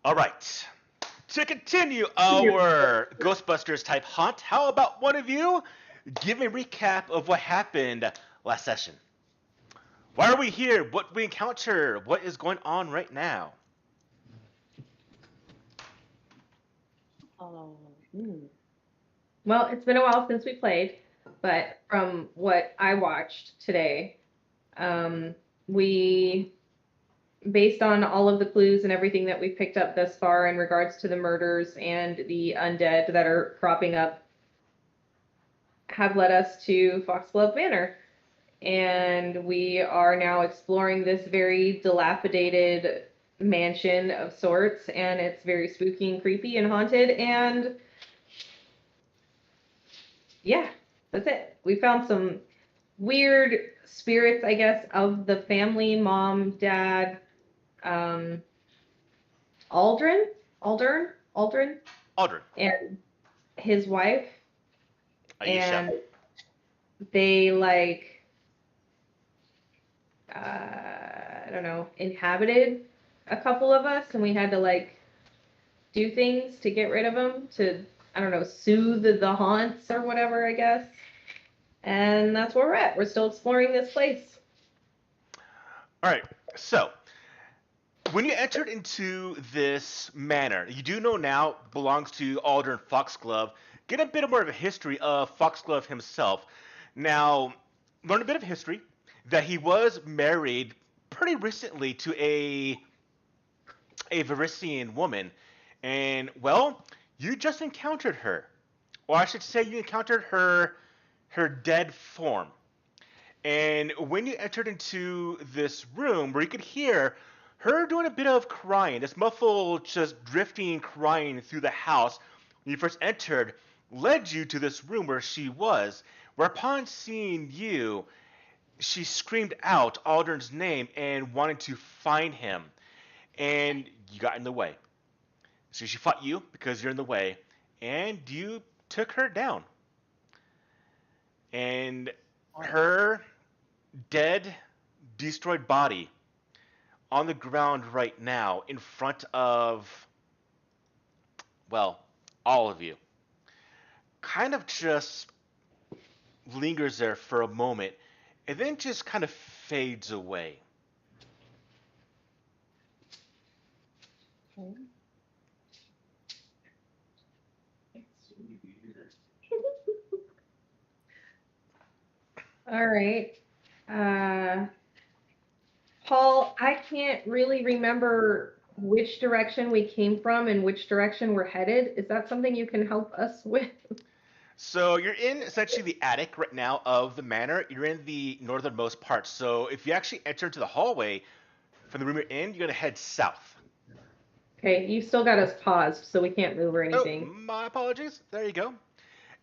All right. To continue our Ghostbusters type haunt, how about one of you give me a recap of what happened last session? Why are we here? What we encounter? What is going on right now? Oh, Well, it's been a while since we played, but from what I watched today, um, we, based on all of the clues and everything that we've picked up thus far in regards to the murders and the undead that are cropping up, have led us to Foxglove Manor. And we are now exploring this very dilapidated mansion of sorts, and it's very spooky and creepy and haunted. And yeah, that's it. We found some weird spirits, I guess, of the family, mom, dad, um, Aldrin, Aldrin, Aldrin, and his wife, Aisha. and they I don't know, inhabited a couple of us, and we had to do things to get rid of them to, I don't know, soothe the haunts or whatever, I guess. And that's where we're at. We're still exploring this place. All right. So, when you entered into this manor, you do know now belongs to Aldrin Foxglove. Get a bit more of a history of Foxglove himself. Now, learn a bit of history that he was married pretty recently to a Varisian woman, and well, you just encountered her, or I should say, you encountered her dead form. And when you entered into this room where you could hear her doing a bit of crying, this muffled, just drifting crying through the house when you first entered, led you to this room where she was. Where upon seeing you, she screamed out Aldrin's name and wanted to find him. And you got in the way. So she fought you because you're in the way, and you took her down. And her dead, destroyed body on the ground right now in front of, well, all of you, kind of just lingers there for a moment and then just kind of fades away. Okay. All right. Uh, Paul, I can't really remember which direction we came from and which direction we're headed. Is that something you can help us with? So you're in essentially the attic right now of the manor. You're in the northernmost part. So if you actually enter into the hallway from the room you're in, you're going to head south. Okay, you still got us paused, so we can't move or Oh, anything. my apologies. There you go.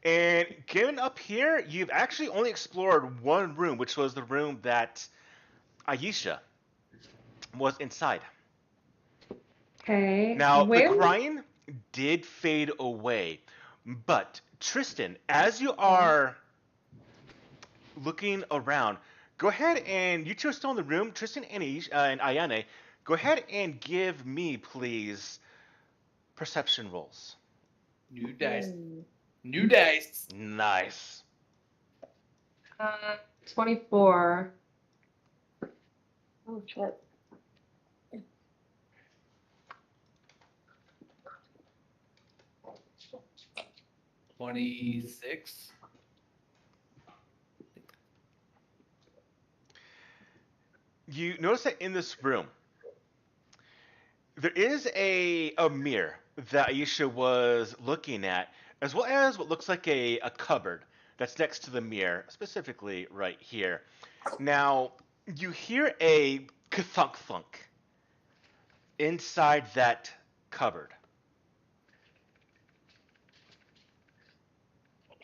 And given up here, you've actually only explored one room, which was the room that Aisha was inside. Okay, Now, the where? crying did fade away, but Tristan, as you Okay. are looking around, go ahead and you two are still in the room. Tristan and, and Ayane, go ahead and give me, please, perception rolls. New dice. Hmm. New dice. Nice. Uh, 24. Oh shit. 26. You notice that in this room, there is a mirror that Aisha was looking at, as well as what looks like a cupboard that's next to the mirror, specifically right here. Now, you hear a thunk thunk inside that cupboard.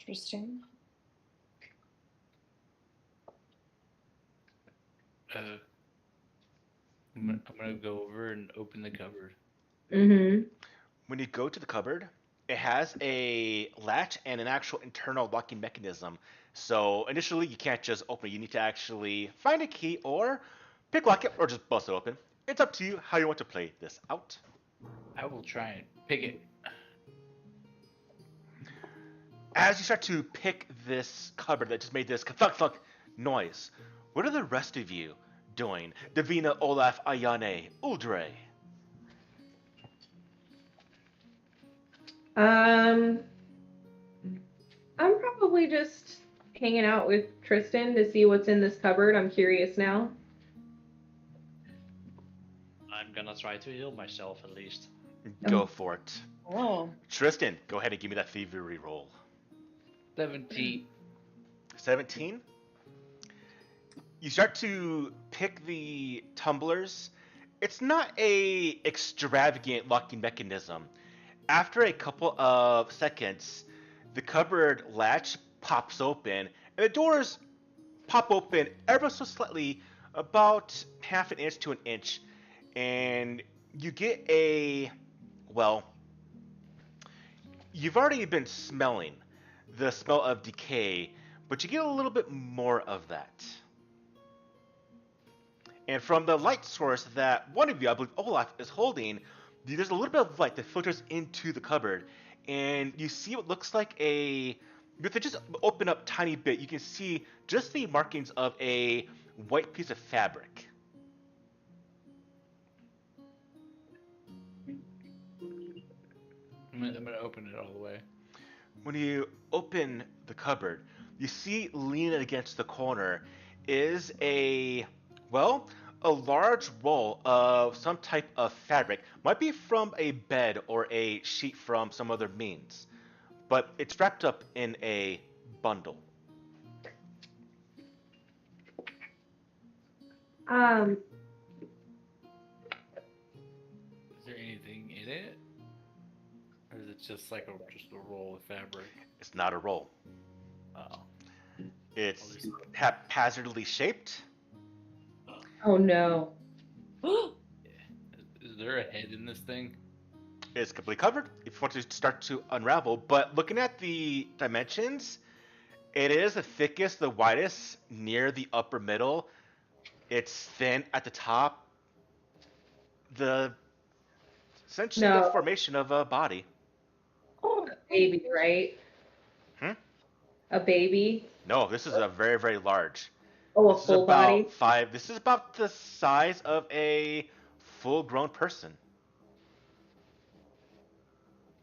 Interesting. Uh, I'm gonna go over and open the cupboard. Mm-hmm. When you go to the cupboard, it has a latch and an actual internal locking mechanism. So initially, you can't just open it. You need to actually find a key or pick lock it or just bust it open. It's up to you how you want to play this out. I will try and pick it. As you start to pick this cupboard that just made this thunk thunk noise, what are the rest of you doing? Davina, Olaf, Ayane, Uldre. Um, I'm probably just hanging out with Tristan to see what's in this cupboard. I'm curious now. I'm gonna try to heal myself at least. Go Oh. for it. Oh. Tristan, go ahead and give me that thievery roll. 17. 17. You start to pick the tumblers. It's not a extravagant locking mechanism. After a couple of seconds, the cupboard latch pops open, and the doors pop open ever so slightly, about half an inch to an inch, and you get well, you've already been smelling the smell of decay, but you get a little bit more of that. And from the light source that one of you, I believe Olaf, is holding, there's a little bit of light that filters into the cupboard, and you see what looks like if they just open up tiny bit, you can see just the markings of a white piece of fabric. I'm gonna open it all the way. When you open the cupboard, you see leaning against the corner is a large roll of some type of fabric. Might be from a bed or a sheet from some other means, but it's wrapped up in a bundle. Um, Is there anything in it? Or is it just like just a roll of fabric? It's not a roll. Oh. It's haphazardly shaped. oh no. Is there a head in this thing? It's completely covered if you want to start to unravel. But looking at the dimensions, it is the thickest, the widest near the upper middle. It's thin at the top. Essentially the No. formation of a body. Oh, a baby, right? Hmm? A baby. No, this is a very, very large. Oh, a This is full about body. This is about the size of a full-grown person.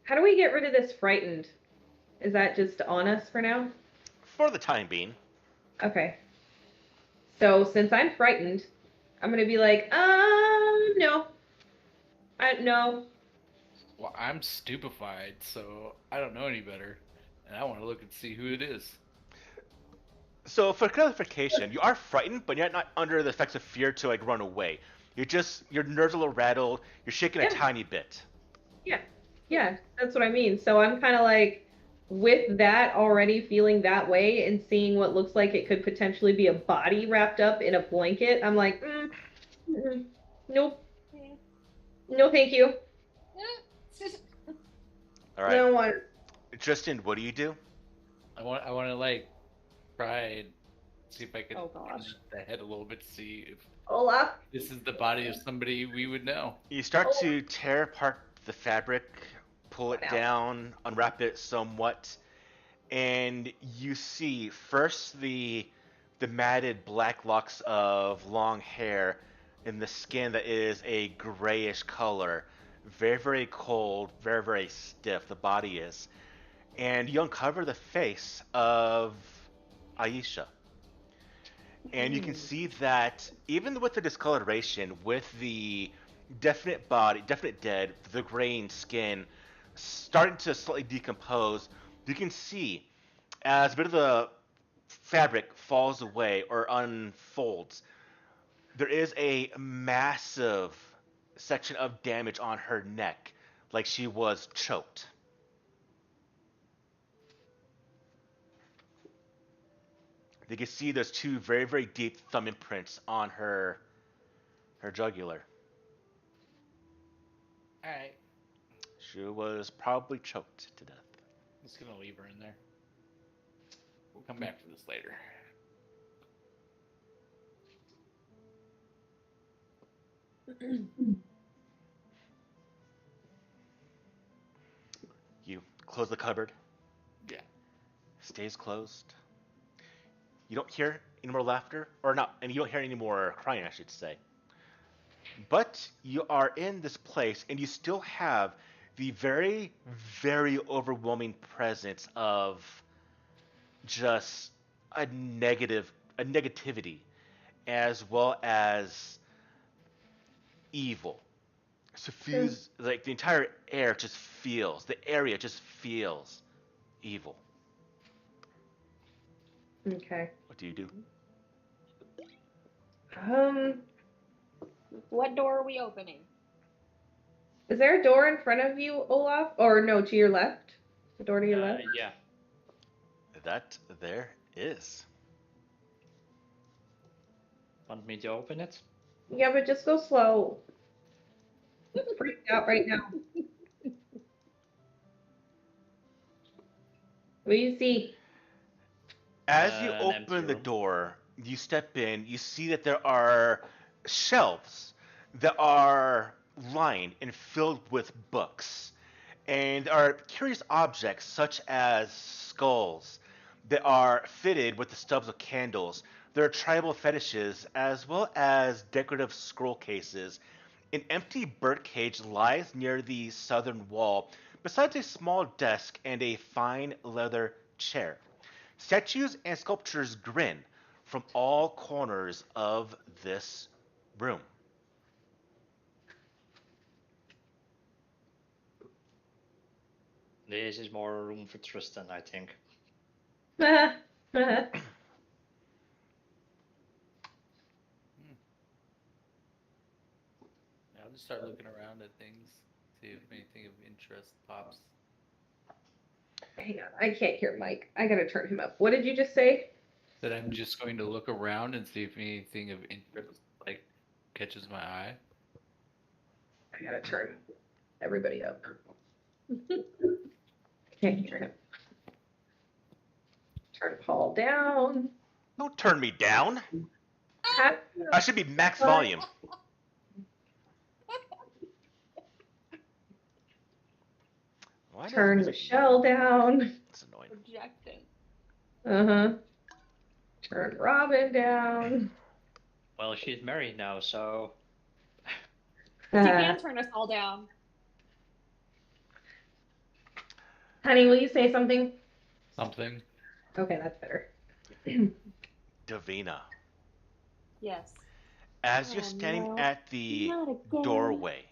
How do we get rid of this frightened? Is that just on us for now? For the time being. Okay. So since I'm frightened, I'm gonna be like, no. No. Well, I'm stupefied, so I don't know any better. And I want to look and see who it is. So for clarification, you are frightened, but you're not under the effects of fear to like run away. Your nerves are a little rattled. You're shaking a Yeah. tiny bit. Yeah, that's what I mean. So I'm kind of like, with that already feeling that way and seeing what looks like it could potentially be a body wrapped up in a blanket, I'm like, nope. No, thank you. All I right, don't want. Tristan, what do you do? I want to like try and see if I can Oh, gosh. the head a little bit to see if Olaf. this is the body of somebody we would know. You start Oh. to tear apart the fabric, pull it Ow. down, unwrap it somewhat, and you see first the matted black locks of long hair in the skin that is a grayish color, very, very cold, very, very stiff. The body is, and you uncover the face of Aisha. And you can see that even with the discoloration, with the definite body, definite dead, the graying skin starting to slightly decompose, you can see as a bit of the fabric falls away or unfolds, there is a massive section of damage on her neck, like she was choked. You can see there's two very, very deep thumb imprints on her jugular. All right, She was probably choked to death. I'm just gonna leave her in there. We'll come back to this later. close the cupboard. Yeah. Stays closed. You don't hear any more laughter, or not, and you don't hear any more crying, I should say. But you are in this place, and you still have the very, very overwhelming presence of just a negativity, as well as evil. Suffuse, like the entire air just feels, the area just feels evil. Okay. What do you do? Um, What door are we opening? is there a door in front of you, Olaf? Or no, to your left? The door to your left? Yeah. That there is. Want me to open it? Yeah, but just go slow. I'm freaked out right now. What do you see? As you An empty open the room. door, you step in, you see that there are shelves that are lined and filled with books. And there are curious objects such as skulls that are fitted with the stubs of candles. There are tribal fetishes as well as decorative scroll cases. An empty birdcage lies near the southern wall, besides a small desk and a fine leather chair. Statues and sculptures grin from all corners of this room. This is more room for Tristan, I think. I'll just start looking around at things, see if anything of interest pops. Hang on, I can't hear Mike. I gotta turn him up. What did you just say? That I'm just going to look around and see if anything of interest like catches my eye. I gotta turn everybody up. Can't hear him. Turn Paul down. Don't turn me down. Pat- I should be max volume. Why does Turn music- Michelle down. It's annoying. Projecting. Uh-huh. Turn Robin down. Well, she's married now, so You can turn us all down. Honey, will you say something? Something. Okay, that's better. Davina, Yes. as you're Oh, standing no. at the Not again. doorway,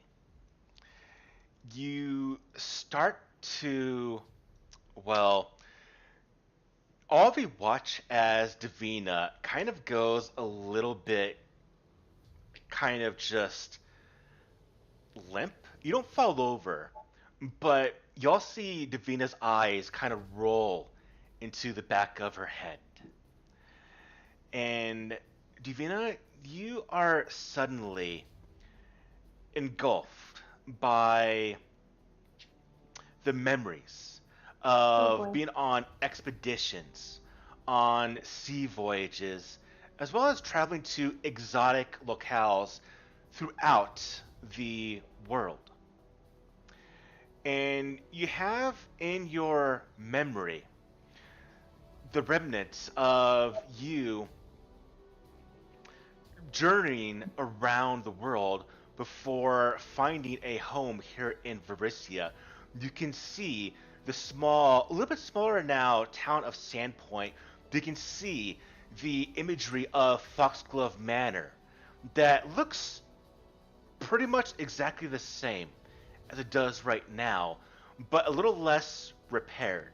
you start to, well, all of you watch as Davina kind of goes a little bit, kind of just limp. You don't fall over, but y'all see Davina's eyes kind of roll into the back of her head. And Davina, you are suddenly engulfed by the memories Oh, boy. of being on expeditions, on sea voyages, as well as traveling to exotic locales throughout the world. And you have in your memory the remnants of you journeying around the world before finding a home here in Varisia. You can see the small, a little bit smaller now, town of Sandpoint. You can see the imagery of Foxglove Manor that looks pretty much exactly the same as it does right now, but a little less repaired.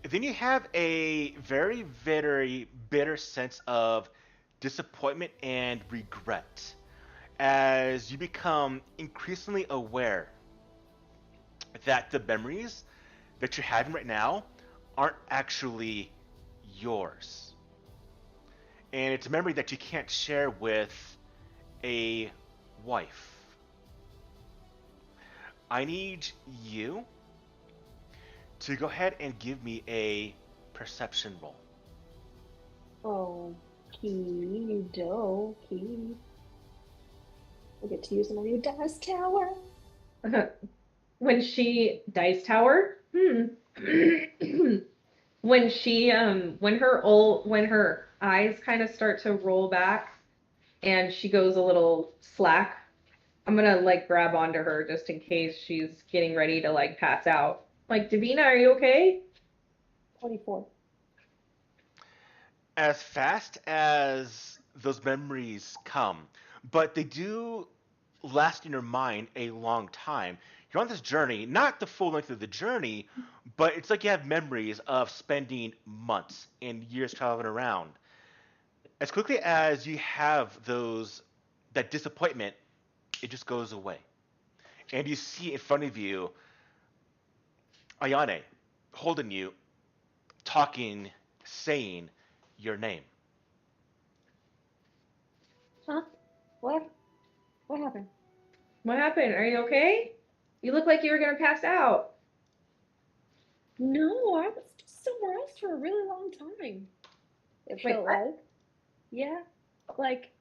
Then you have a very, very bitter sense of disappointment and regret as you become increasingly aware that the memories that you're having right now aren't actually yours. And it's a memory that you can't share with a wife. I need you to go ahead and give me a perception roll. Okie dokie. I get to use my new dice tower. when she Dice Tower. When she when her eyes kind of start to roll back and she goes a little slack, I'm gonna like grab onto her just in case she's getting ready to like pass out. Like, Davina, are you okay? 24. As fast as those memories come, but they do last in your mind a long time. You're on this journey, not the full length of the journey, but it's like you have memories of spending months and years traveling around. As quickly as you have that disappointment, it just goes away. And you see in front of you Ayane holding you, talking, saying your name. Huh? What? What happened? What happened? Are you okay? You look like you were gonna pass out. No, I was just somewhere else for a really long time. It Wait, felt what? like. Yeah. Like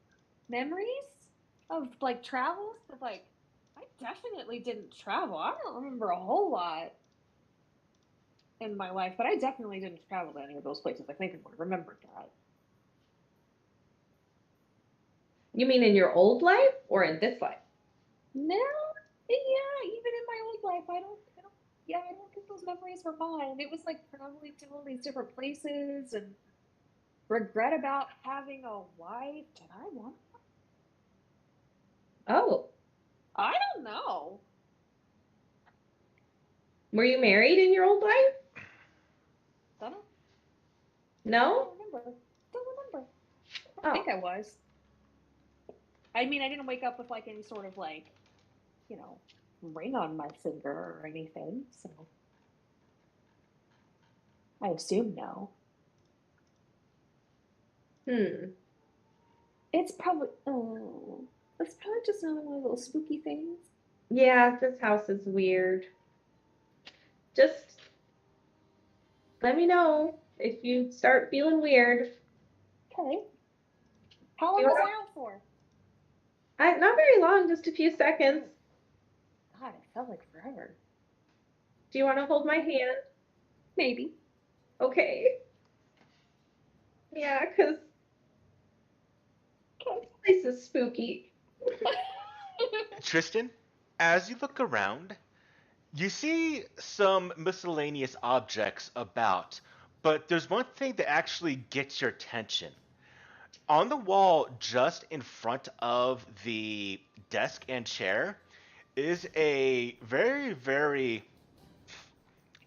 memories of like travels, but like I definitely didn't travel. I don't remember a whole lot in my life, but I definitely didn't travel to any of those places. I think I would have remembered that. You mean in your old life or in this life? No, yeah, even in my old life, yeah, I don't think those memories were mine. It was like traveling to all these different places and regret about having a wife. Did I want? Oh, I don't know. were you married in your old life? Don't know. No? Don't remember. Don't remember. I Oh, think I was. I mean, I didn't wake up with like any sort of like, you know, ring on my finger or anything. So I assume no. hmm. It's probably oh, it's probably just another one of those spooky things. Yeah, this house is weird. Just let me know if you start feeling weird. Okay. How Do long you was want I out for? not very long, just a few seconds. God, it felt like forever. Do you want to hold my hand? Maybe. Okay. Yeah, 'cause Okay. this place is spooky. Tristan, as you look around, you see some miscellaneous objects about, but there's one thing that actually gets your attention. On the wall just in front of the desk and chair is a very, very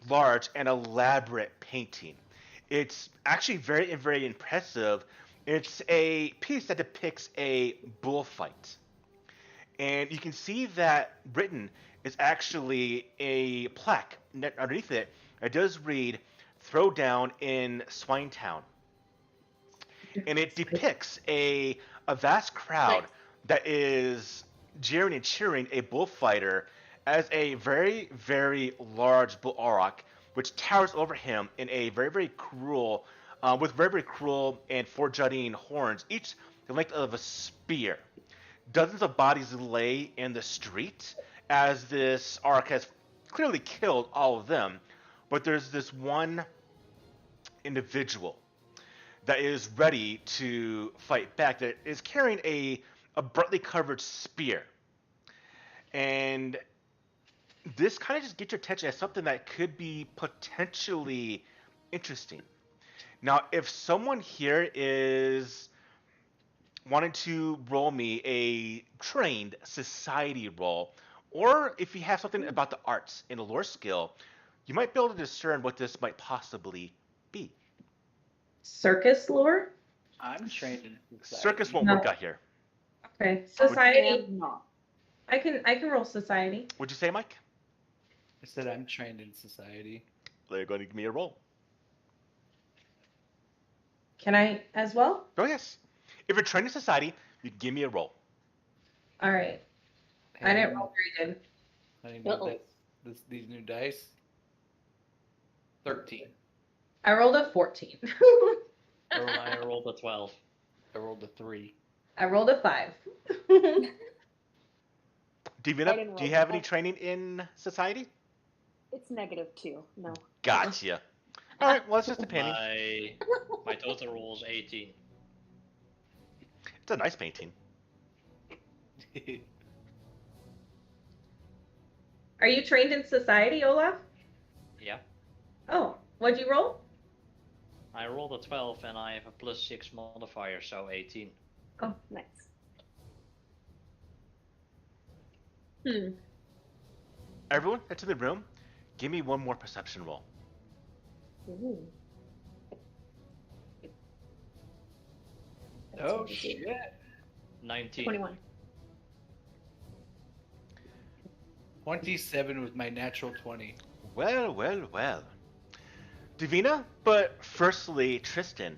large and elaborate painting. It's actually very, very impressive. It's a piece that depicts a bullfight. And you can see that written is actually a plaque underneath it. It does read, "Throw down in Swinetown." And it depicts a vast Nice. crowd that is jeering and cheering a bullfighter as a very, very large bull auroch, which towers over him in a very, very cruel, with very, very cruel and four-jutting horns, each the length of a spear. Dozens of bodies lay in the street as this auroch has clearly killed all of them, but there's this one individual that is ready to fight back, that is carrying a brightly covered spear. And this kind of just gets your attention as something that could be potentially interesting. Now, if someone here is wanting to roll me a trained society roll, or if you have something about the arts in a lore skill, you might be able to discern what this might possibly be. Circus lore? I'm trained in Circus society. won't No. work out here. Okay. I Society. am not. I can roll society. What'd you say, Mike? I said I'm trained in society. They're going to give me a roll. Can I as well? Oh, yes. If you're trained in society, you can give me a roll. All right. I didn't roll very good. Any new Uh-oh. these new dice. 13. I rolled a 14. I rolled a 12. I rolled a 3. I rolled a 5. Divina, didn't do you roll have any well. training in society? It's -2. No. Gotcha. All right, well, it's just a painting. My total roll is 18. It's a nice painting. Are you trained in society, Olaf? Yeah. Oh, what'd you roll? I rolled a 12 and I have a +6 modifier, so 18. Oh, Nice. Hmm. Everyone, into the room. Give me one more perception roll. Ooh. Oh shit! 19. 21. 27 with my natural 20. Well, well, well. Divina, but firstly, Tristan,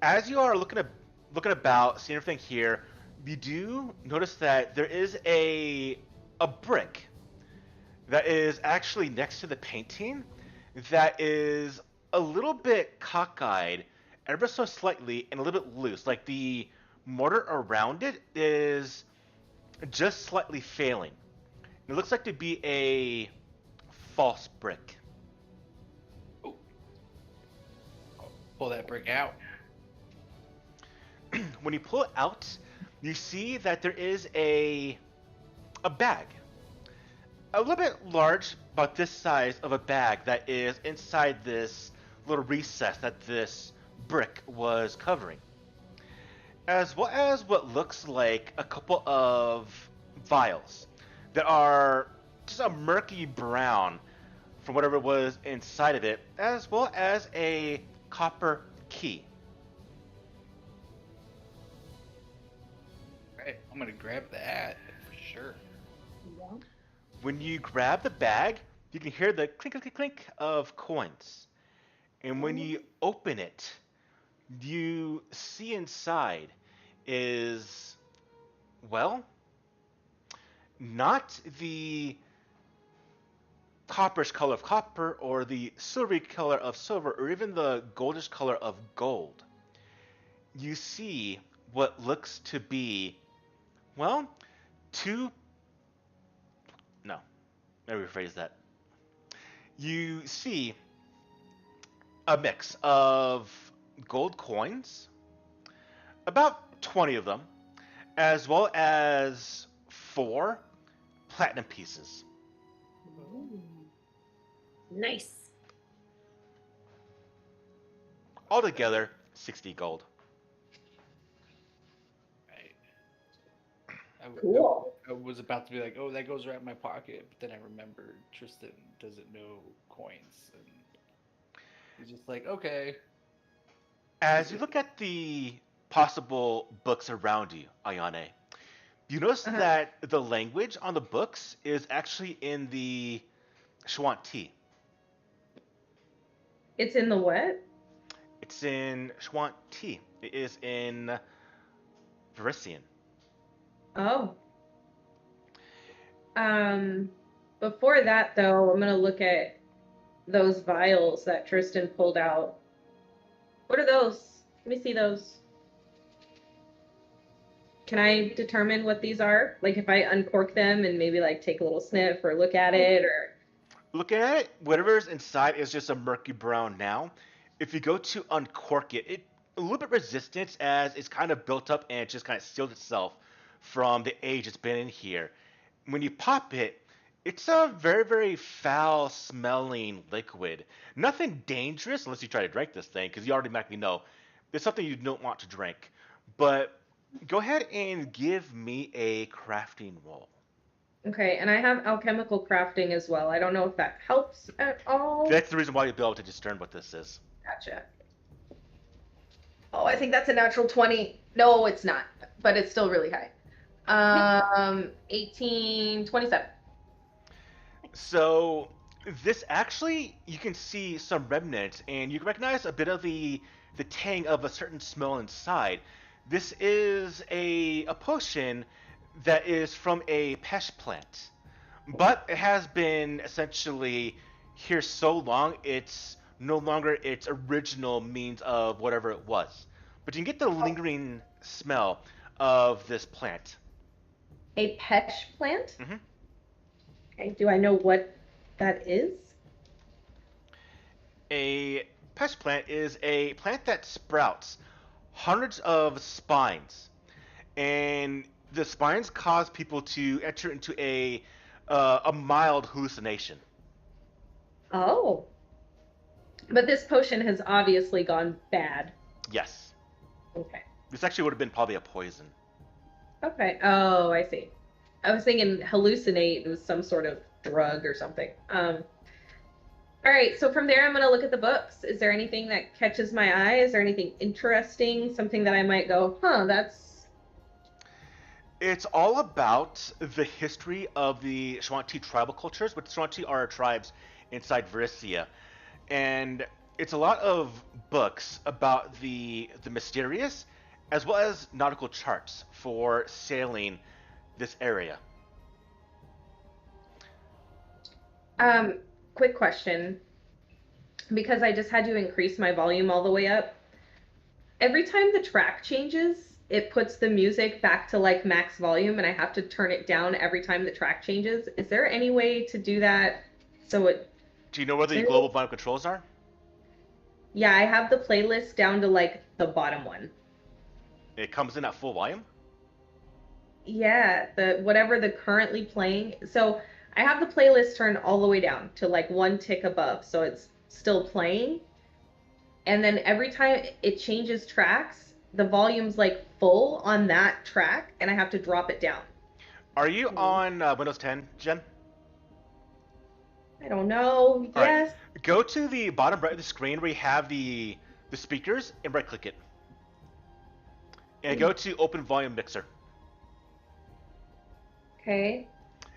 as you are looking about, seeing everything here, you do notice that there is a brick that is actually next to the painting that is a little bit cockeyed, ever so slightly, and a little bit loose. Like the mortar around it is just slightly failing. It looks like to be a false brick. Oh. Pull that brick out. When you pull it out, you see that there is a bag. A little bit large, about this size of a bag that is inside this little recess that this brick was covering. As well as what looks like a couple of vials that are just a murky brown from whatever was inside of it, as well as a copper key. Right, I'm gonna grab that for sure. Yeah. When you grab the bag, you can hear the clink, clink, clink of coins. And when you open it, you see inside is, well, not the copperish color of copper or the silvery color of silver or even the goldish color of gold. You see what looks to be, well, let me rephrase that. You see a mix of gold coins, about 20 of them, as well as 4 platinum pieces. Ooh. Nice. Altogether, 60 gold. Right. I, Cool. I was about to be like, oh, that goes right in my pocket, but then I remembered Tristan doesn't know coins, and he's just like, okay. As you look at the possible books around you, Ayane, you notice that the language on the books is actually in the Shwanti. It's in the what? It's in Shwanti. It is in Verisian. Oh. Before that though, I'm gonna look at those vials that Tristan pulled out. What are those? Let me see those. Can I determine what these are? Like if I uncork them and maybe like take a little sniff or look at it or Looking at it, whatever's inside is just a murky brown now. If you go to uncork it, it a little bit resistant as it's kind of built up and it just kind of sealed itself from the age it's been in here. When you pop it, it's a very, very foul smelling liquid. Nothing dangerous unless you try to drink this thing, because you automatically know it's something you don't want to drink. But go ahead and give me a crafting roll. okay, and I have alchemical crafting as well. I don't know if that helps at all. That's the reason why you'll be able to discern what this is. Gotcha. Oh, I think that's a natural 20. No, it's not, but it's still really high. 1827. So this actually, you can see some remnants, and you can recognize a bit of the tang of a certain smell inside. This is a potion that is from a pesh plant, but it has been essentially here so long it's no longer its original means of whatever it was. But you can get the lingering smell of this plant. A pesh plant? Hmm. Okay, do I know what that is? A pest plant is a plant that sprouts hundreds of spines, and the spines cause people to enter into a mild hallucination. Oh, but this potion has obviously gone bad. Yes, Okay. this actually would have been probably a poison. Okay. Oh, I see. I was thinking hallucinate was some sort of drug or something. All right, so from there, I'm going to look at the books. Is there anything that catches my eye? Is there anything interesting? Something that I might go, huh, that's. It's all about the history of the Shwanti tribal cultures, which Shwanti are tribes inside Varissia. And it's a lot of books about the mysterious as well as nautical charts for sailing this area. Um, Quick question, because I just had to increase my volume all the way up. Every time the track changes, it puts the music back to like max volume, and I have to turn it down every time the track changes. Is there any way to do that so it. Do you know where the global volume controls are? Yeah, I have the playlist down to like the bottom one. It comes in at full volume. Yeah, the whatever the currently playing. So I have the playlist turned all the way down to like one tick above, so it's still playing. And then every time it changes tracks, the volume's like full on that track, and I have to drop it down. Are you on Windows 10, Jen? I don't know. All right. Yes. Go to the bottom right of the screen where you have the speakers and right click it. And go to Open Volume Mixer. Okay.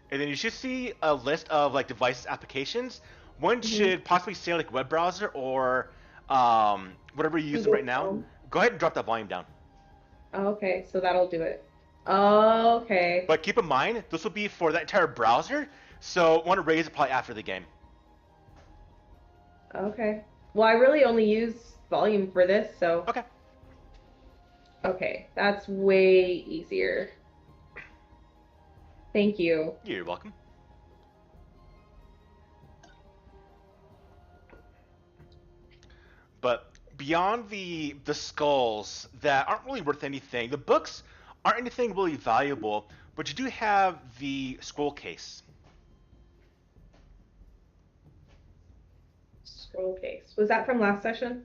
And then you should see a list of like devices applications. One should possibly say like web browser or whatever you're using right now. Go ahead and drop that volume down. Okay, so that'll do it. Okay. But keep in mind, this will be for that entire browser, so want to raise it probably after the game. Okay. Well, I really only use volume for this, so. Okay. Okay, that's way easier. Thank you. You're welcome. But beyond the skulls that aren't really worth anything, the books aren't anything really valuable, but you do have the scroll case. Scroll case. Was that from last session?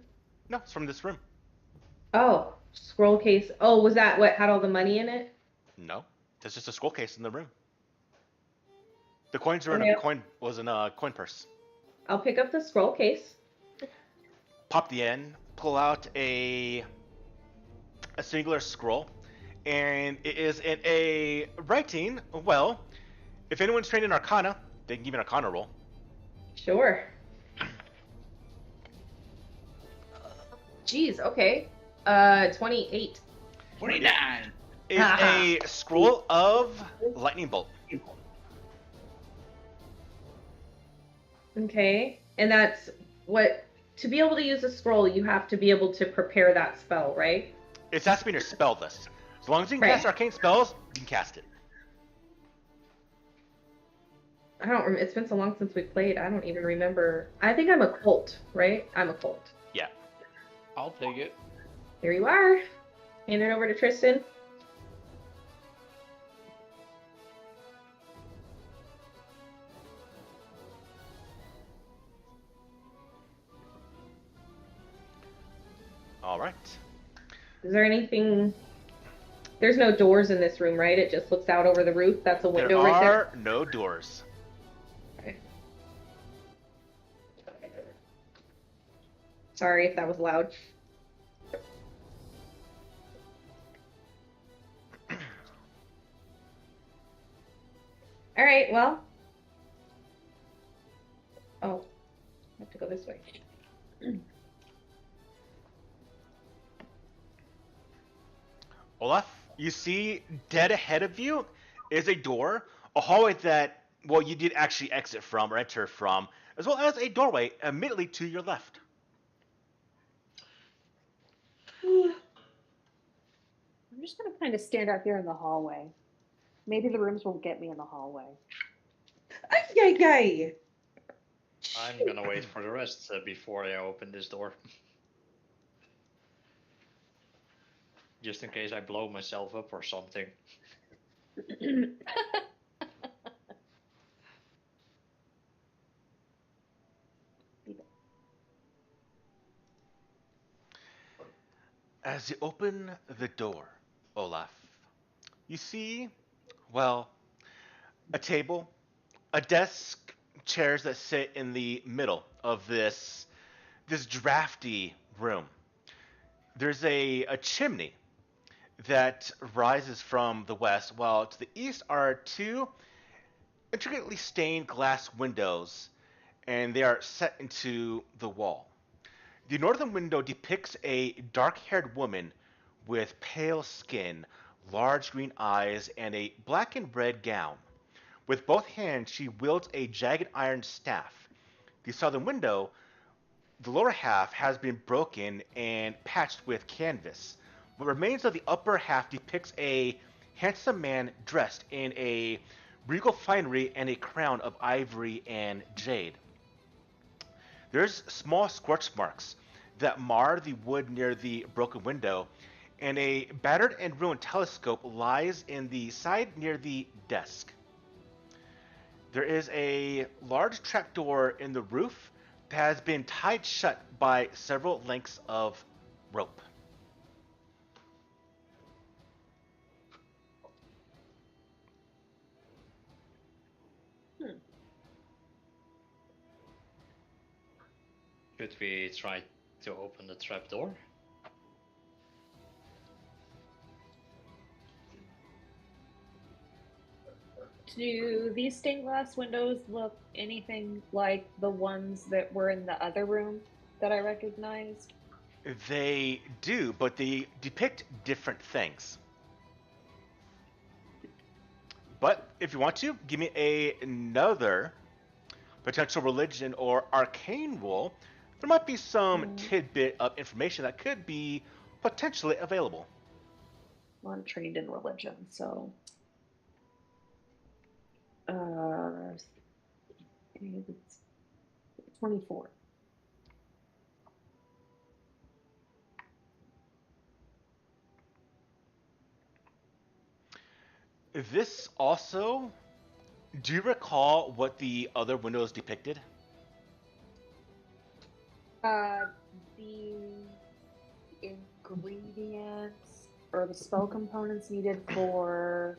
No, it's from this room. Oh, scroll case. Oh, was that what had all the money in it? No, there's just a scroll case in the room. The coins were Okay. in a coin purse. I'll pick up the scroll case. Pop the end, pull out a singular scroll, and it is in a writing. Well, if anyone's trained in Arcana, they can give an Arcana roll. Sure. Geez, okay. 28. 29. It's a scroll of lightning bolt. Okay. And that's what, to be able to use a scroll, you have to be able to prepare that spell, right? It has to be in your spell list. As long as you can Right. cast arcane spells, you can cast it. I don't remember. It's been so long since we played. I don't even remember. I think I'm a cult, right? I'm a cult. Yeah. I'll take it. Here you are. Hand it over to Tristan. All right. Is there anything? There's no doors in this room, right? It just looks out over the roof. That's a There window right there. are no doors. Okay. Sorry if that was loud. All right, well. Oh, I have to go this way. Olaf, you see dead ahead of you is a door, a hallway that, well, you did actually exit from or enter from, as well as a doorway immediately to your left. I'm just gonna kind of stand out here in the hallway. Maybe the rooms won't get me in the hallway. Ay, ay, ay. I'm gonna wait for the rest before I open this door. Just in case I blow myself up or something. As you open the door, Olaf, you see, well, a table, a desk, chairs that sit in the middle of this drafty room. There's a chimney that rises from the west, while to the east are two intricately stained glass windows, and they are set into the wall. The northern window depicts a dark-haired woman with pale skin, large green eyes, and a black and red gown. With both hands, she wields a jagged iron staff. The southern window, the lower half, has been broken and patched with canvas. What remains of the upper half depicts a handsome man dressed in a regal finery and a crown of ivory and jade. There's small scorch marks that mar the wood near the broken window, and a battered and ruined telescope lies in the side near the desk. There is a large trapdoor in the roof that has been tied shut by several lengths of rope. Should we try to open the trapdoor? Do these stained glass windows look anything like the ones that were in the other room that I recognized? They do, but they depict different things. But if you want to, give me another potential religion or arcane roll. There might be some tidbit of information that could be potentially available. Well, I'm trained in religion, so. 24. This also, do you recall what the other windows depicted? The ingredients or the spell components needed for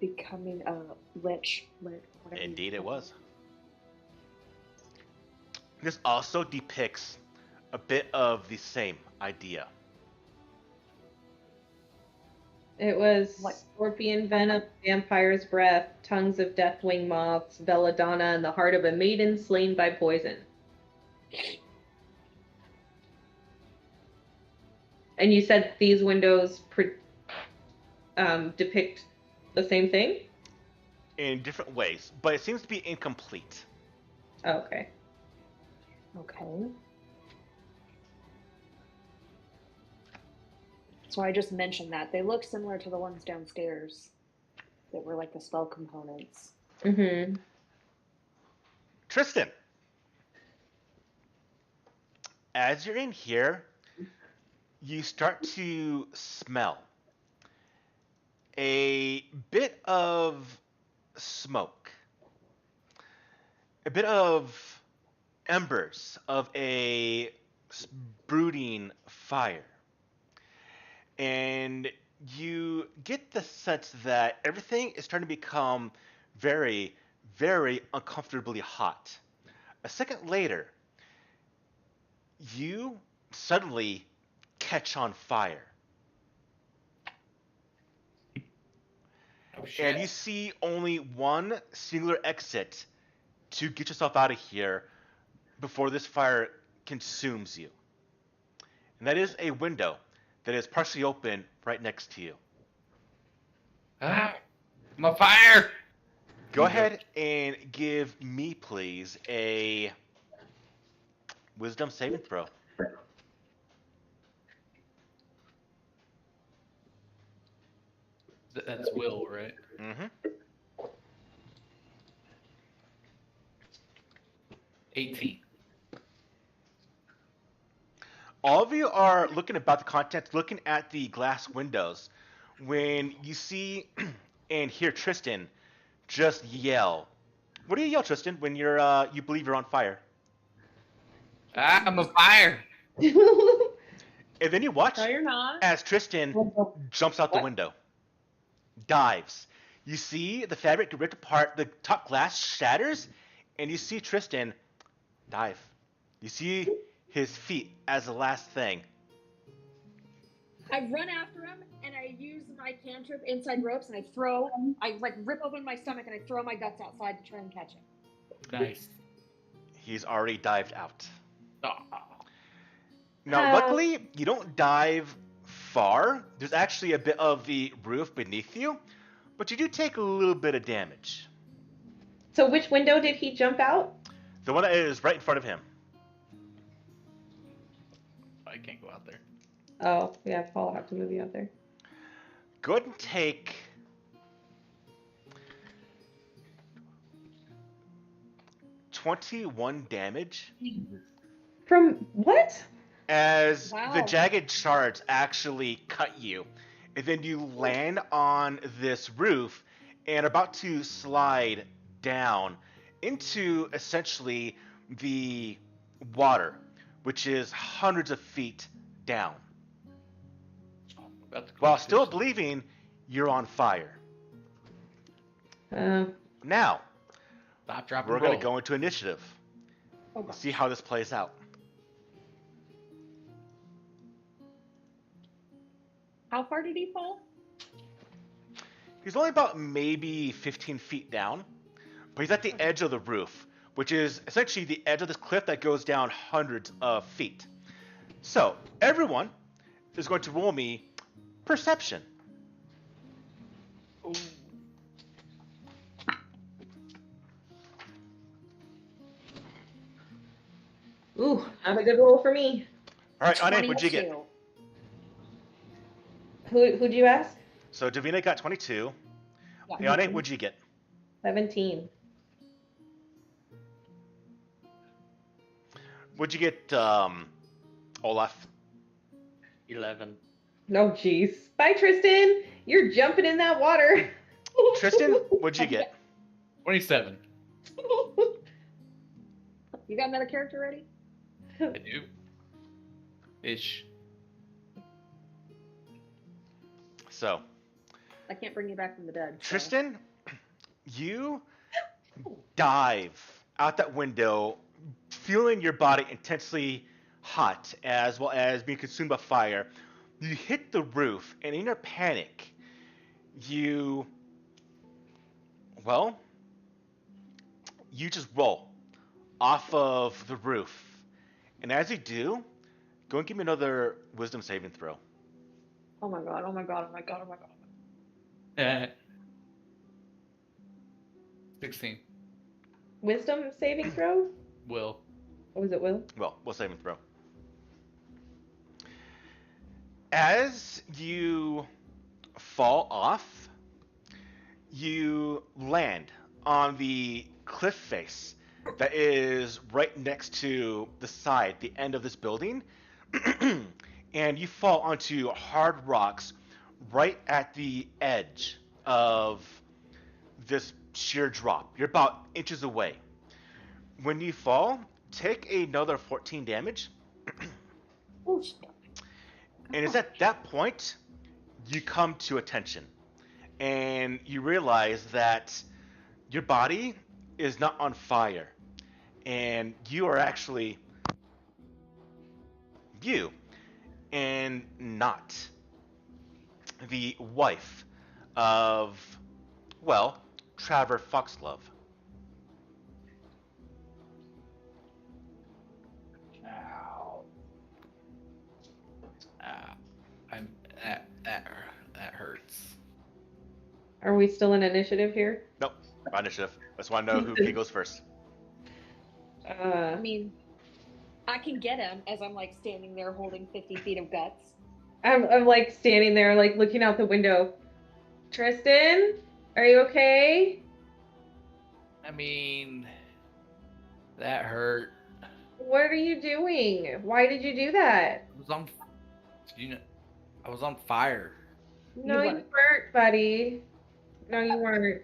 becoming a lich. Indeed, it was. This also depicts a bit of the same idea. It was What? scorpion venom, vampire's breath, tongues of deathwing moths, belladonna, and the heart of a maiden slain by poison. And you said these windows depict the same thing? In different ways, but it seems to be incomplete. Oh, okay. Okay. So I just mentioned that. They look similar to the ones downstairs that were like the spell components. Mm-hmm. Tristan, as you're in here, you start to smell a bit of smoke, a bit of embers of a brooding fire. And you get the sense that everything is starting to become very, very uncomfortably hot. A second later, you suddenly catch on fire. Oh shit. And you see only one singular exit to get yourself out of here before this fire consumes you. And that is a window that is partially open right next to you. Ah, I'm on fire! Go ahead and give me, please, a wisdom saving throw. That's Will, right? Mm-hmm. 18. All of you are looking about the contents, looking at the glass windows, when you see and hear Tristan just yell. What do you yell, Tristan, when you believe you're on fire? Ah, I'm a fire. And then you watch No, you're not. as Tristan jumps out the What? window, dives. You see the fabric get ripped apart, the top glass shatters, and you see Tristan dive. You see his feet as the last thing. I run after him and I use my cantrip inside ropes and I like rip open my stomach and I throw my guts outside to try and catch him. Nice. He's already dived out. Ah. Now, luckily, you don't dive far. There's actually a bit of the roof beneath you, but you do take a little bit of damage. So which window did he jump out? The one that is right in front of him. I can't go out there. Oh, yeah, Paul have to move you out there. Go ahead and take 21 damage From what? as Wow. the jagged shards actually cut you. And then you land on this roof and are about to slide down into essentially the water, which is hundreds of feet down, About to while go still fish. believing you're on fire. Uh, Now, Stop, drop, we're and going roll. to go into initiative. Oh, We'll gosh. see how this plays out. How far did he fall? He's only about maybe 15 feet down, but he's at the edge of the roof, which is essentially the edge of this cliff that goes down hundreds of feet. So, everyone is going to roll me perception. Ooh. ooh, not a good roll for me. All right, Ane, what'd you get? 22. Who'd you ask? So, Davina got 22. Yeah. Ane, what'd you get? 17. What'd you get, Olaf? 11. No, jeez. Bye, Tristan. You're jumping in that water. Tristan, what'd you get? 27. You got another character ready? I do. Ish. So, I can't bring you back from the dead. so- Tristan, you dive out that window, feeling your body intensely hot as well as being consumed by fire. You hit the roof, and in your panic, you just roll off of the roof. And as you do, go and give me another wisdom saving throw. Oh my god, oh my god, oh my god, oh my god. 16. Wisdom saving throw? Will. Or was it Will? Well, we'll save and throw. As you fall off, you land on the cliff face that is right next to the side, the end of this building, and you fall onto hard rocks right at the edge of this sheer drop. You're about inches away. When you fall, take another 14 damage, Oh, shit. and it's at that point you come to attention, and you realize that your body is not on fire, and you are actually you, and not the wife of, well, Trevor Foxglove. Ow. I'm that hurts. Are we still in initiative here? Nope, not initiative. I just want to know who goes first. I mean, I can get him as I'm like standing there holding 50 feet of guts. I'm like standing there, like looking out the window. Tristan, are you okay? I mean, that hurt. What are you doing? Why did you do that? I was on, you know, I was on fire. No, you weren't. weren't, buddy. No, you weren't.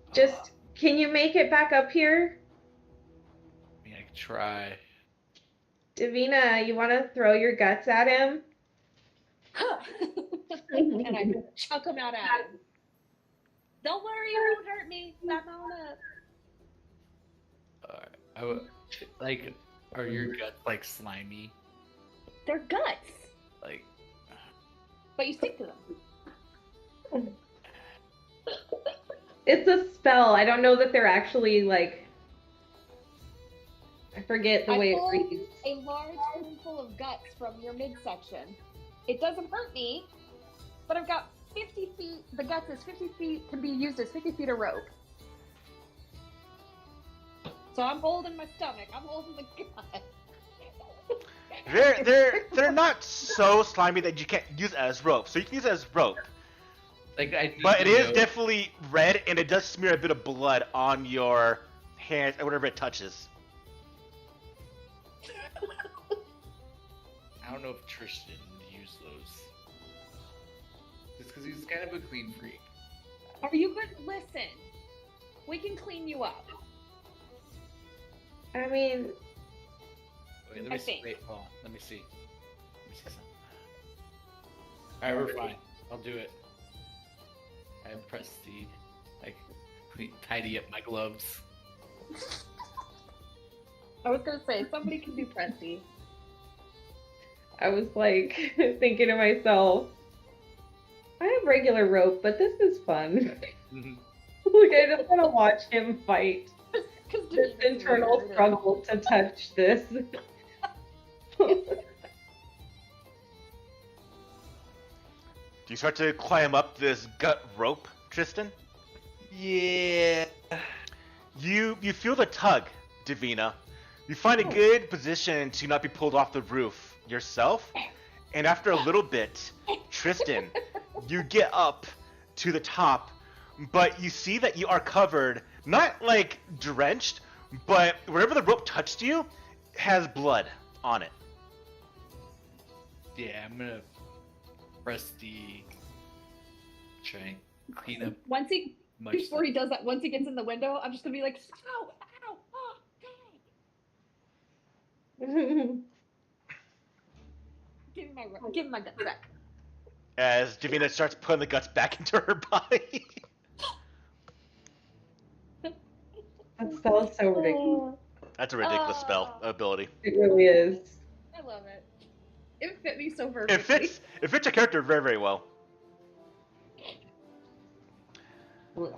I Just, can you make it back up here? mean, I could try. Davina, you want to throw your guts at him? And I chuck them out at him. Don't worry, it won't hurt me. Stop on up. I would, like, are your guts like slimy? They're guts, Like, but you stick to them. It's a spell. I don't know that they're actually like. I forget the way I it pulled reads. a large spoonful of guts from your midsection. It doesn't hurt me, but I've got 50 feet. The guts is 50 feet, can be used as 50 feet of rope. So I'm holding my stomach. I'm holding the gut. They're not so slimy that you can't use it as rope. So you can use it as rope. like I. need But it to is know- definitely red, and it does smear a bit of blood on your hands and whatever it touches. I don't know if Tristan would use those. Just because he's kind of a clean freak. Are you good? Listen, we can clean you up. I mean, Wait, let I me see. think. Wait, hold on. Let me see. Let me see something. Alright, we're fine. I'll do it. I have prestige. Like, tidy up my gloves. I was gonna say somebody can do Presty. I was like thinking to myself, I have regular rope, but this is fun. Like, I don't want to watch him fight this internal struggle to touch this. Do you start to climb up this gut rope, Tristan? Yeah. You feel the tug, Davina. You find a good position to not be pulled off the roof yourself, and after a little bit, Tristan, you get up to the top, but you see that you are covered, not like drenched, but wherever the rope touched you has blood on it. Yeah, I'm gonna prestige. Try and clean up Once he much before he stuff. does that, once he gets in the window, I'm just gonna be like, ow, ow, oh, God. Give me my guts back. As Davina starts putting the guts back into her body. That spell is so ridiculous. That's a ridiculous spell ability. It really is. I love it. It fit me so It perfectly. fits your character very, very well.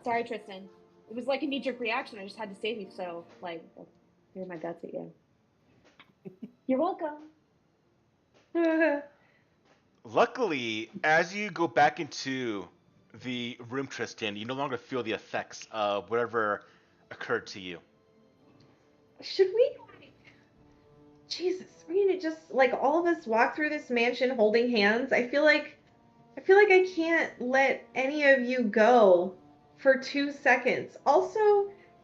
Sorry, Tristan. It was like a knee-jerk reaction. I just had to save you, so like, here are my guts at you. You're welcome. Luckily, as you go back into the room, Tristan, you no longer feel the effects of whatever occurred to you. Should we? Jesus, we need to just like all of us walk through this mansion holding hands. I feel like I can't let any of you go for 2 seconds. Also,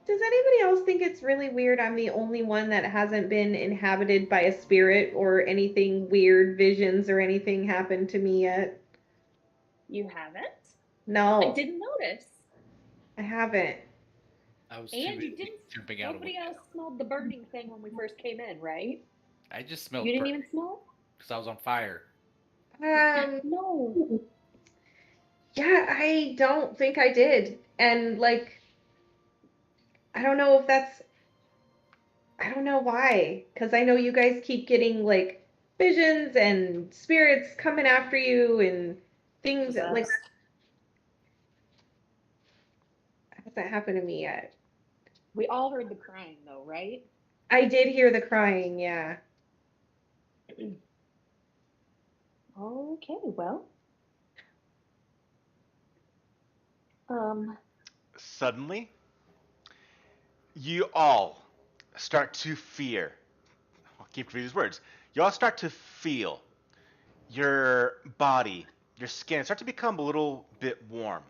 does anybody else think it's really weird I'm the only one that hasn't been inhabited by a spirit or anything weird, visions or anything happened to me yet? You haven't? No, I didn't notice. I haven't. I was too And busy you didn't. jumping out of Nobody window. else smelled the burning thing when we first came in, right? I just smelled You didn't even smell because I was on fire. it? No. Yeah, I don't think I did. And like I don't know if that's I don't know why, because I know you guys keep getting like visions and spirits coming after you and things that, like that hasn't happened to me yet. We all heard the crying, though, right? I did hear the crying, yeah. Okay, well. Suddenly, you all start to fear. I'll keep reading these words. You all start to feel your body your skin starts to become a little bit warm,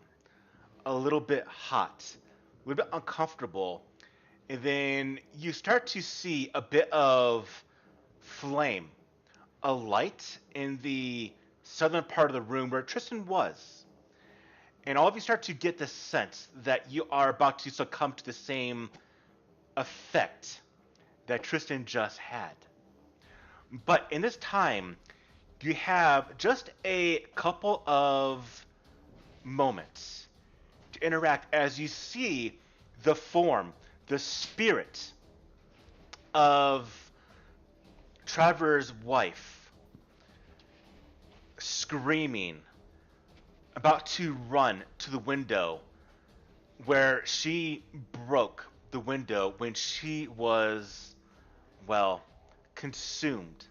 a little bit hot, a little bit uncomfortable, and then you start to see a bit of flame, a light in the southern part of the room where Tristan was. And all of you start to get the sense that you are about to succumb to the same effect that Tristan just had. But in this time, you have just a couple of moments to interact as you see the form, the spirit of Trevor's wife screaming, about to run to the window where she broke the window when she was, well, consumed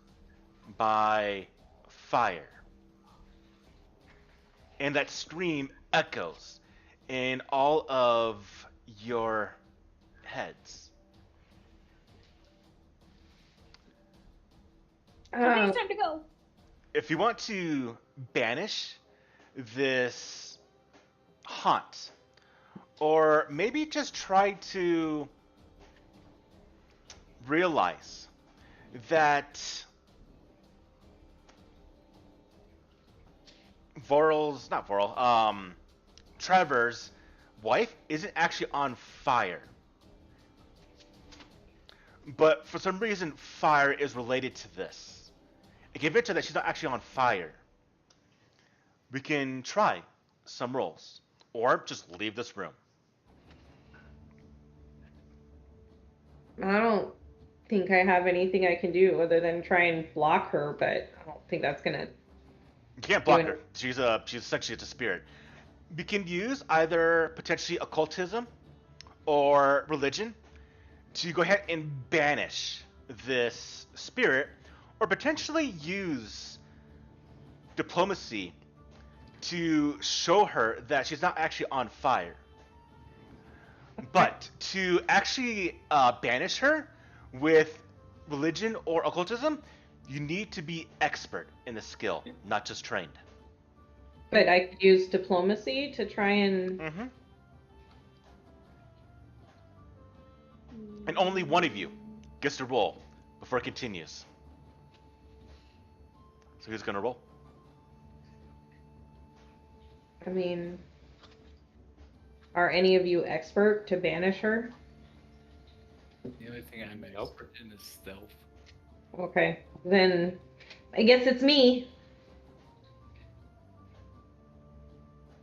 by fire. And that scream echoes in all of your heads. Tell me it's time to go. If you want to banish this haunt, or maybe just try to realize that Trevor's wife isn't actually on fire. But for some reason, fire is related to this. And convince her that she's not actually on fire. We can try some rolls. Or just leave this room. I don't think I have anything I can do other than try and block her, but I don't think that's gonna. You can't block Doing her. She's essentially just a spirit. We can use either potentially occultism or religion to go ahead and banish this spirit, or potentially use diplomacy to show her that she's not actually on fire. But to actually banish her with religion or occultism, you need to be expert in the skill, not just trained. But I could use diplomacy to try and. Mm-hmm. And only one of you gets to roll before it continues. So who's gonna roll? I mean, are any of you expert to banish her? The only thing I'm expert in is stealth. Okay, then I guess it's me.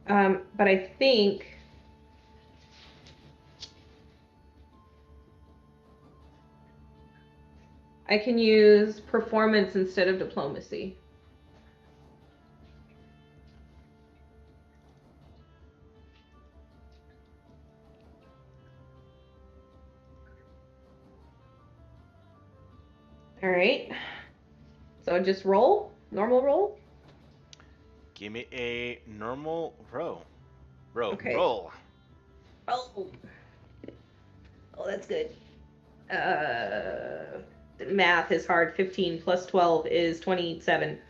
But I think I can use performance instead of diplomacy. All right. So just roll, normal roll. Give me a normal roll. Okay. Roll. Oh, that's good. Math is hard. 15 plus 12 is 27.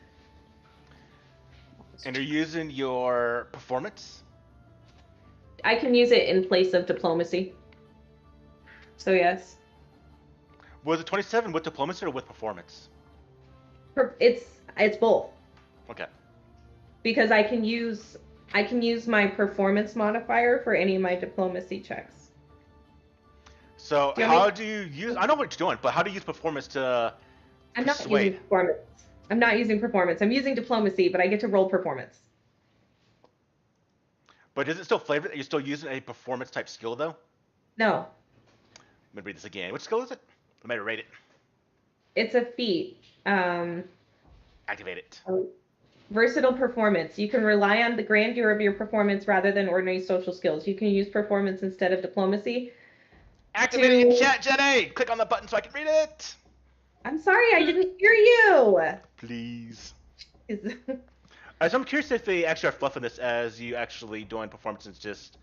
And you're using your performance? I can use it in place of diplomacy. So yes. Was it 27 with diplomacy or with performance? It's both. Okay. Because I can use my performance modifier for any of my diplomacy checks. So how do you use? I know what you're doing, but how do you use performance to I'm not persuade? using performance. I'm not using performance. I'm using diplomacy, but I get to roll performance. But is it still flavored that you're still using a performance type skill though? No, I'm gonna read this again. Which skill is it? Let me rate it. it's a feat. Activate it. Versatile performance. You can rely on the grandeur of your performance rather than ordinary social skills. You can use performance instead of diplomacy. Activate it in chat, Jenny! Click on the button so I can read it! I'm sorry, I didn't hear you! Please. So I'm curious if they actually are fluffing this as you actually doing performance. It's just,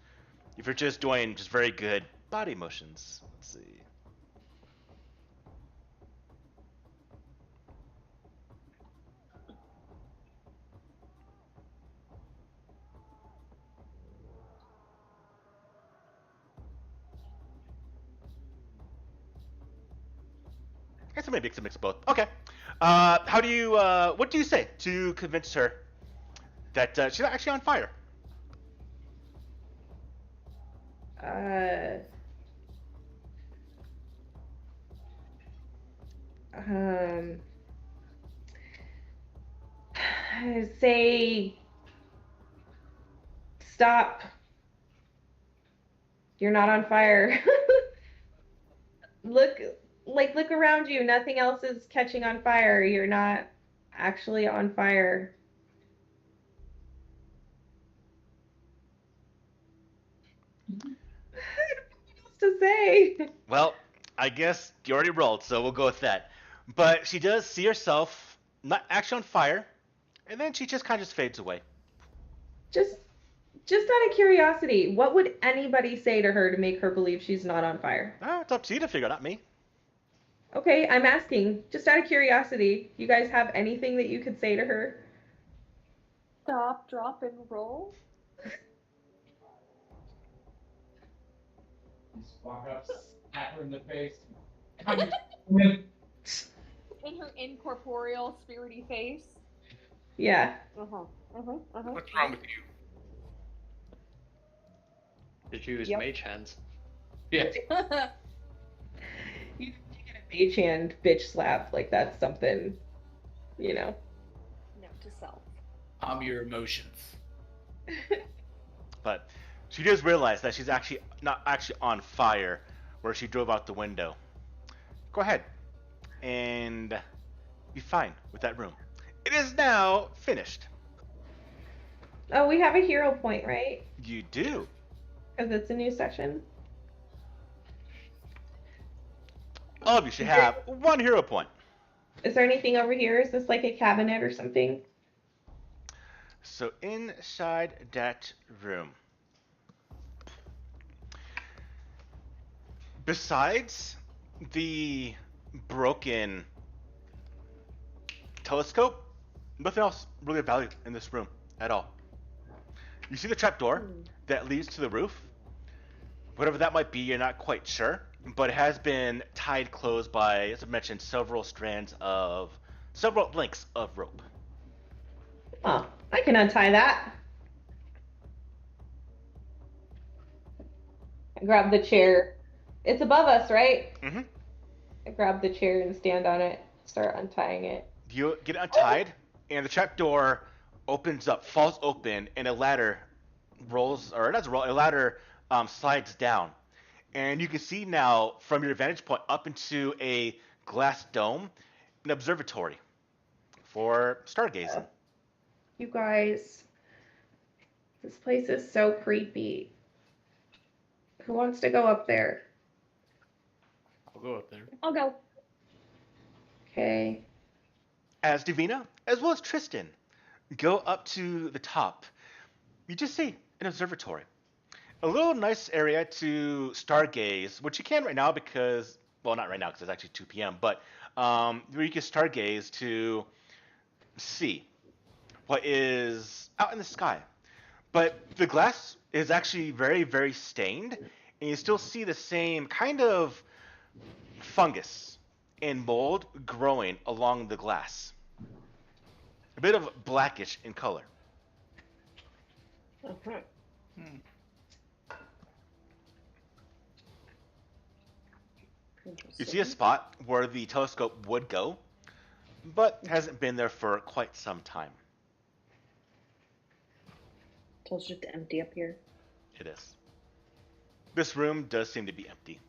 if you're just doing just very good body motions. Let's see. It's a mix of both. Okay. How do you? What do you say to convince her that she's not actually on fire? Uh, um, say stop. You're not on fire. Look, look around you. Nothing else is catching on fire. You're not actually on fire. I don't know what else to say. Well, I guess you already rolled, so we'll go with that. But she does see herself not actually on fire, and then she just kind of just fades away. Just just out of curiosity, what would anybody say to her to make her believe she's not on fire? It's up to you to figure it out, not me. Okay, I'm asking, just out of curiosity, you guys have anything that you could say to her? Stop, drop, and roll. Just walk up, pat her in the face. Come here. In her incorporeal, spirity face. Yeah. What's wrong with you? Did you use Yep. mage hands? Yeah. You get a mage hand bitch slap, like that's something, you know. Note to self. Calm your emotions. But she does realize that she's actually not actually on fire where she drove out the window. Go ahead and be fine with that room. It is now finished. Oh, we have a hero point, right? You do. Because it's a new session. All of you should have one hero point. Is there anything over here? Is this like a cabinet or something? So inside that room, besides the broken telescope, nothing else really of value in this room at all. You see the trapdoor that leads to the roof. Whatever that might be, you're not quite sure, but it has been tied closed by, as I mentioned, several lengths of rope. Oh, I can untie that. I grab the chair. It's above us, right? Mm-hmm. I grab the chair and stand on it, start untying it. You get untied, and the trapdoor opens up, falls open, and a ladder rolls, or it doesn't roll, a ladder slides down. And you can see now, from your vantage point, up into a glass dome, an observatory for stargazing. You guys, this place is so creepy. Who wants to go up there? I'll go up there. I'll go. Okay. As Davina, as well as Tristan, go up to the top, you just see an observatory. A little nice area to stargaze, which you can right now because, well, not right now because it's actually 2 p.m., but where you can stargaze to see what is out in the sky. But the glass is actually very, very stained, and you still see the same kind of fungus and mold growing along the glass. A bit of blackish in color. You see a spot where the telescope would go, but hasn't been there for quite some time. So it's just empty up here. It is. This room does seem to be empty.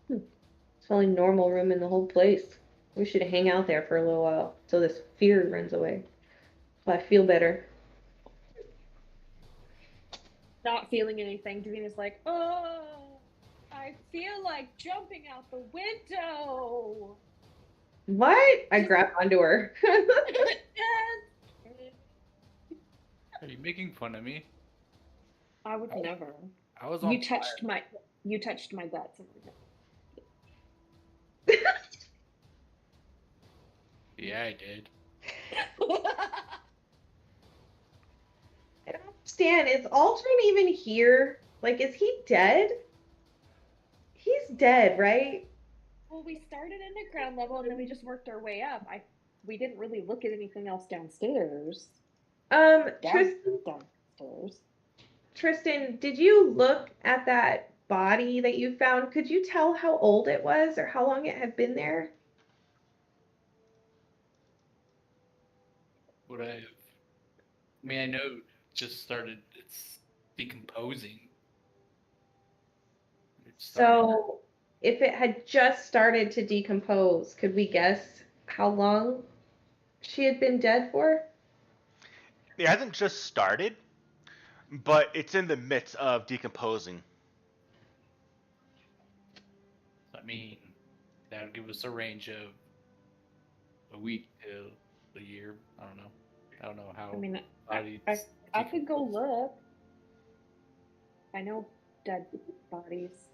It's the only normal room in the whole place. We should hang out there for a little while till this fear runs away. So I feel better. Not feeling anything. Davina's like, oh, I feel like jumping out the window. What? I grab onto her. Are you making fun of me? I would never. I was on You touched my guts. Yeah, I did. I don't understand. Is Aldrin even here? Like, is he dead? He's dead, right? Well, we started in the ground level and then we just worked our way up. We didn't really look at anything else downstairs. Tristan, Downstairs. Tristan, did you look at that body that you found? Could you tell how old it was or how long it had been there? Would I have? I mean, I know it just started. It's decomposing. It's starting. So, if it had just started to decompose, could we guess how long she had been dead for? It hasn't just started, but it's in the midst of decomposing. I mean, that would give us a range of a week to a year. I don't know. I don't know how. I mean, bodies I could go decompose. look. I know dead bodies.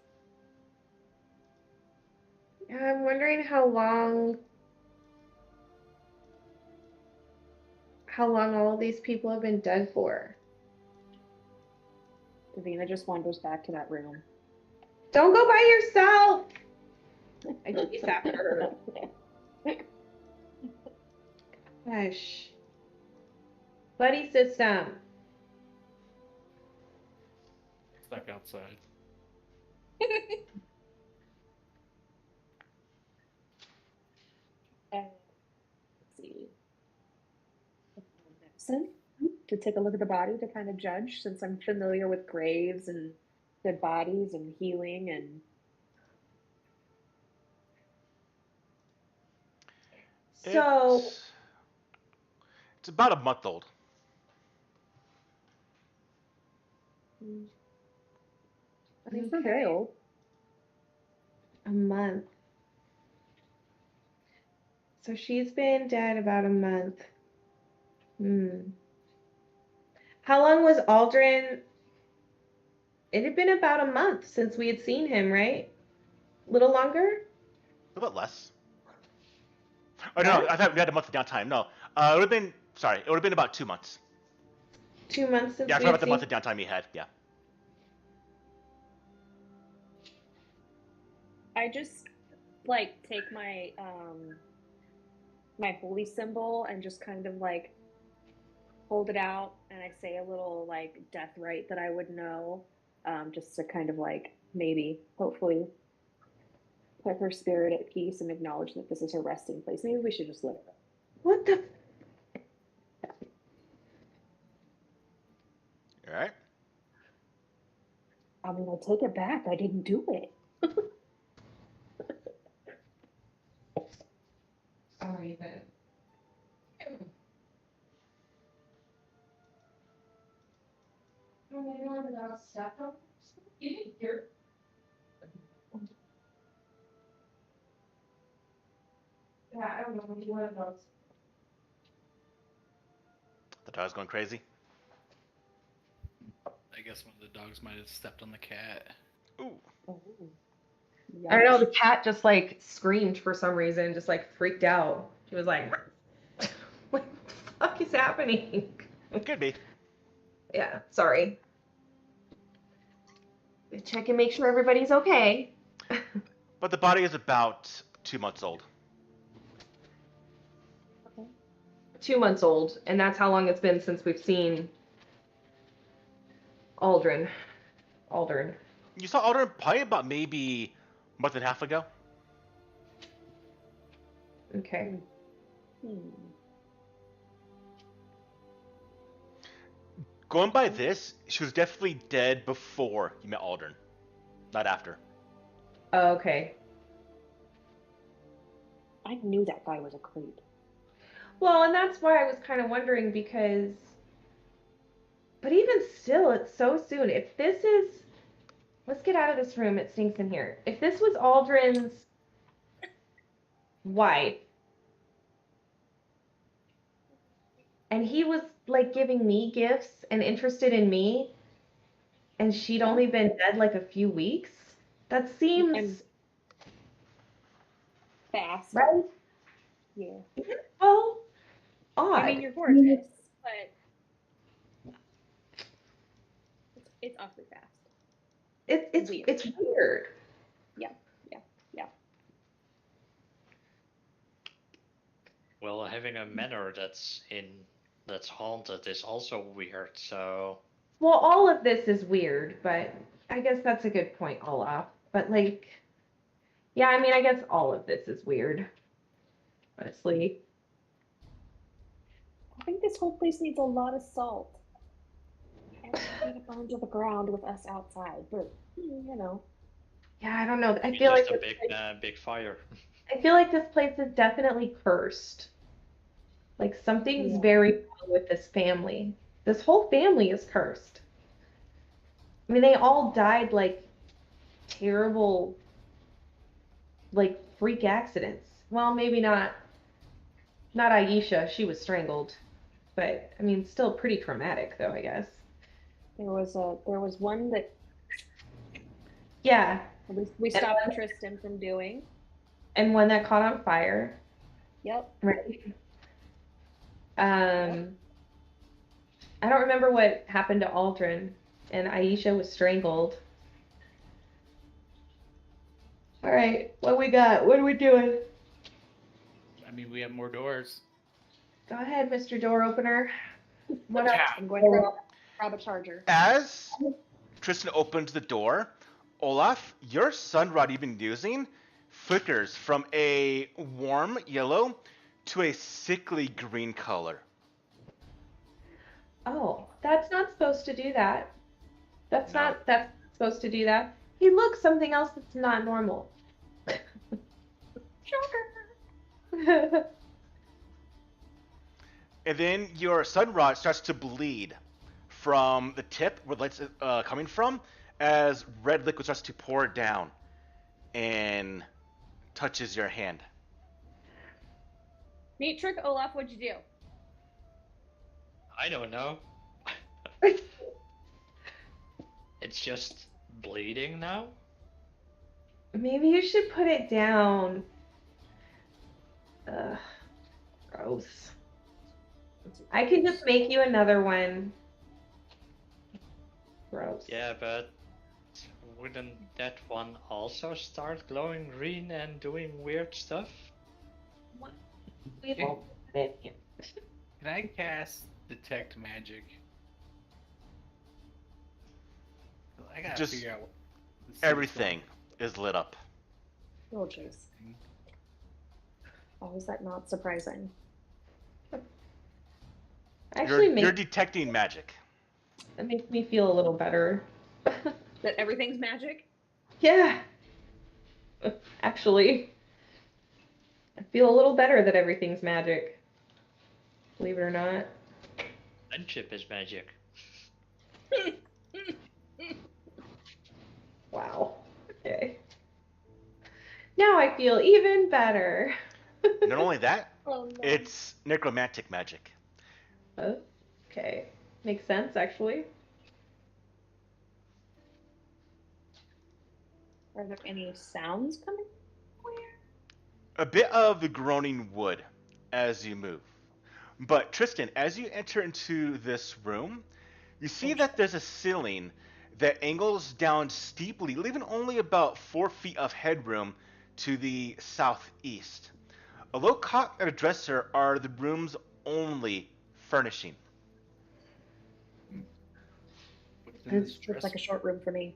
I'm wondering how long all of these people have been dead for. Davina just wanders back to that room. Don't go by yourself. I chase after her. Gosh. Buddy system. Stuck outside. Let's see. Medicine to take a look at the body to kind of judge, since I'm familiar with graves and dead bodies and healing and. So, It's about a month old. I mean, it's not very old. a month. So she's been dead about a month. How long was Aldrin? It had been about a month since we had seen him, right? A little longer? A little bit less. Oh no, I thought we had a month of downtime. No, it would have been. Sorry, it would have been about 2 months. 2 months since Yeah, I we forgot had about the seen. month of downtime he had. Yeah. I just like take my my holy symbol and just kind of like hold it out, and I say a little like death rite that I would know, just to kind of like maybe hopefully put her spirit at peace and acknowledge that this is her resting place. Maybe we should just let her. What the? All right. I mean, I take it back. I didn't do it. Sorry, but. You didn't hear. Yeah, I don't know. One of those. The dog's going crazy. I guess one of the dogs might have stepped on the cat. Ooh. Oh, I don't know. The cat just like screamed for some reason, just like freaked out. She was like, "What the fuck is happening?" Could be. Yeah, sorry. Check and make sure everybody's okay. But the body is about 2 months old. 2 months old, and that's how long it's been since we've seen Aldrin. You saw Alden probably about maybe a month and a half ago. Okay. Going by this, she was definitely dead before you met Aldrin, not after. Okay. I knew that guy was a creep. Well, and that's why I was kind of wondering because. But even still, it's so soon. If this is. Let's get out of this room. It stinks in here. If this was Aldrin's wife, and he was like giving me gifts and interested in me, and she'd only been dead like a few weeks, that seems And fast. right. Yeah. Well, odd. I mean, you're gorgeous, but it's awfully fast. It's weird. it's weird. Yeah. Well, having a manor that's haunted is also weird. So Well, all of this is weird, but I guess that's a good point, Olaf. But like, yeah, I mean, I guess all of this is weird, honestly. I think this whole place needs a lot of salt. I don't want it to burn to the ground with us outside, but you know. Yeah, I don't know. I maybe feel just like a big fire. I feel like this place is definitely cursed. Like something's Yeah. very wrong with this family. This whole family is cursed. I mean, they all died like terrible, like freak accidents. Well, maybe not Aisha. She was strangled, but I mean, still pretty traumatic though, I guess. There was one that Yeah, we and stopped one, Tristan from doing. and one that caught on fire. Yep. Right. Yep. I don't remember what happened to Aldrin, and Aisha was strangled. All right, what we got? What are we doing? I mean, we have more doors. Go ahead, Mr. Door Opener. What Yeah. else? I'm going to grab a charger. As Tristan opens the door, Olaf, your sunrod you've been using flickers from a warm yellow to a sickly green color. Oh, that's not supposed to do that. That's No. not supposed to do that. He looks something else that's not normal. Shocker. And then your sunrod starts to bleed from the tip where the light's coming from as red liquid starts to pour down and touches your hand. Neat trick, Olaf. What'd you do? I don't know. It's just bleeding now. Maybe you should put it down. Ugh, gross. I can just make you another one. Gross. Yeah, but wouldn't that one also start glowing green and doing weird stuff? We won't put it in. Can I cast Detect Magic? I gotta Just figure out Everything is lit up. Oh, jeez. How is that not surprising? Actually, You're detecting magic. that makes me feel a little better. That everything's magic? Yeah. Actually, I feel a little better that everything's magic. Believe it or not. Friendship is magic. Wow. Okay. Now I feel even better. Not only that, Oh, no. it's necromantic magic. Okay. Makes sense, actually. Are there any sounds coming? A bit of the groaning wood as you move. But Tristan, as you enter into this room, you see that there's a ceiling that angles down steeply, leaving only about 4 feet of headroom to the southeast. A low cot and a dresser are the room's only furnishing. What's in this This looks dress? like a short room for me.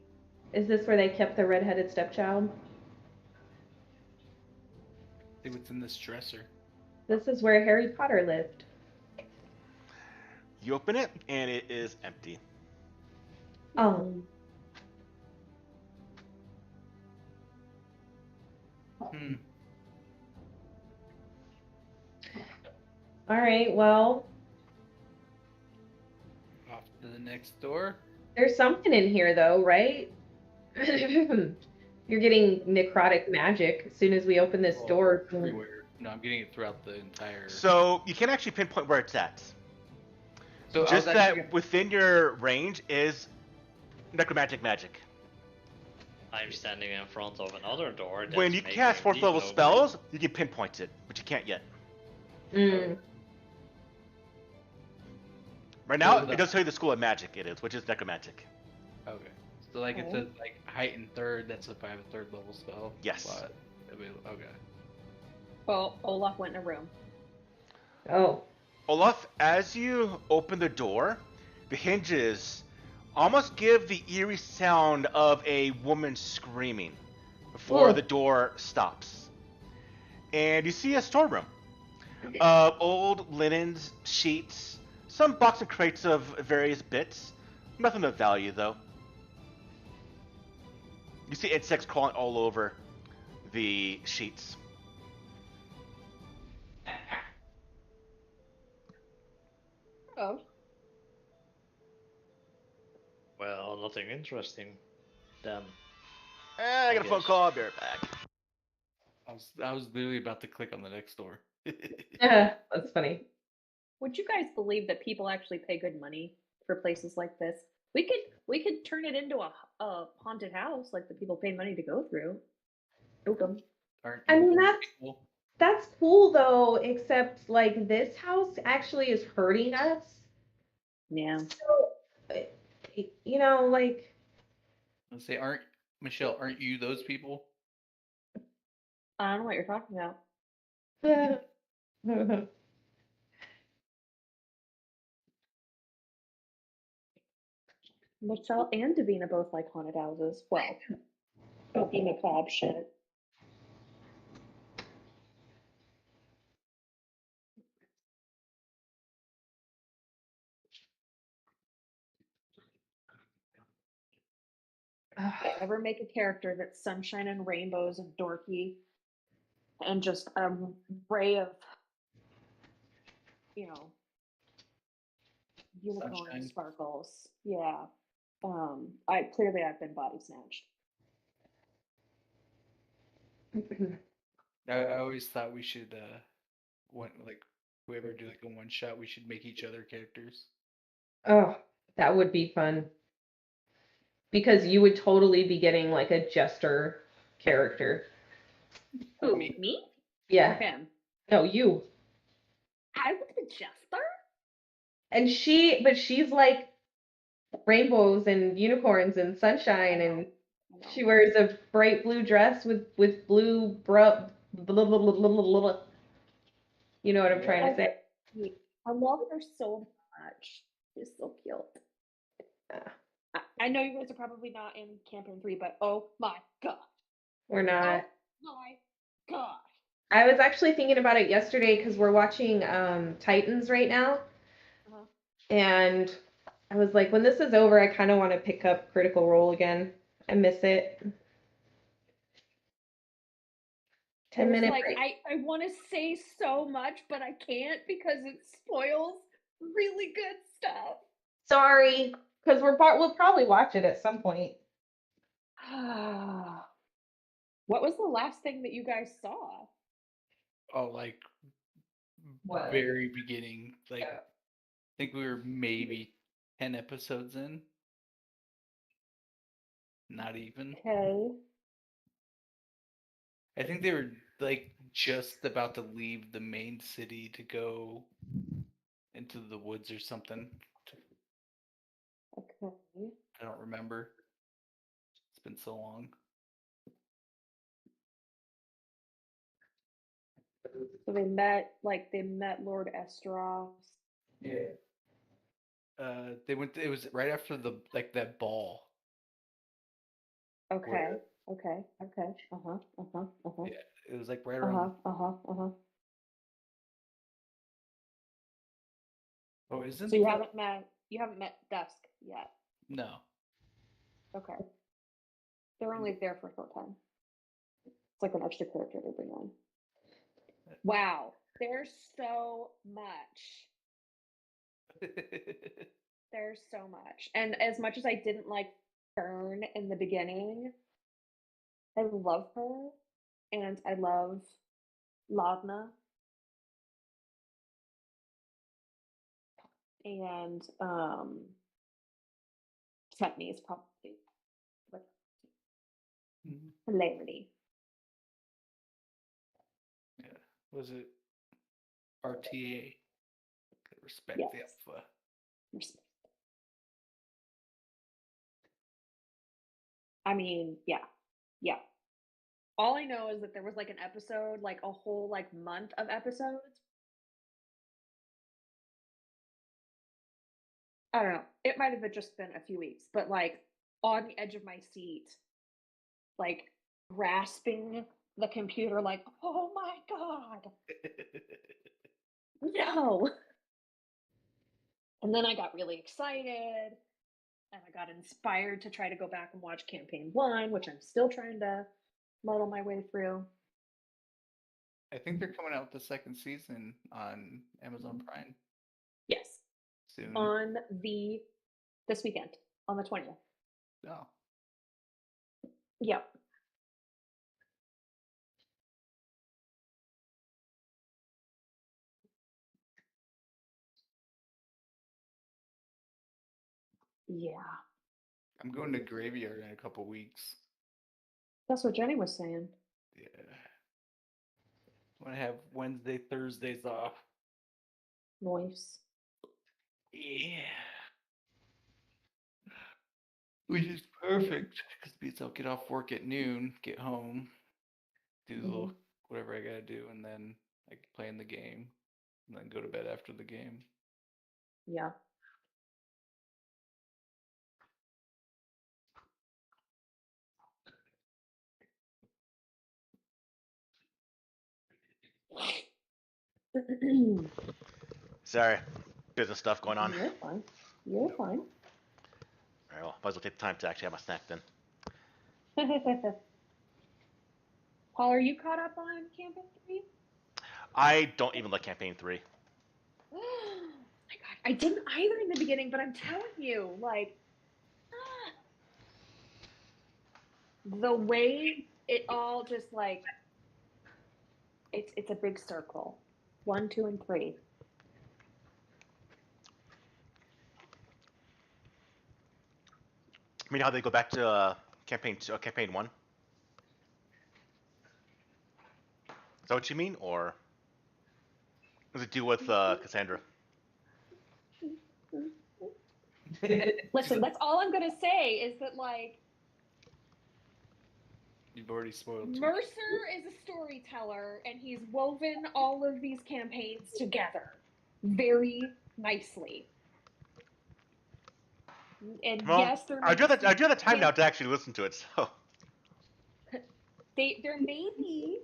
Is this where they kept the redheaded stepchild? See what's in this dresser. This is where Harry Potter lived. You open it, and it is empty. Oh. Hmm. All right, well, Off to the next door. there's something in here though, right? You're getting necrotic magic as soon as we open this Oh, door. everywhere. No, I'm getting it throughout the entire. So you can't actually pinpoint where it's at. So I was Just actually that within your range is necromantic magic. I'm standing in front of another door. When that's you making cast 4th level deep spells, you can pinpoint it, but you can't yet. Mm. Right now, So it does tell you the school of magic it is, which is necromantic. Okay. So like it's Okay. a like heightened third. That's if I have a 3rd level spell. Yes. But, okay. Well, Olaf went in a room. Oh. Olaf, as you open the door, the hinges almost give the eerie sound of a woman screaming before the Oh. door stops. And you see a storeroom. Old linens, sheets, some box and crates of various bits. Nothing of value, though. You see insects crawling all over the sheets. Oh, Well, nothing interesting then. I got a phone guess. call. I'll be right back. I was literally about to click on the next door. That's funny. would you guys believe that people actually pay good money for places like this? We could turn it into a haunted house, like the people pay money to go through. Spook 'em. Aren't I you mean, those that's people? that's cool though, except like this house actually is hurting us. Yeah. So, you know, like, I say, aren't Michelle? Aren't you those people? I don't know what you're talking about. Michelle and Davina both like haunted houses. Well, spooky macabre shit. If I ever make a character that's sunshine and rainbows and dorky and just a ray of, you know, unicorn Sunshine. sparkles. Yeah. I've been body snatched. I always thought we should one like whoever do like a one shot, we should make each other characters. Oh, that would be fun. Because you would totally be getting like a jester character. Who? Me. Me? Or Yeah. him? No, you. I would be Jester? And she's like rainbows and unicorns and sunshine, and I know. she wears a bright blue dress with blue blah, blah, blah, blah, blah, blah, blah. You know what I'm trying to say? I love her so much. She's so cute. I know you guys are probably not in campaign 3, but oh my god. We're Oh not. my god. I was actually thinking about it yesterday because we're watching Titans right now, Uh-huh. and I was like, when this is over, I kind of want to pick up Critical Role again. I miss it. 10-minute Like break. I want to say so much, but I can't because it spoils really good stuff. Sorry, because we'll probably watch it at some point. What was the last thing that you guys saw? Oh, like What? very beginning. Like I think we were maybe 10 episodes in. Not even. Okay. I think they were like just about to leave the main city to go into the woods or something. Okay. I don't remember. It's been so long. So they met Lord Estroff. Yeah. They went. It was right after the like that ball. Okay. Where, Okay. Okay. Uh-huh. Uh-huh. Uh-huh. yeah, it was like right Uh-huh. around. Uh-huh. Uh-huh. Oh, isn't So you haven't met Dusk yet. no. Okay. They're only there for a short time. It's like an extra character they bring on. Wow. There's so much. There's so much. And as much as I didn't like Fern in the beginning, I love her and I love Lavna and Chutney is probably like Mhm. hilarity. Yeah. Was it RTA? Respect Yes. the alpha. Respect. I mean, yeah. Yeah. All I know is that there was like an episode, like a whole like month of episodes I don't know. It might have just been a few weeks, but like on the edge of my seat, like grasping the computer, like, oh my God, no. And then I got really excited and I got inspired to try to go back and watch campaign 1, which I'm still trying to muddle my way through. I think they're coming out with the second season on Amazon Prime Yes. soon. On this weekend, on the 20th. Oh. Yep. Yeah. I'm going to Graveyard in a couple weeks. That's what Jenny was saying. Yeah. I'm gonna have Wednesday, Thursdays off. Nice. Yeah. Which is perfect because means I'll get off work at noon, get home, do whatever I gotta do, and then I can play in the game, and then go to bed after the game. Yeah. Sorry, business stuff going on. You're fine. You're fine. All right, well, might as well take the time to actually have my snack then. Paul, are you caught up on Campaign 3? I don't even like campaign 3. Oh my God. I didn't either in the beginning, but I'm telling you, like, the way it all just like, it's a big circle. 1, 2, and 3. I mean, how they go back to campaign 1? Is that what you mean, or does it deal with Cassandra? Listen, that's all I'm gonna say is that like You've already spoiled too much. Mercer is a storyteller and he's woven all of these campaigns together very nicely. And Well, yes, there I do may have the time now to actually listen to it. So there may be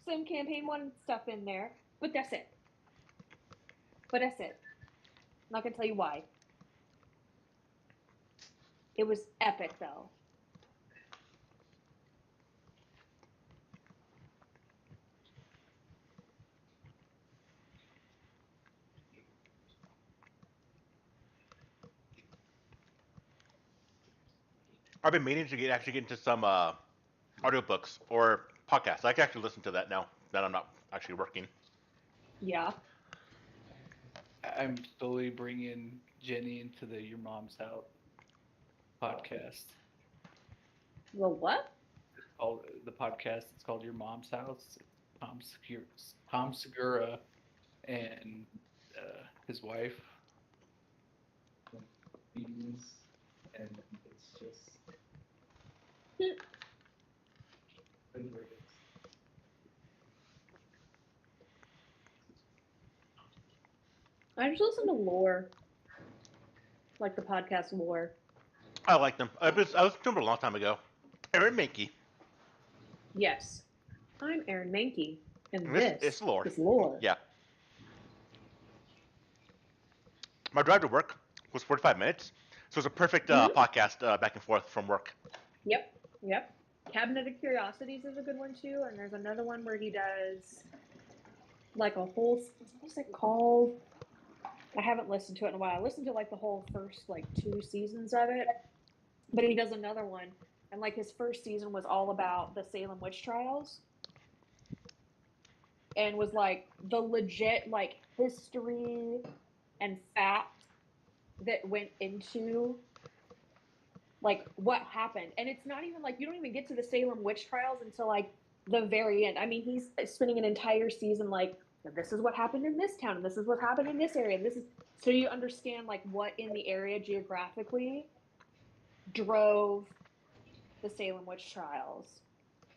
some campaign 1 stuff in there, but that's it. I'm not gonna tell you why. It was epic though. I've been meaning to actually get into some audiobooks or podcasts. I can actually listen to that now that I'm not actually working. Yeah. I'm slowly bringing Jenny into the Your Mom's House podcast. Well, what? The podcast. It's called Your Mom's House. Tom Segura and his wife. And it's just I just listen to lore, like the podcast lore. I like them. I was doing it a long time ago. Aaron Mankey. Yes, I'm Aaron Mankey, and It's this lore. is lore. Yeah. My drive to work was 45 minutes, so it's a perfect podcast back and forth from work. Yep. Cabinet of Curiosities is a good one too, and there's another one where he does like a whole. What's it called? I haven't listened to it in a while. I listened to like the whole first like 2 seasons of it, but he does another one, and like his first season was all about the Salem witch trials, and was like the legit like history and fact that went into like what happened. And it's not even like you don't even get to the Salem witch trials until like the very end. I mean, he's spending an entire season like this is what happened in this town, and this is what happened in this area, and this is so you understand like what in the area geographically drove the Salem witch trials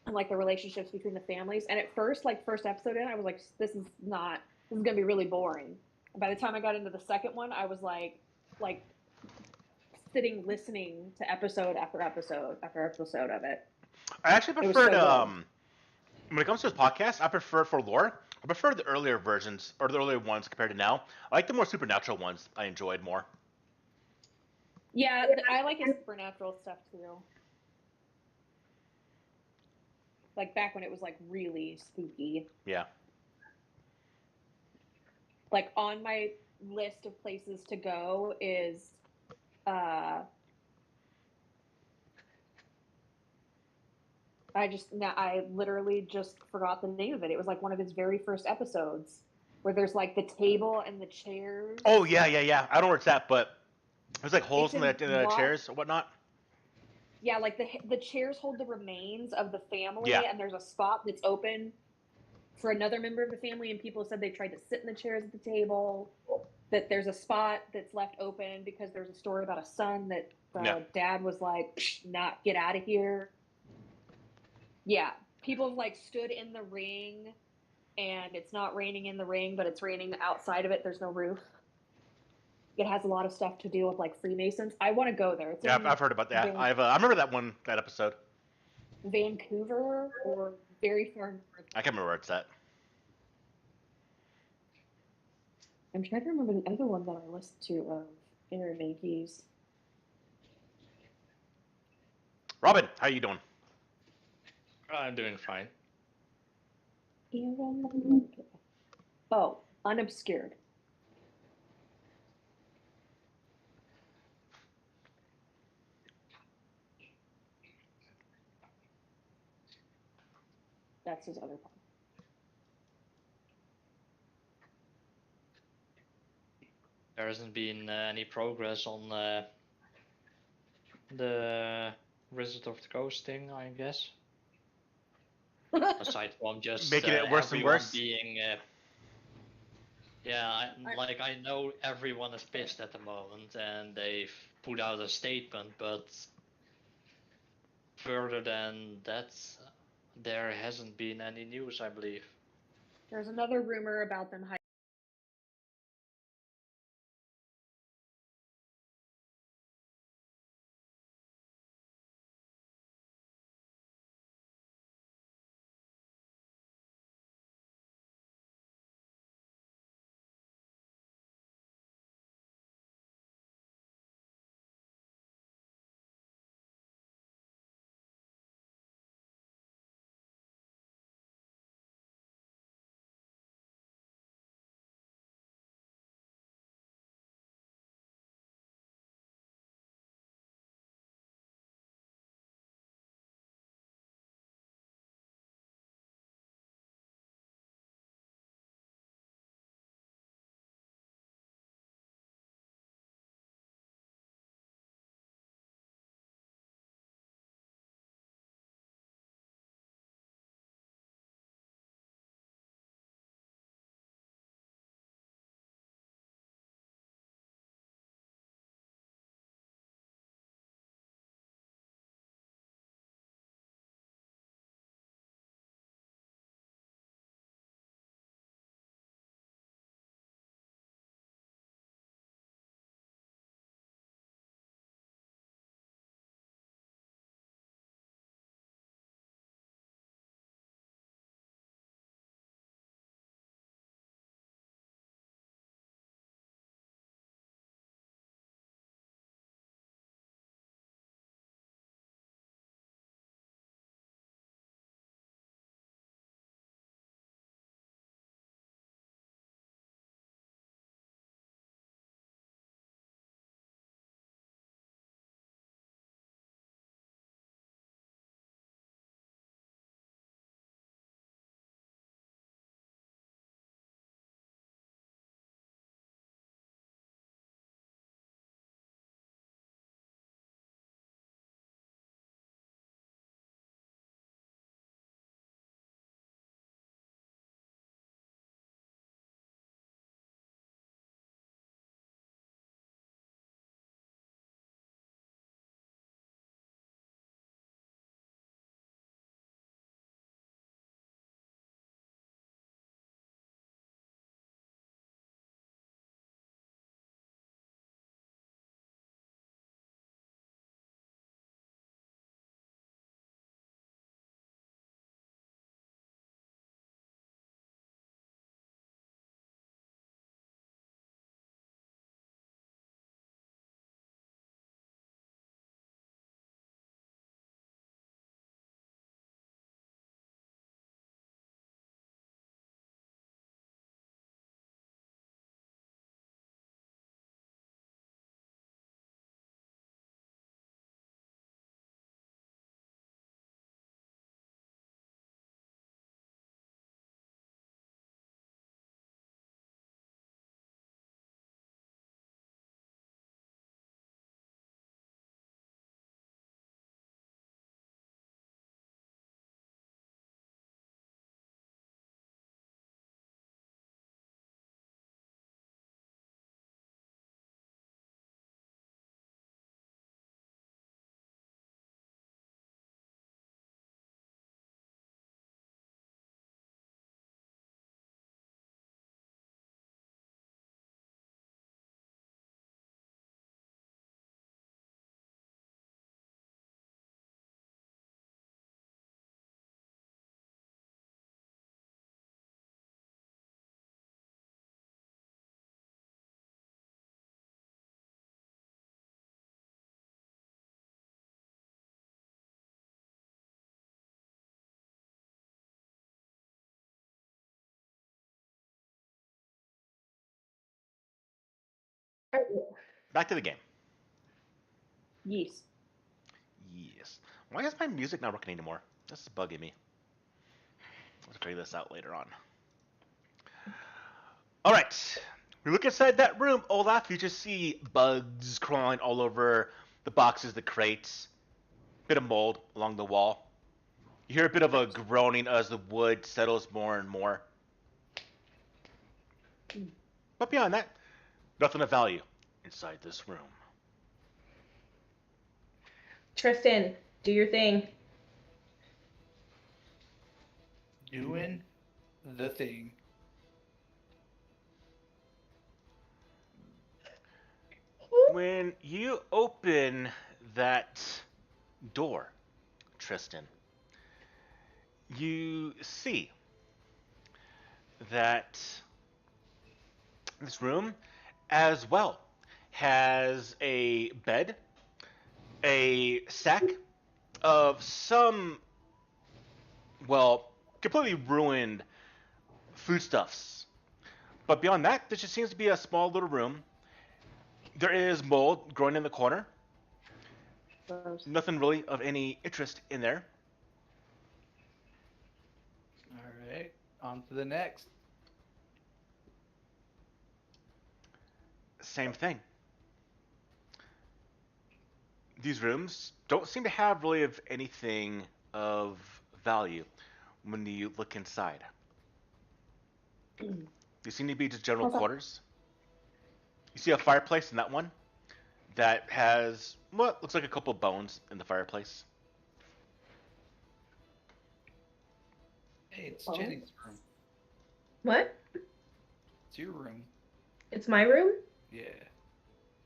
and like the relationships between the families. And at first, like first episode in, I was like, this is gonna be really boring. And by the time I got into the second one, I was like, like sitting listening to episode after episode after episode of it. I actually It was preferred so good. when it comes to this podcast, I prefer for lore. I prefer the earlier versions or the earlier ones compared to now. I like the more supernatural ones. I enjoyed more. Yeah, I like his supernatural stuff too. Like back when it was like really spooky. Yeah. Like on my list of places to go is uh I literally just forgot the name of it. It was like one of his very first episodes where there's like the table and the chairs. Oh yeah, yeah, yeah. I don't know where it's at, but there's like holes It's in in the chairs or whatnot. Yeah, like the chairs hold the remains of the family, Yeah. and there's a spot that's open for another member of the family, and people said they tried to sit in the chairs at the table. That there's a spot that's left open because there's a story about a son that the Yeah. dad was like, "Not get out of here." Yeah, people have like stood in the ring, and it's not raining in the ring, but it's raining outside of it. There's no roof. It has a lot of stuff to do with like Freemasons. I want to go there. It's Yeah, in I've heard about that. Van- I remember that episode. Vancouver or very far north. I can't remember where it's at. I'm trying to remember the other one that I listened to of Aaron Mankey's. Robin, how you doing? I'm doing fine. Oh, Unobscured. That's his other one. There hasn't been any progress on the Wizard of the Coast thing, I guess. Aside from just Making it worse and everyone worse? being, I know everyone is pissed at the moment, and they've put out a statement, but further than that, there hasn't been any news, I believe. There's another rumor about them Back to the game. Yes. Yes. Why is my music not working anymore? This is bugging me. Let's figure this out later on. All right. We look inside that room, Olaf. You just see bugs crawling all over the boxes, the crates, bit of mold along the wall. You hear a bit of a groaning as the wood settles more and more. But beyond that, nothing of value inside this room. Tristan, do your thing. Doing the thing. When you open that door, Tristan, you see that this room as well has a bed, a sack of some, well, completely ruined foodstuffs. But beyond that, there just seems to be a small little room. There is mold growing in the corner. Gross. Nothing really of any interest in there. All right, on to the next. Same thing. These rooms don't seem to have really of anything of value when you look inside. These seem to be just general Okay. quarters. You see a fireplace in that one that has what looks like a couple bones in the fireplace. Hey, it's Oh. Jenny's room. What? It's your room. It's my room? Yeah.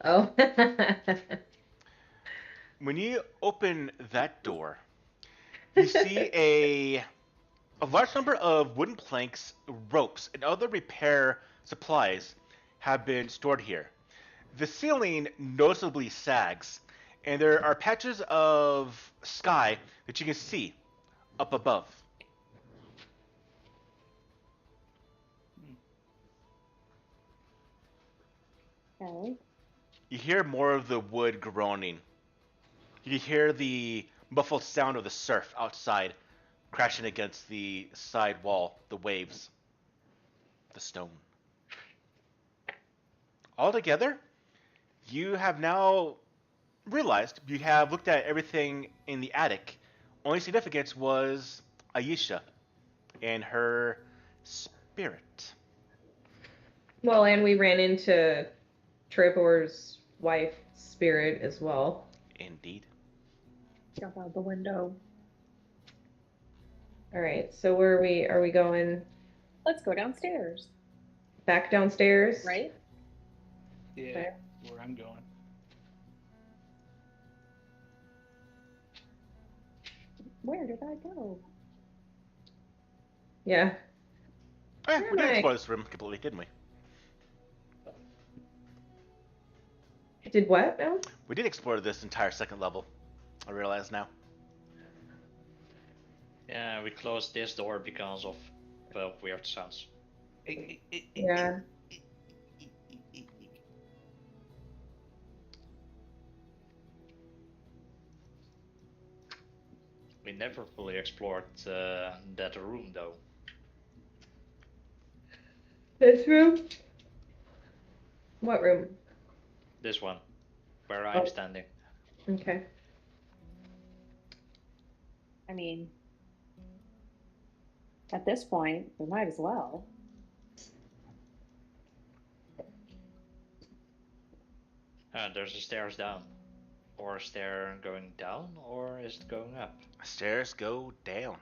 Oh. When you open that door, you see a large number of wooden planks, ropes, and other repair supplies have been stored here. The ceiling noticeably sags, and there are patches of sky that you can see up above. Okay. You hear more of the wood groaning. You hear the muffled sound of the surf outside crashing against the side wall, the waves, the stone. Altogether, you have now realized you have looked at everything in the attic. Only significance was Aisha and her spirit. Well, and we ran into Trevor's wife spirit as well. Indeed. Jump out the window. All right, so where are we? Are we going Let's go downstairs. back downstairs? Right? Yeah, Where? that's where I'm going. Where did I go? Yeah. Oh, yeah, we did Right. explore this room completely, didn't we? Did what now? We did explore this entire second level. I realize now. Yeah, we closed this door because of, well, weird sounds. Yeah. We never fully explored that room though. This room? What room? This one, where I'm Oh. standing. Okay. I mean, at this point, we might as well. There's a stairs down. Or a stair going down, or is it going up? Stairs go down.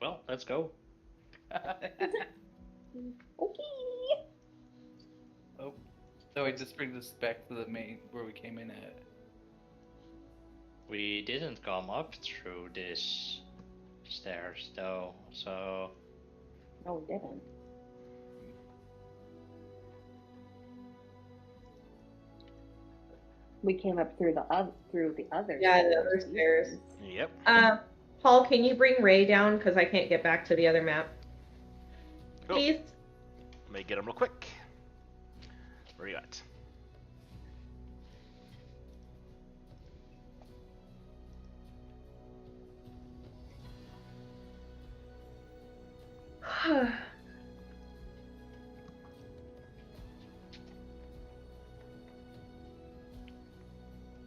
Well, let's go. Okay. Oh, so it just brings us back to the main where we came in at. We didn't come up through this stairs though, so No, we didn't. We came up through the other Yeah, the stairs. other stairs. Yep. Paul, can you bring Ray down? Because I can't get back to the other map. Cool. Please? Let me get him real quick. Where you at?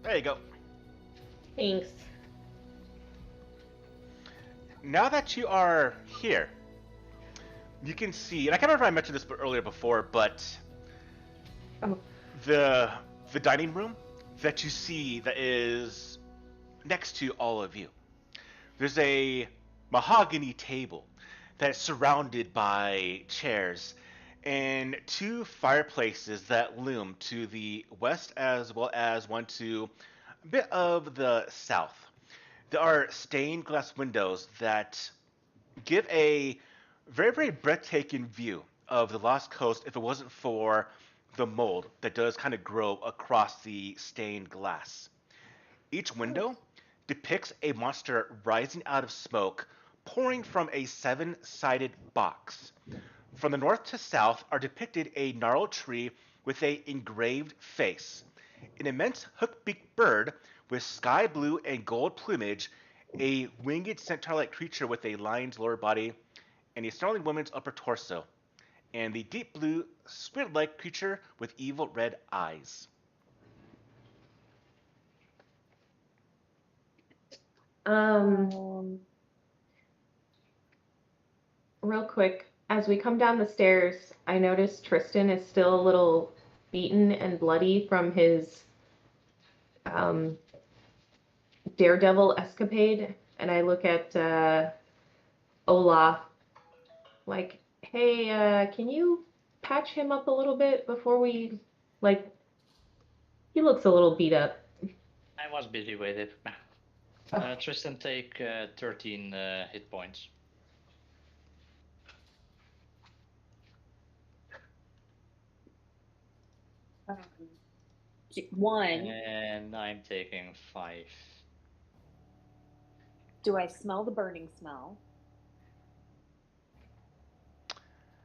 There you go. Thanks. Now that you are here, you can see, and I can't remember if I mentioned this earlier before, but Oh. the dining room that you see that is next to all of you. There's a mahogany table that's surrounded by chairs and two fireplaces that loom to the west as well as one to a bit of the south. There are stained glass windows that give a very, very breathtaking view of the Lost Coast if it wasn't for the mold that does kind of grow across the stained glass. Each window depicts a monster rising out of smoke, pouring from a seven-sided box. From the north to south are depicted a gnarled tree with a engraved face, an immense hook-beaked bird with sky blue and gold plumage, a winged centaur-like creature with a lion's lower body, and a snarling woman's upper torso, and the deep blue squid-like creature with evil red eyes. Real quick, as we come down the stairs, I notice Tristan is still a little beaten and bloody from his daredevil escapade, and I look at Olaf like, hey, can you patch him up a little bit before we, like, he looks a little beat up. I was busy with it. Tristan, take 13 hit points. One. And I'm taking 5. Do I smell the burning smell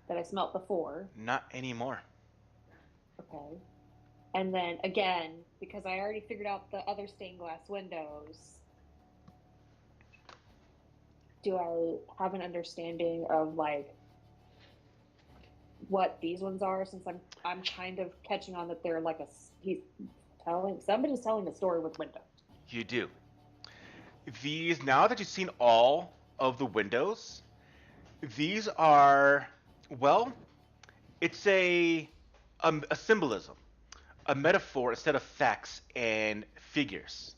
that I smelt before? Not anymore. Okay. And then again, because I already figured out the other stained glass windows, do I have an understanding of like what these ones are? Since I'm kind of catching on that they're like somebody's telling a story with windows. You do. These, now that you've seen all of the windows, these are, well, it's a symbolism, a metaphor instead of facts and figures.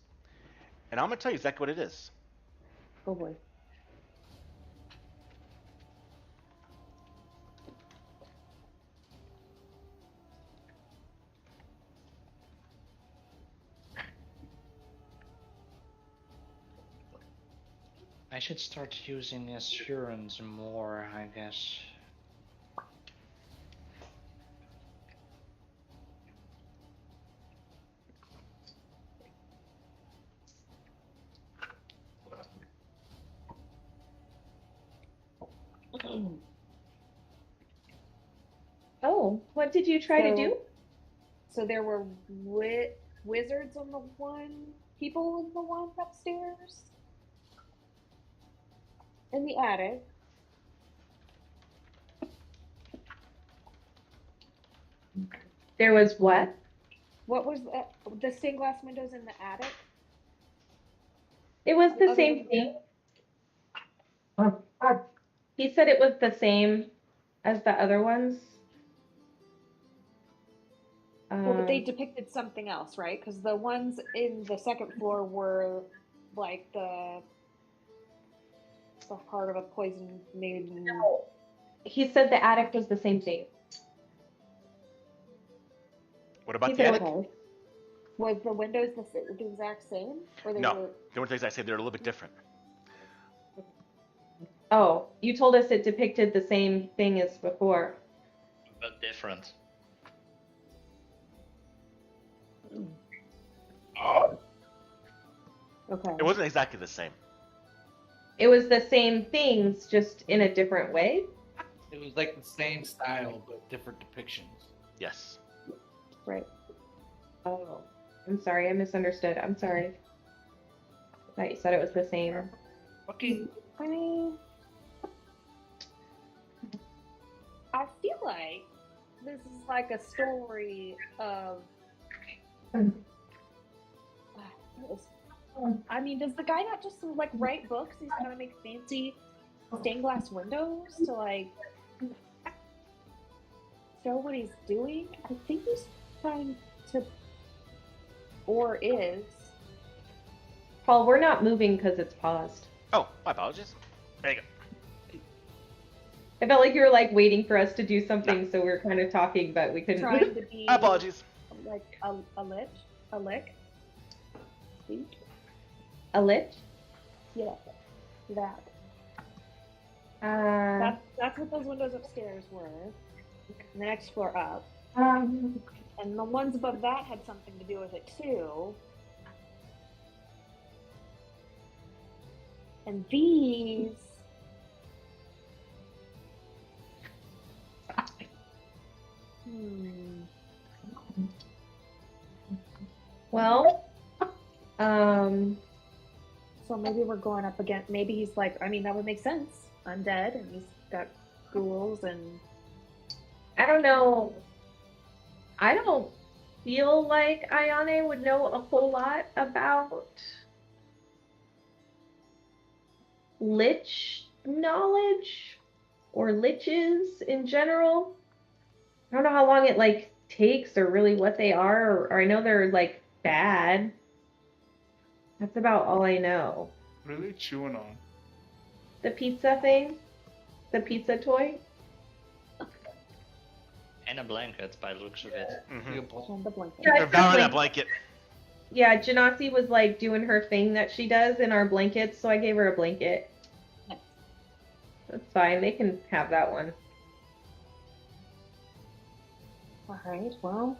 And I'm going to tell you exactly what it is. Oh boy. I should start using assurance more, I guess. Oh, what did you try to do? So there were wizards on the one, people in the one upstairs, in the attic. There was what? What was the stained glass windows in the attic? It was the Other same thing. He said it was the same as the other ones. Well, but they depicted something else, right? Because the ones in the second floor were like the heart of a poison maiden. No. He said the attic was the same thing. What about He the said attic? Okay. Was the windows the exact same? Or they No, were... the one things I say they're a little bit different. Oh, you told us it depicted the same thing as before. But different. Okay. It wasn't exactly the same. It was the same things, just in a different way. It was like the same style, but different depictions. Yes. Right. Oh, I'm sorry. I misunderstood. I'm sorry. I thought you said it was the same. Okay. I mean, I feel like this is like a story of. I mean, does the guy not just like write books? He's trying to make fancy stained glass windows to like show what he's doing. I think he's trying to, or is. Paul, we're not moving because it's paused. Oh, my apologies. There you go. I felt like you were like waiting for us to do something, so we were kind of talking, but we couldn't. Trying to be Apologies. like a lick. See? A lich? Yeah, that. That's what those windows upstairs were. The next floor up, and the ones above that had something to do with it too. And these. Well, So maybe we're going up against. Maybe he's like. I mean, that would make sense. Undead, and he's got ghouls and. I don't know. I don't feel like Ayane would know a whole lot about lich knowledge or liches in general. I don't know how long it like takes or really what they are, or I know they're like bad. That's about all I know. What are they chewing on? The pizza thing? The pizza toy? And a blanket by the looks of it. Mm-hmm. And the blanket. Yeah, They're devouring that blanket. Yeah, Janasi was like doing her thing that she does in our blankets, so I gave her a blanket. Nice. That's fine. They can have that one. All right. Well,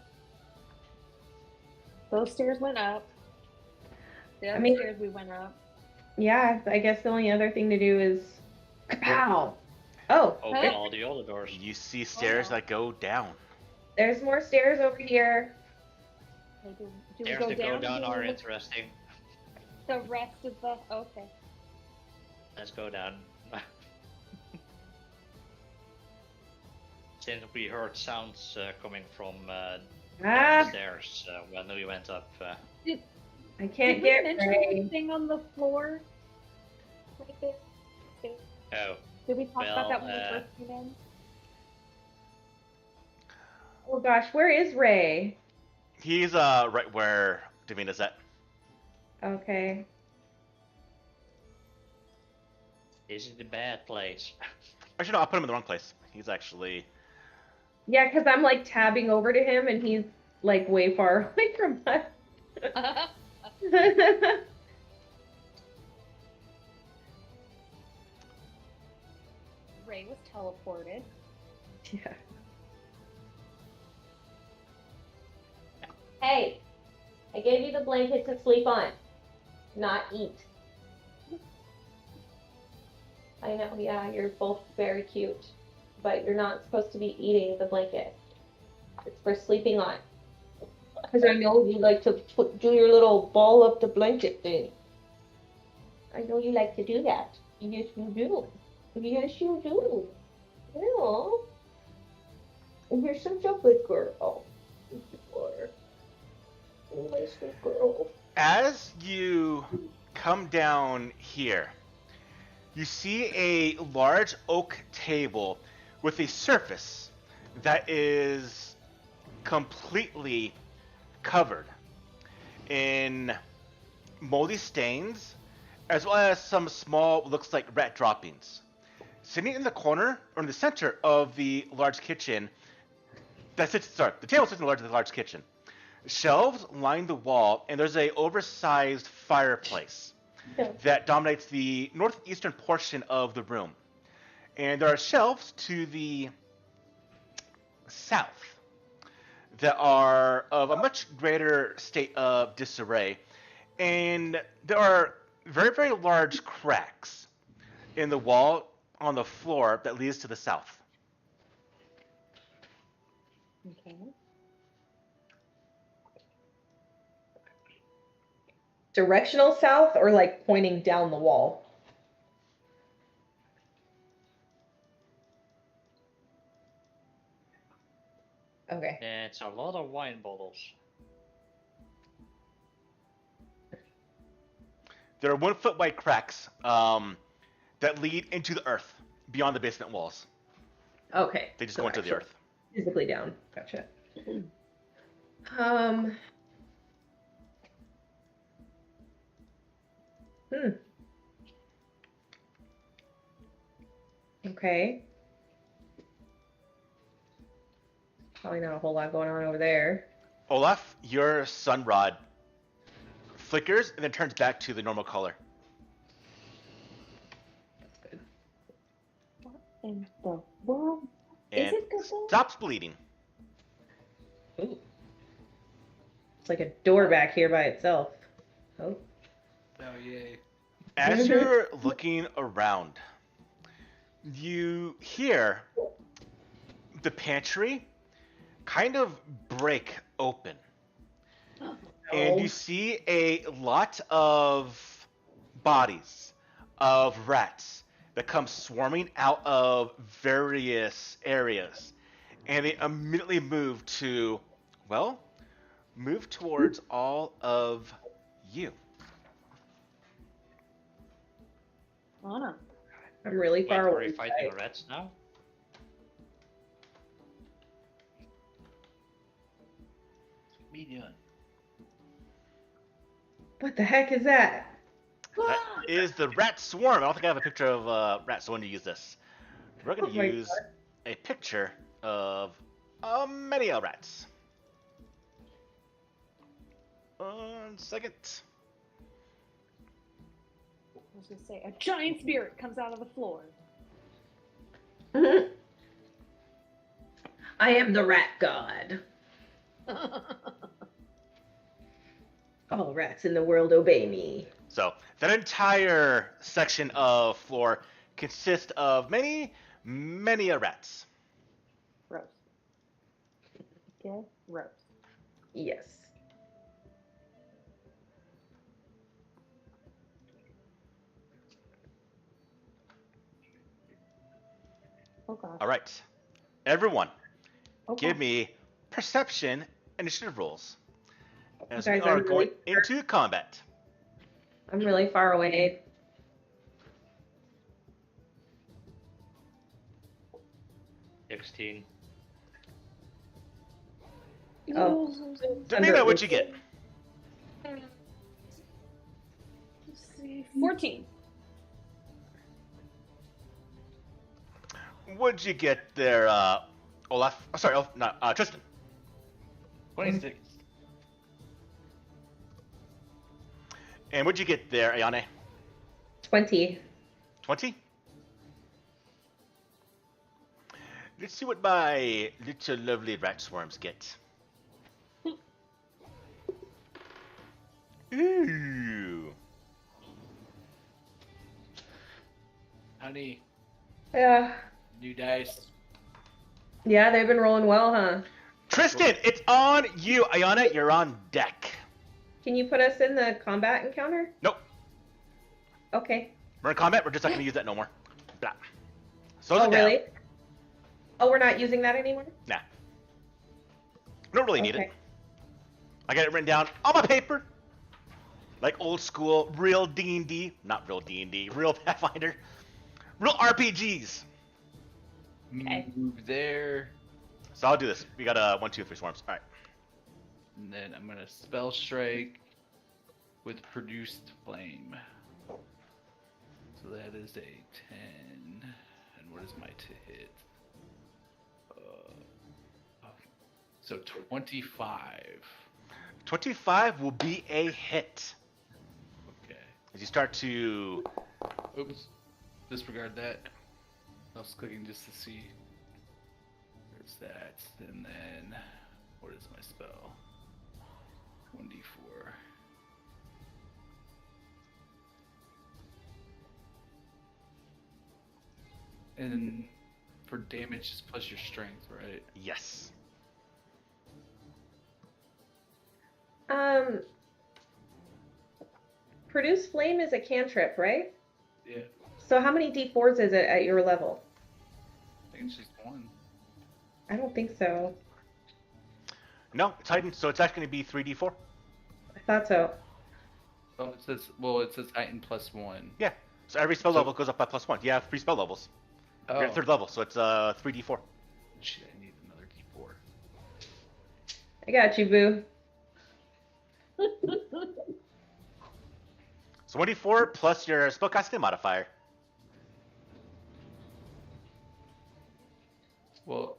those stairs went up. The other stairs we went up. Yeah, I guess the only other thing to do is kapow. Oh, Open all the other doors. You see stairs that go down. there's more stairs over here. Okay, do we Stairs go that down? go down Do we are look interesting. the rest of the. Okay. Let's go down. Since we heard sounds coming from downstairs when we went up. I can't Did we get mention Ray. anything on the floor? Right there. Oh, Did we talk about that when we Well, first came in? Oh gosh, where is Ray? He's right where Davina's at. Okay. this is the bad place. Actually, no, I'll put him in the wrong place. He's actually. Yeah, because I'm like tabbing over to him and he's like way far away from us. Ray was teleported. Yeah. Hey, I gave you the blanket to sleep on, not eat. I know, yeah, you're both very cute, but you're not supposed to be eating the blanket. It's for sleeping on. Because I know you like to do your little ball up the blanket thing. I know you like to do that. Yes, you do. Yes, you do. Yeah. And you're such a good girl. You are. You're my sweet girl. As you come down here, you see a large oak table with a surface that is completely covered in moldy stains, as well as some small, looks like rat droppings. Sitting in the corner, or in the center of the large kitchen, the table sits in the large kitchen. Shelves line the wall, and there's a oversized fireplace that dominates the northeastern portion of the room. And there are shelves to the south that are of a much greater state of disarray. And there are very, very large cracks in the wall on the floor that leads to the south. Okay. Directional south or like pointing down the wall? Okay. It's a lot of wine bottles. There are 1-foot wide cracks that lead into the earth beyond the basement walls. Okay. They just so go into the actually earth. Physically down. Gotcha. Um. Hmm. Okay. Probably not a whole lot going on over there. Olaf, your sun rod flickers and then turns back to the normal color. What in the world? And Is it good though? stops bleeding. Ooh. It's like a door back here by itself. Oh. Oh yay! As you're looking around, you hear the pantry kind of break open. And you see a lot of bodies of rats that come swarming out of various areas. And they immediately move towards all of you. Anna. I'm really Wait, far are away. we fighting rats now? Median. What the heck is that? That is the rat swarm. I don't think I have a picture of rats, so when to use this. We're going Oh to my use a picture of many rats. 1 second. I was gonna say a giant spirit comes out of the floor. I am the rat god. All rats in the world obey me. So that entire section of floor consists of many rats. Gross. Get gross. Yes. Oh god. All right, everyone, Okay. give me perception initiative rolls as we Guys, are I'm going really- into combat. I'm really far away. $16. Oh. Think about what you get. Let's see. 14. What'd you get there, Olaf? Oh, sorry, not Tristan. 26. And what'd you get there, Ayane? 20. 20? Let's see what my little lovely rat swarms get. Ooh. Honey, Yeah. new dice. Yeah, they've been rolling well, huh? Tristan, it's on you. Ayana, you're on deck. Can you put us in the combat encounter? Nope. Okay. We're in combat. We're just not going to use that no more. Blah. Slows Oh, it down. really? Oh, we're not using that anymore? Nah. Don't really need Okay. it. I got it written down on my paper. Like old school, real D&D. Not real D&D. Real Pathfinder. Real RPGs. Okay. Move there, So I'll do this. We got 1, 2, 3 swarms. All right. and then I'm gonna spell strike with produced flame. So that is a 10. And what is my to hit? So 25. 25 will be a hit. Okay. As you start to... Oops. Disregard that. I was clicking just to see. There's that. And then, what is my spell? 1d4. And for damage, just plus your strength, right? Yes. produce flame is a cantrip, right? Yeah, So how many D4s is it at your level? I think it's just one. I don't think so. No, it's heightened, so it's actually going to be 3d4. I thought so. Oh, it says Titan +1. Yeah. So every spell So- level goes up by +1. You have 3 spell levels. Oh, You're at 3rd level, so it's 3d4. shit! I need another D4. I got you, boo. So 1d4 plus your spellcasting modifier. Well,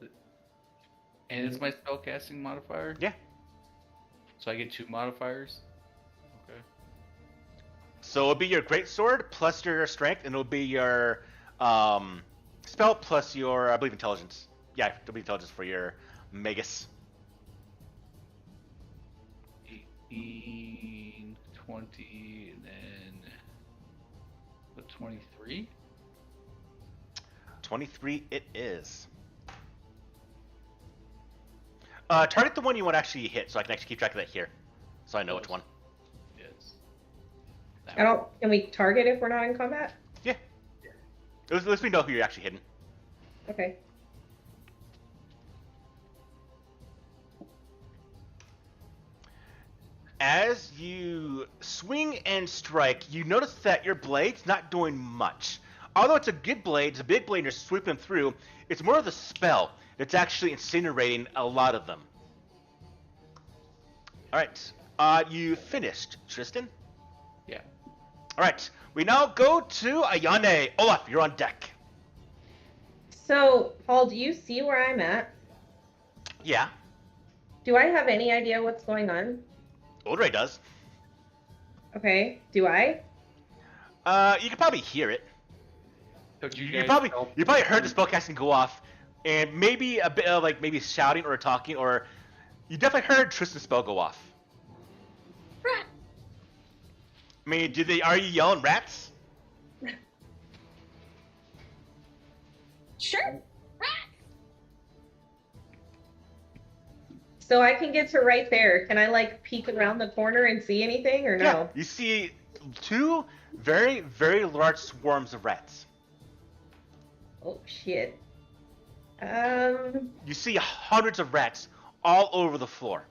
and it's my spellcasting modifier. Yeah. So I get 2 modifiers. Okay. So it'll be your greatsword plus your strength, and it'll be your spell plus your, I believe, intelligence. Yeah, it'll be intelligence for your magus. 18, 20, and then what? 23. 23 it is. Target the one you want to actually hit, so I can actually keep track of that here, so I know which one. Yes. I don't. Can we target if we're not in combat? Yeah. At least we know who you're actually hitting. Okay. As you swing and strike, you notice that your blade's not doing much. Although it's a good blade, it's a big blade, and you're sweeping them through, it's more of the spell that's actually incinerating a lot of them. Alright, you finished, Tristan? Yeah. Alright, we now go to Ayane. Olaf, you're on deck. So, Paul, do you see where I'm at? Yeah, Do I have any idea what's going on? Oldray does. Okay. Do I? You can probably hear it. So You probably heard the spellcasting go off, and maybe a bit of like maybe shouting or talking, or you definitely heard Tristan's spell go off. Rat. I mean, are you yelling rats? Sure. Rat. So I can get to right there. Can I like peek around the corner and see anything or no? Yeah. You see 2 very, very large swarms of rats. Oh shit. You see hundreds of rats all over the floor.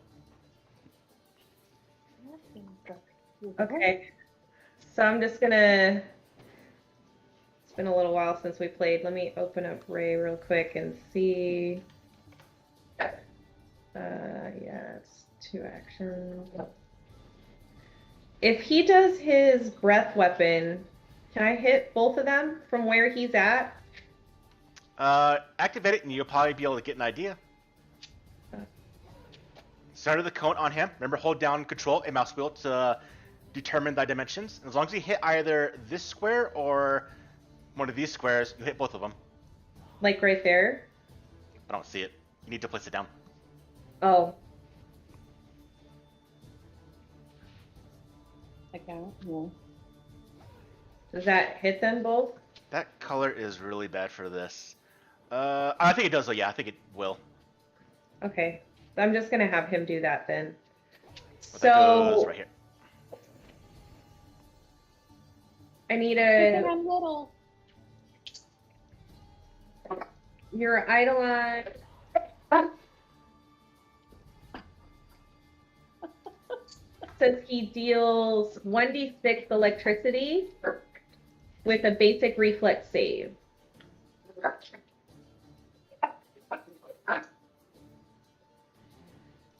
Okay. So I'm just gonna. It's been a little while since we played. Let me open up Ray real quick and see. Yeah, it's 2 actions. If he does his breath weapon, can I hit both of them from where he's at? Activate it, and you'll probably be able to get an idea. Center the cone on him. Remember, hold down Control and mouse wheel to determine the dimensions. And as long as you hit either this square or one of these squares, you hit both of them. Like right there? I don't see it. You need to place it down. Oh. I got it. Yeah. Does that hit them both? That color is really bad for this. I think it does, though. Yeah, I think it will. Okay. I'm just gonna have him do that then. But that goes So right here. I need Because a I'm little. your Eidolon. Says he deals 1d6 electricity with a basic reflex save.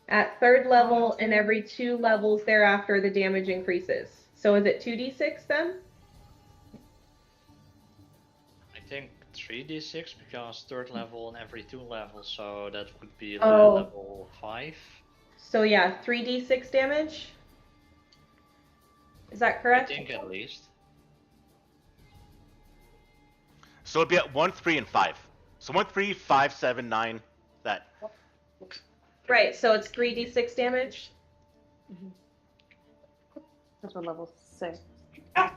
At 3rd level and every 2 levels thereafter, the damage increases. So is it 2d6 then? I think 3d6 because 3rd level and every 2 levels, so that would be Oh. level 5. So yeah, 3d6 damage? Is that I correct? think at least. So it'd be at 1, 3, and 5. So 1, 3, 5, 7, 9. That. Right, so it's 3d6 damage? That's what level 6. Oh,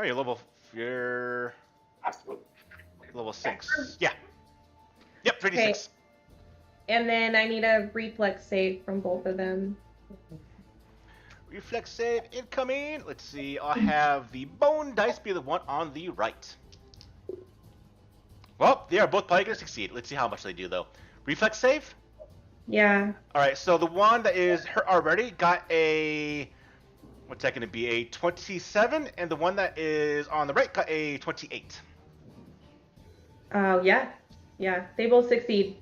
you're you're level 6. Yeah. Yep, 3d6. And then I need a reflex save from both of them. Reflex save incoming. Let's see. I'll have the bone dice be the one on the right. Well, they are both probably going to succeed. Let's see how much they do, though. Reflex save? Yeah. All right, so the one that is hurt already got a... What's that going to be? A 27, and the one that is on the right got a 28. Oh, yeah. Yeah, they both succeed.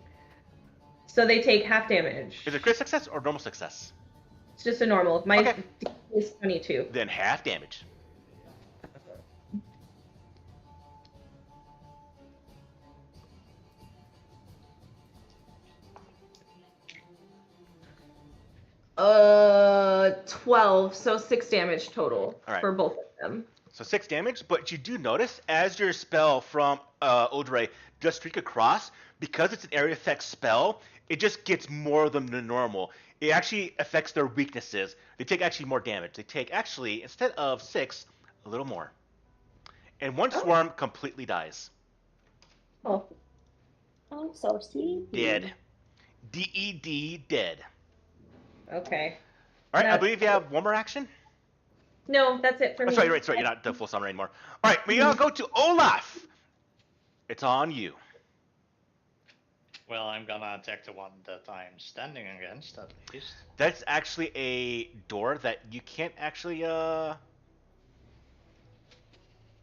So they take half damage. Is it crit success or normal success? It's just a normal. My Okay. is 22. Then half damage. Uh, 12, so 6 damage total All right. for both of them. So 6 damage, but you do notice as your spell from Odre does streak across, because it's an area effect spell, it just gets more than the normal. It actually affects their weaknesses. They take actually more damage. They take actually, instead of 6, a little more. And one swarm completely dies. Oh, Oh, so sweet. Dead. D-E-D, dead. okay. All right, I That's- believe you have one more action. No, that's it for me. Sorry, you're not the full summon anymore. All right, we gotta go to Olaf. It's on you. Well, I'm gonna attack the one that I'm standing against at least. That's actually a door that you can't actually, Oh,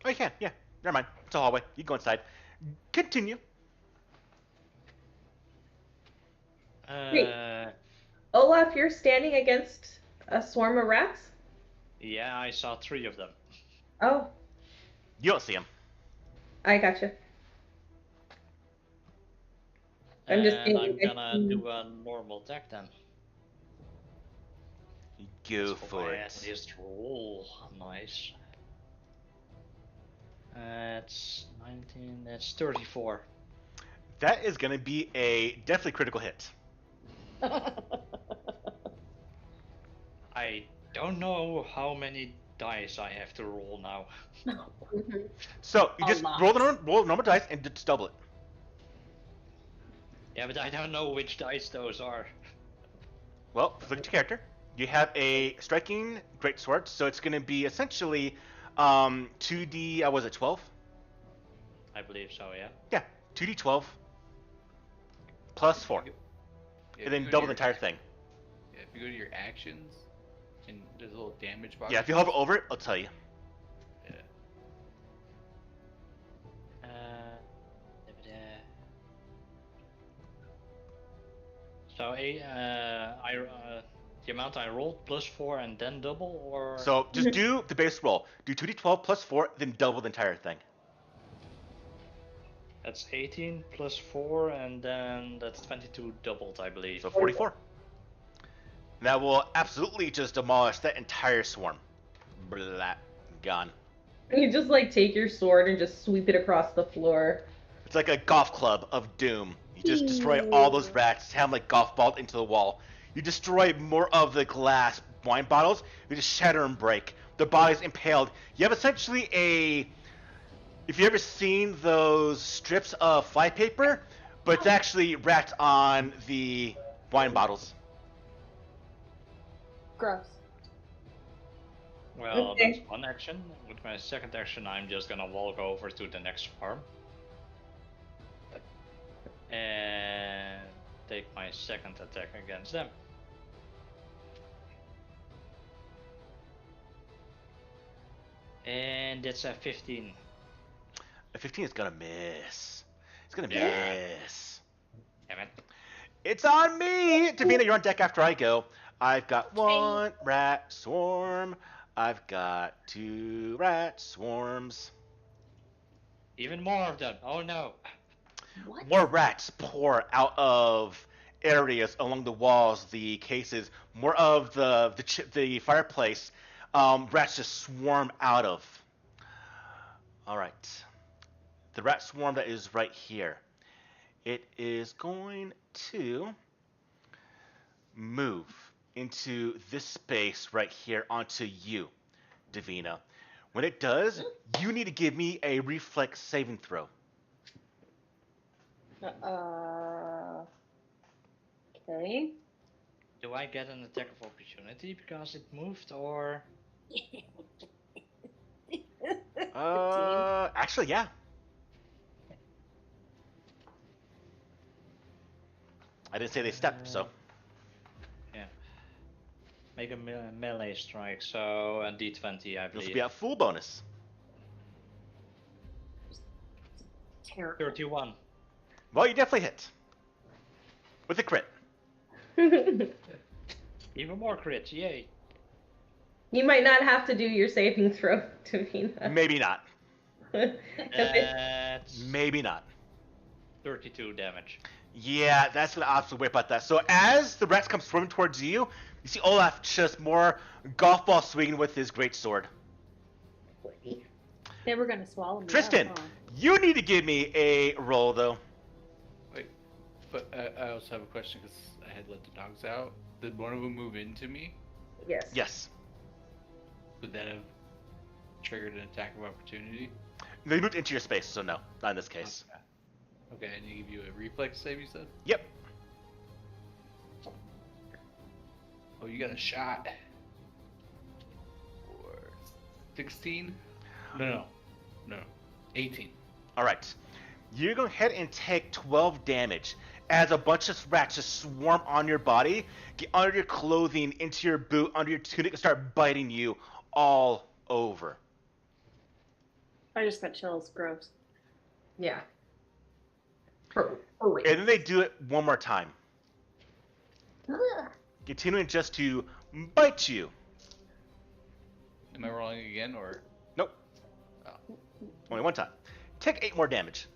you can, yeah. Never mind. It's a hallway. You can go inside. Continue. Olaf, you're standing against a swarm of rats? Yeah, I saw 3 of them. Oh, You don't see him. I gotcha. I'm just And I'm thinking, gonna do a normal attack then. Go So for I it. at least roll. Nice. It's 19, that's 34. That is gonna be a definitely critical hit. I don't know how many dice I have to roll now. Mhm. So you A just lot. roll normal dice and just double it. Yeah, but I don't know which dice those are. Well, look at your character. You have a striking greatsword, so it's gonna be essentially 2d. Was it 12? I believe so, yeah. Yeah, 2d12 plus 4, Yeah, and if then you go to double the your entire ac- thing. Yeah, if you go to your actions, and there's a little damage box. Yeah, if you hover over it, I'll tell you. Yeah. So the amount I rolled plus 4 and then double, or So just do the base roll. Do 2d12 plus 4, then double the entire thing. that's 18 plus 4, and then that's 22 doubled, I believe. So 44. And that will absolutely just demolish that entire swarm. Blah, gone. You just like take your sword and just sweep it across the floor. It's like a golf club of doom. You just destroy all those rats, have them like golf balls into the wall. You destroy more of the glass wine bottles, they just shatter and break. Their bodies impaled. You have essentially a... If you ever seen those strips of flypaper, but it's actually rats on the wine bottles. Gross. Well, Okay. that's one action. With my second action, I'm just gonna walk over to the next farm. And take my second attack against them. And it's a 15. A 15 is gonna miss. It's gonna Yeah. miss. Damn it. It's on me! Davina, you're on deck after I go. I've got one rat swarm. I've got 2 rat swarms. Even more of them. Oh no. What? More rats pour out of areas along the walls, the cases, more of the fireplace. Rats just swarm out of. All right. The rat swarm that is right here. It is going to move into this space right here onto you, Davina. When it does, you need to give me a reflex saving throw. Okay. Do I get an attack of opportunity because it moved, or Actually, yeah. I didn't say they stepped, so. yeah, make a melee strike? So a d20, I This will believe. be a full bonus. Terrible. 31. Well, you definitely hit. With a crit. Even more crits, yay! You might not have to do your saving throw, Davina. Maybe not. That's Maybe not. 32 damage. Yeah, that's gonna absolutely wipe out that. So as the rats come swimming towards you, you see Olaf just more golf ball swinging with his great sword. They were gonna swallow me. Tristan, Up, huh? you need to give me a roll though. Wait, but I also have a question because I had let the dogs out. Did one of them move into me? Yes. Yes. Would that have triggered an attack of opportunity? They moved into your space, so no, not in this case. Okay, and they give you a reflex save, you said? Yep. Oh, you got a shot. Or 16? No. 18. All right. You're going to head and take 12 damage as a bunch of rats just swarm on your body, get under your clothing, into your boot, under your tunic, and start biting you all over. I just got chills. Gross. Yeah. And then they do it one more time, continuing just to bite you. Am I rolling again, or? Nope. Oh. Only one time. Take 8 more damage.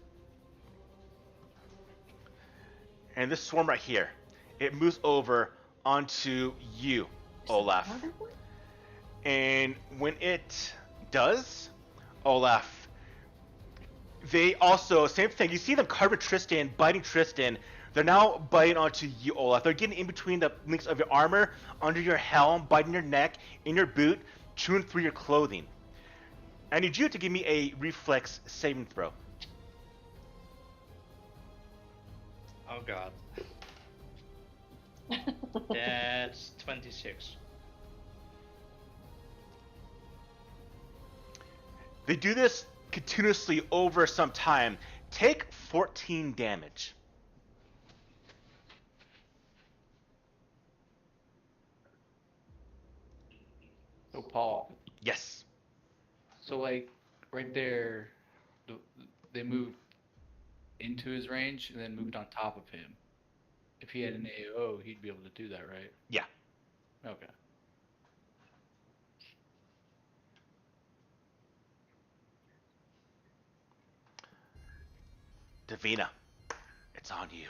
And this swarm right here, it moves over onto you, Olaf. And when it does, Olaf, they also, same thing, you see them carving Tristan, biting Tristan. They're now biting onto you, Olaf. They're getting in between the links of your armor, under your helm, biting your neck, in your boot, chewing through your clothing. I need you to give me a reflex saving throw. Oh god. That's 26. They do this continuously over some time. Take 14 damage. So, Paul. Yes. So, like, right there, they moved into his range and then moved on top of him. If he had an AO, he'd be able to do that, right? Yeah. Okay. Davina, it's on you.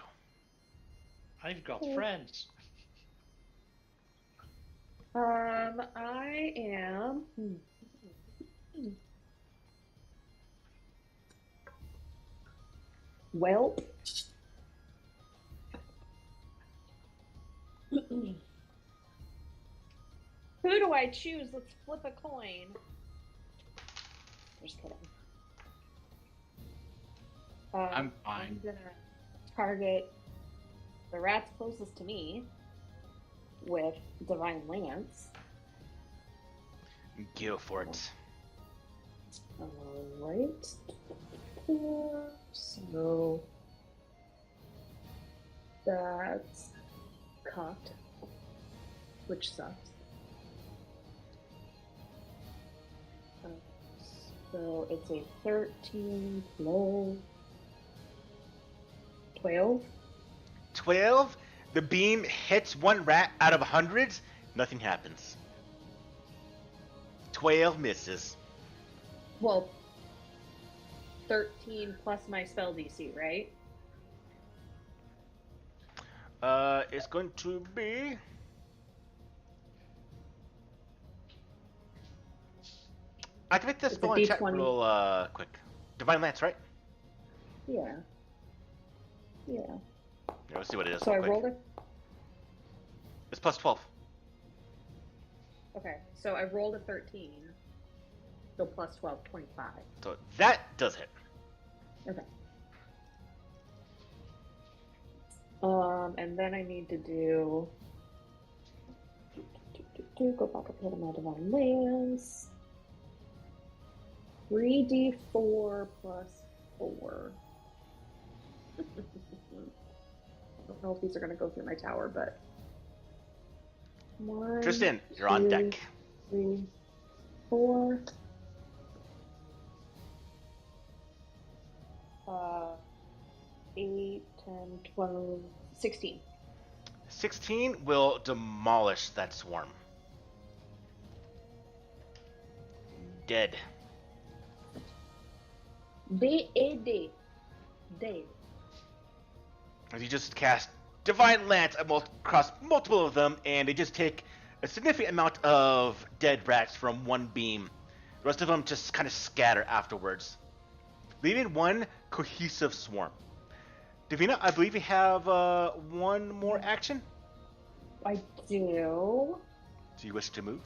I've got friends. I am. Well. Who do I choose? Let's flip a coin. Just kidding. I'm fine. I'm gonna target the rats closest to me with Divine Lance. Go for it. Alright. So that's cocked, which sucks. So it's a 13 plus 12. 12. The beam hits one rat out of hundreds. Nothing happens. 12 misses. Well, 13 plus my spell DC, right? It's going to be... Activate this It's a spell and check D20. real quick. Divine Lance, right? Yeah. Yeah. Yeah, let's see what it is. So I real quick. rolled it. It's plus 12. Okay, so I rolled a 13. So plus 12, 25. So that does hit. Okay. And then I need to do Go back up here to my divine lands. 3d4 plus 4. I don't know if these are going to go through my tower, but... 1, Tristan, you're on 2, deck. 3, 4. 8, 10, 12, 16. 16 will demolish that swarm. Dead. D-A-D. Dead. As you just cast Divine Lance across multiple of them, and they just take a significant amount of dead rats from one beam. The rest of them just kind of scatter afterwards, leaving one cohesive swarm. Davina, I believe you have one more action. I do. Do you wish to move?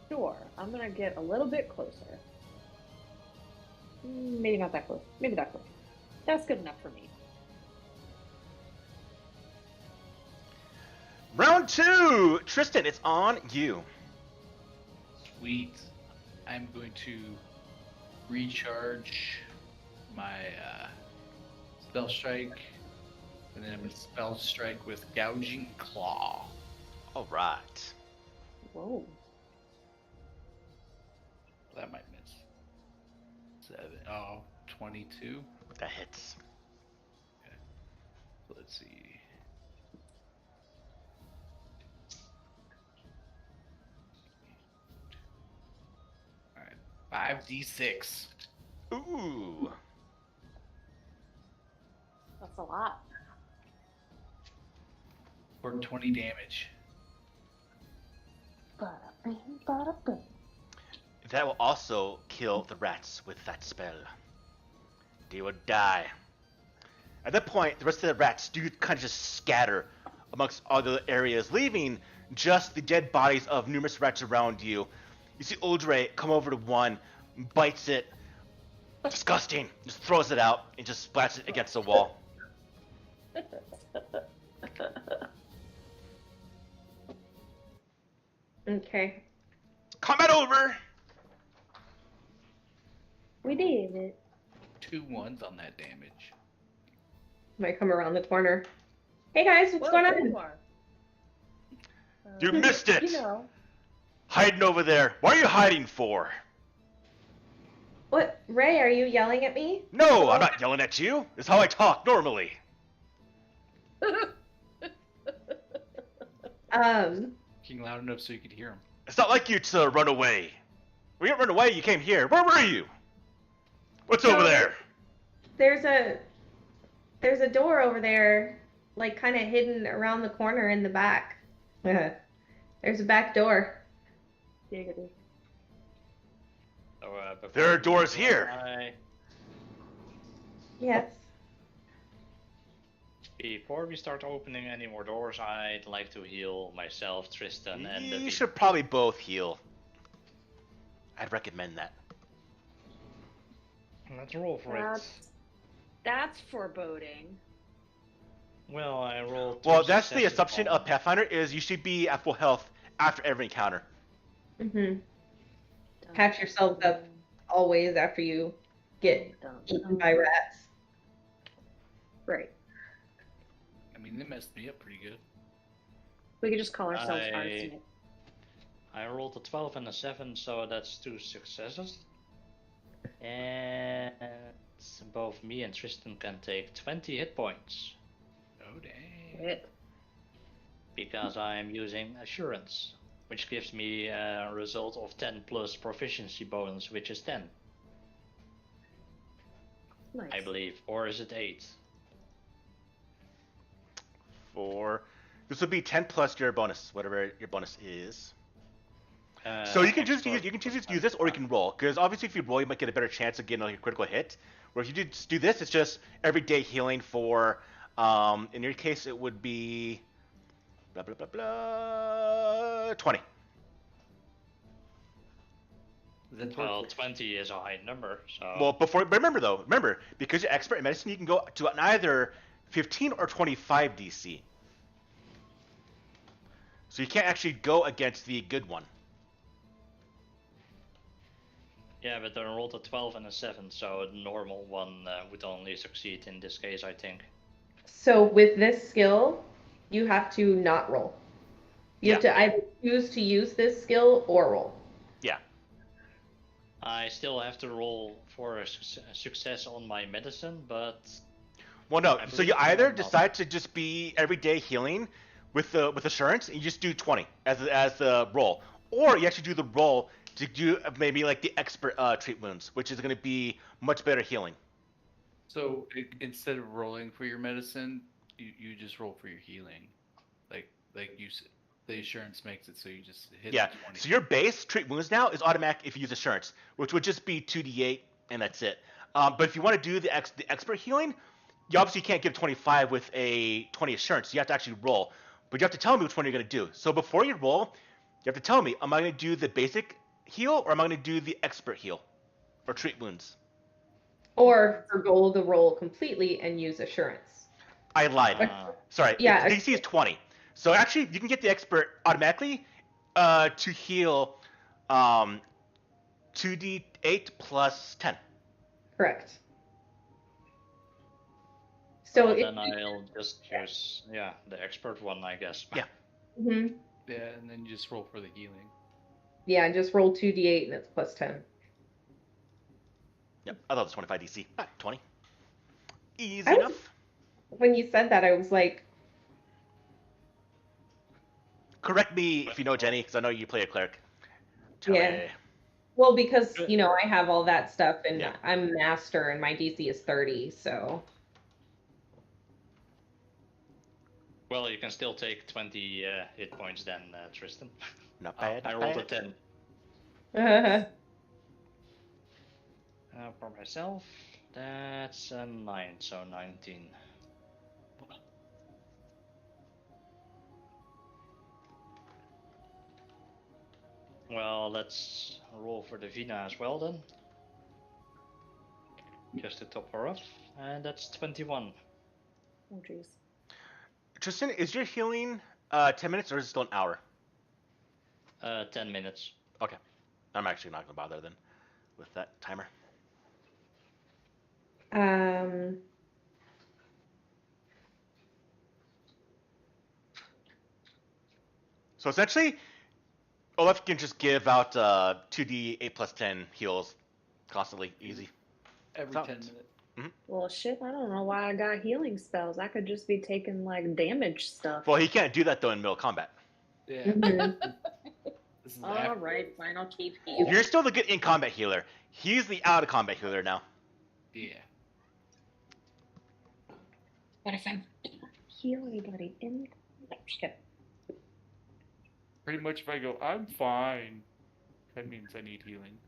Sure. I'm gonna get a little bit closer. Maybe not that close. Maybe that close. That's good enough for me. Round 2! Tristan, it's on you. Sweet. I'm going to recharge my spell strike, and then I'm going to spell strike with gouging claw. Alright. Whoa. That might miss. 22. That hits. Okay. So let's see. Alright. 5d6. Ooh. That's a lot. For 20 damage. Bada bing, bada boom. That will also kill the rats with that spell. They will die. At that point, the rest of the rats do kind of just scatter amongst other areas, leaving just the dead bodies of numerous rats around you. You see Uldre come over to one, bites it, disgusting, just throws it out, and just splats it against the wall. Okay. Combat over! We did it. 2 1s on that damage. Might come around the corner. Hey guys, what's going There you on? are. You missed it! You know. Hiding over there. What are you hiding for? What, Ray, are you yelling at me? No, I'm not yelling at you. It's how I talk normally. Speaking loud enough so you could hear him. It's not like you to run away. We didn't run away, you came here. Where were you? What's over there? There's a door over there, like kind of hidden around the corner in the back. There's a back door. Giggity. So, There are doors here. Yes. Before we start opening any more doors, I'd like to heal myself, Tristan, and You the should probably both heal. I'd recommend that. Let's roll for it. That's foreboding. Well, I rolled. Well, two that's the successes assumption on- of Pathfinder is you should be at full health after every encounter. Mm-hmm. Patch yourself up always after you get eaten by rats. Right. I mean, they messed me up pretty good. We could just call ourselves I- arsenic. I rolled a 12 and a 7, so that's 2 successes. And both me and Tristan can take 20 hit points. Oh, dang. Shit. Because I'm using Assurance, which gives me a result of 10 plus proficiency bonus, which is 10, Nice. I believe. Or is it 8? This would be 10 plus your bonus, whatever your bonus is. So you can choose to use this, or you can roll. Because obviously, if you roll, you might get a better chance of getting a critical hit. Where if you just do this, it's just everyday healing for. In your case, it would be blah blah blah blah 20. Well, 20 is a high number, so. Well, remember because you're expert in medicine, you can go to either 15 or 25 DC. So you can't actually go against the good one. Yeah, but I rolled a 12 and a 7, so a normal one would only succeed in this case, I think. So with this skill, you have to not roll. You have to either choose to use this skill or roll. Yeah. I still have to roll for a success on my medicine, but... Well, no. I So you believe either I'm not. decide to just be everyday healing with assurance, and you just do 20 as the roll, or you actually do the roll to do maybe like the expert treat wounds, which is going to be much better healing. So instead of rolling for your medicine, you just roll for your healing, like the assurance makes it so you just hit Yeah. the 20. So your base treat wounds now is automatic if you use assurance, which would just be 2d8 and that's it. But if you want to do the expert healing, you obviously can't give 25 with a 20 assurance. You have to actually roll, but you have to tell me which one you're going to do. So before you roll, you have to tell me: am I going to do the basic heal or am I going to do the expert heal or treat wounds? Or forgo the roll completely and use assurance. I lied. Sorry. Yeah. The DC is 20. So actually, you can get the expert automatically to heal 2d8 plus 10. Correct. So well, then I'll just use the expert one, I guess. Yeah. Mm-hmm. Yeah, and then you just roll for the healing. Yeah, just roll 2d8 and it's plus 10. Yep. I thought it was 25 DC. 20. Easy I was- enough. When you said that, I was like, Correct me if you know, Jenny, because I know you play a cleric. Yeah. Well, because, you know, I have all that stuff and I'm master and my DC is 30, so. Well, you can still take 20 hit points then, Tristan. Not bad. I rolled a 10. For myself, that's a 9, so 19. Well, let's roll for the Vina as well then. Just to top her off, and that's 21. Oh, jeez. Tristan, is your healing 10 minutes or is it still an hour? 10 minutes. Okay. I'm actually not going to bother then with that timer. So essentially, Olaf can just give out 2d8 plus 10 heals constantly, easy. Every Sounds- 10 minutes. Well, shit, I don't know why I got healing spells. I could just be taking, like, damage stuff. Well, he can't do that though in middle combat. Yeah. Mhm. This is Alright, fine, I'll keep healing. You're still the good in combat healer. He's the out of combat healer now. Yeah. But if I heal anybody in... No, just kidding. Pretty much if I go, I'm fine, that means I need healing.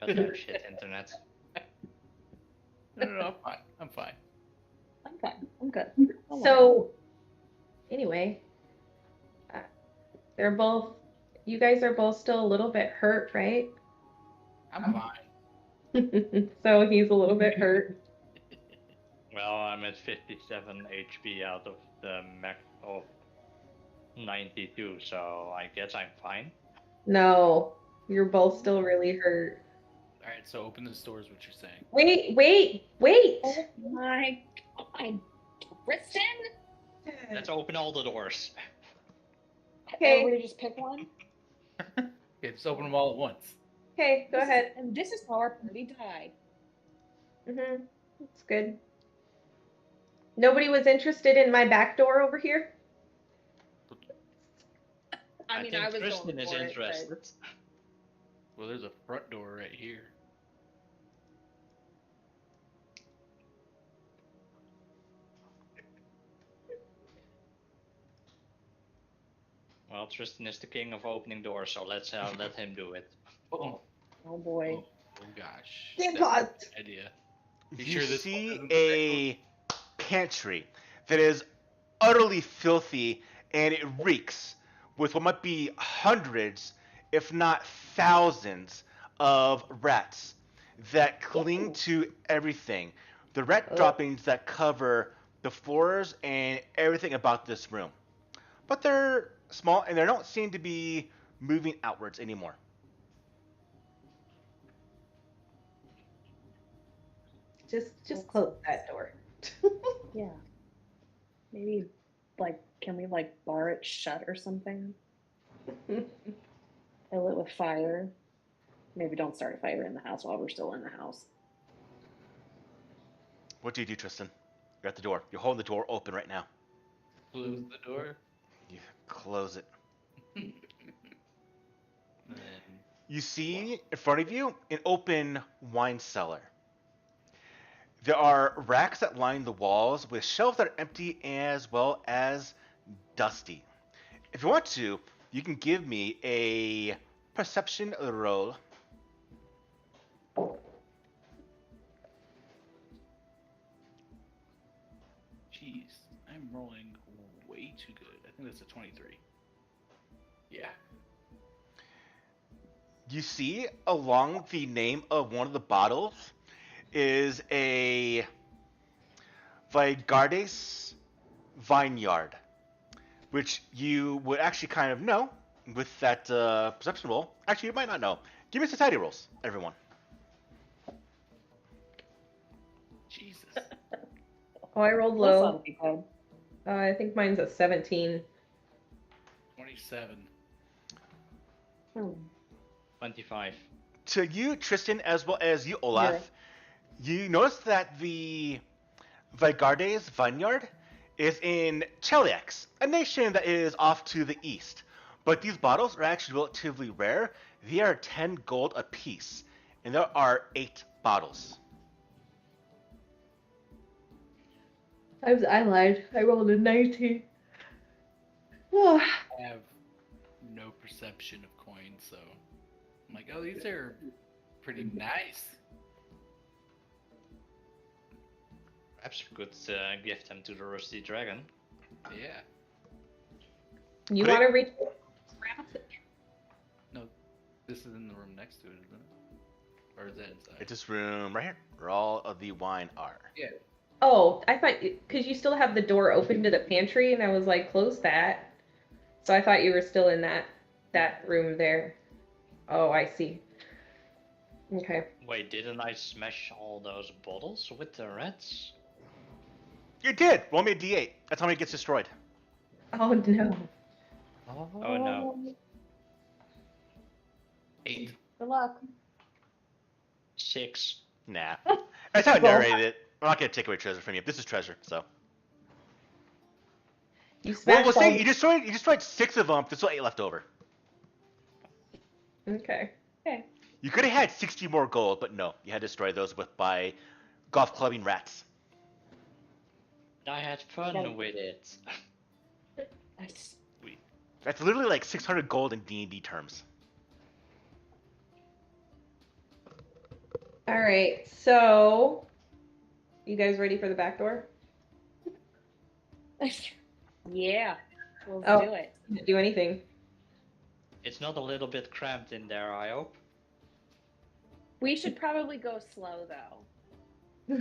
But no shit, internet. No, I'm fine. I'm fine. I'm fine. I'm good. Don't worry. So, anyway, you guys are both still a little bit hurt, right? I'm fine. So he's a little bit hurt. Well, I'm at 57 HP out of the max of 92, so I guess I'm fine. No, you're both still really hurt. Alright, so open this door is what you're saying. Wait! Oh my god. Tristan? Let's open all the doors. Okay. Everybody just pick one? Okay, just open them all at once. Okay, go ahead. And this is how our party died. That's good. Nobody was interested in my back door over here? I mean, think I was Tristan going is for it, interested. Well, there's a front door right here. Well, Tristan is the king of opening doors, so let's let him do it. Oh, Oh boy. oh gosh. Dear That's God. a good idea. Be You sure this see one isn't the a pantry that is utterly filthy and it reeks with what might be hundreds, if not thousands, of rats that cling to everything. The rat droppings that cover the floors and everything about this room. But they're small and they don't seem to be moving outwards anymore. Just close that door. Yeah. Maybe, like, can we, like, bar it shut or something? Fill it with fire. Maybe don't start a fire in the house while we're still in the house. What do you do, Tristan? You're at the door. You're holding the door open right now. Close the door. You close it. And then You see in front of you an open wine cellar. There are racks that line the walls with shelves that are empty as well as dusty. If you want to, you can give me a perception roll. jeez, I'm rolling way too good. I think that's a 23. Yeah. You see along the name of one of the bottles is a Vigardes vineyard, which you would actually kind of know with that perception roll. Actually, you might not know. Give me society rolls, everyone. Jesus. Oh, I rolled That low. sounds be good. I think mine's a 17. 27. Hmm. 25. To you, Tristan, as well as you, Olaf, you notice that the Vigardes vineyard is in Cheliax, a nation that is off to the east. But these bottles are actually relatively rare. They are 10 gold apiece, and there are 8 bottles. I lied. I rolled a 19. Oh, I have no perception of coins, so I'm like, oh, these are pretty nice. Perhaps we could give them to the Rusty Dragon. Yeah. you Could want I- to reach? No, this is in the room next to it, isn't it? Or is that inside? It's this room right here, where all of the wine are. Yeah. Oh, I thought because you still have the door open to the pantry, and I was like, close that. So I thought you were still in that room there. Oh, I see. Okay. Wait, didn't I smash all those bottles with the rats? You did! Roll me a d8. That's how many gets destroyed. Oh no. Oh no. 8. Good luck. 6. Nah. That's how I Well- narrated it. I'm not gonna take away treasure from you. This is treasure, so. You Well, smashed we'll all. say you destroyed 6 of them. There's still 8 left over. Okay. Okay. You could have had 60 more gold, but no, you had to destroy those by golf clubbing rats. I had fun Okay. with it. Nice. That's literally like 600 gold in D&D terms. All right. So, you guys ready for the back door? Yeah. Let's Oh. do it. Do anything? It's not a little bit cramped in there, I hope. We should probably go slow though.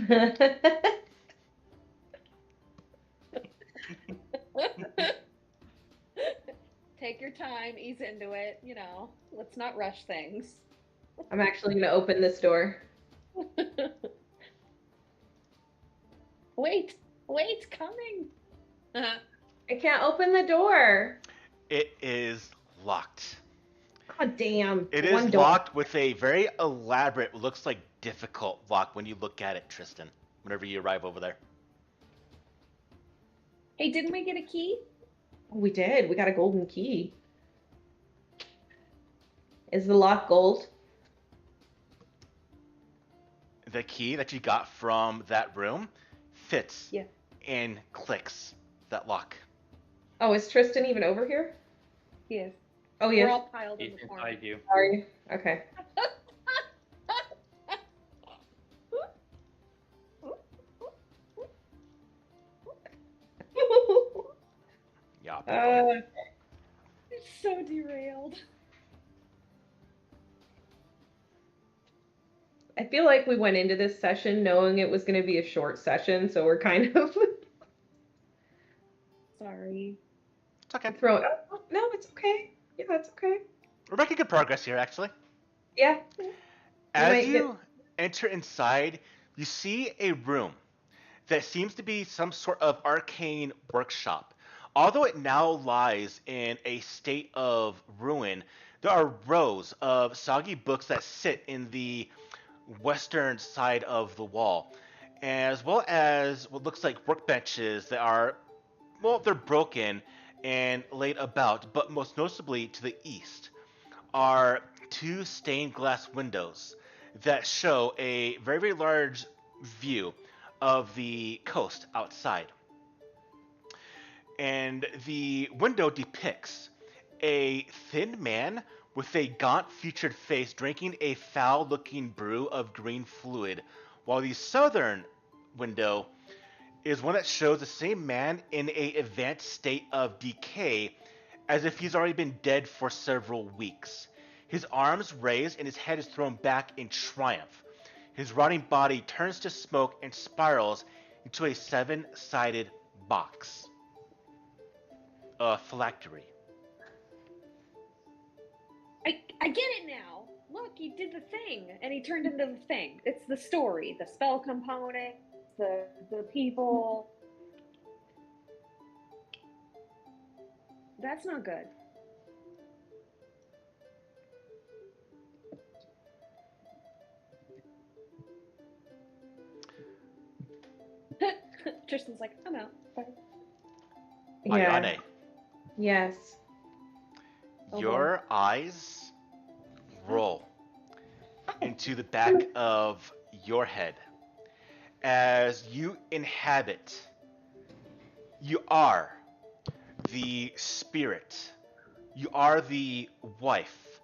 Take your time, ease into it, you know. Let's not rush things. I'm actually gonna open this door. Wait, coming. I can't open the door. It is locked. God damn. It One is door. locked with a very elaborate, looks like difficult lock when you look at it, Tristan, whenever you arrive over there. Hey, didn't we get a key? Oh, we did. We got a golden key. Is the lock gold? The key that you got from that room fits Yeah. and clicks that lock. Oh, is Tristan even over here? Yes. Oh, We're yes. all piled in It's the corner. inside you. Sorry. Okay. Yeah. It's so derailed. I feel like we went into this session knowing it was going to be a short session, so we're kind of Sorry. It's okay. Throw it. Oh, no, it's okay. Yeah, it's okay. We're making good progress here, actually. Yeah. As might you enter inside, you see a room that seems to be some sort of arcane workshop. Although it now lies in a state of ruin, there are rows of soggy books that sit in the western side of the wall, as well as what looks like workbenches that are, well, they're broken and laid about, but most noticeably to the east are two stained glass windows that show a very, very large view of the coast outside. And the window depicts a thin man with a gaunt featured face drinking a foul looking brew of green fluid, while the southern window is one that shows the same man in a advanced state of decay, as if he's already been dead for several weeks. His arms raised and his head is thrown back in triumph. His rotting body turns to smoke and spirals into a seven-sided box. A phylactery. I get it now. Look, he did the thing, and he turned into the thing. It's the story, the spell component, the people. That's not good. Tristan's like, I'm out. Bye. Yeah. Ayane, Yes. Oh, your eyes roll into the back of your head as you inhabit, you are the spirit, you are the wife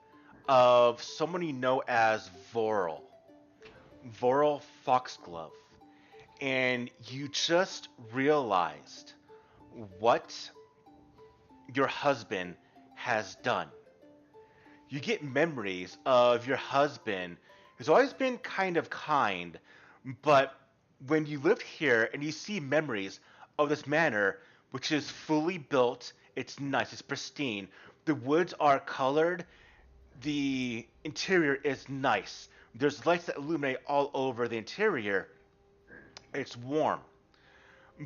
of someone you know as Voral Foxglove, and you just realized what your husband has done. You get memories of your husband who's always been kind of kind, but when you live here and you see memories of this manor, which is fully built, it's nice, it's pristine, the woods are colored, the interior is nice, there's lights that illuminate all over the interior, it's warm.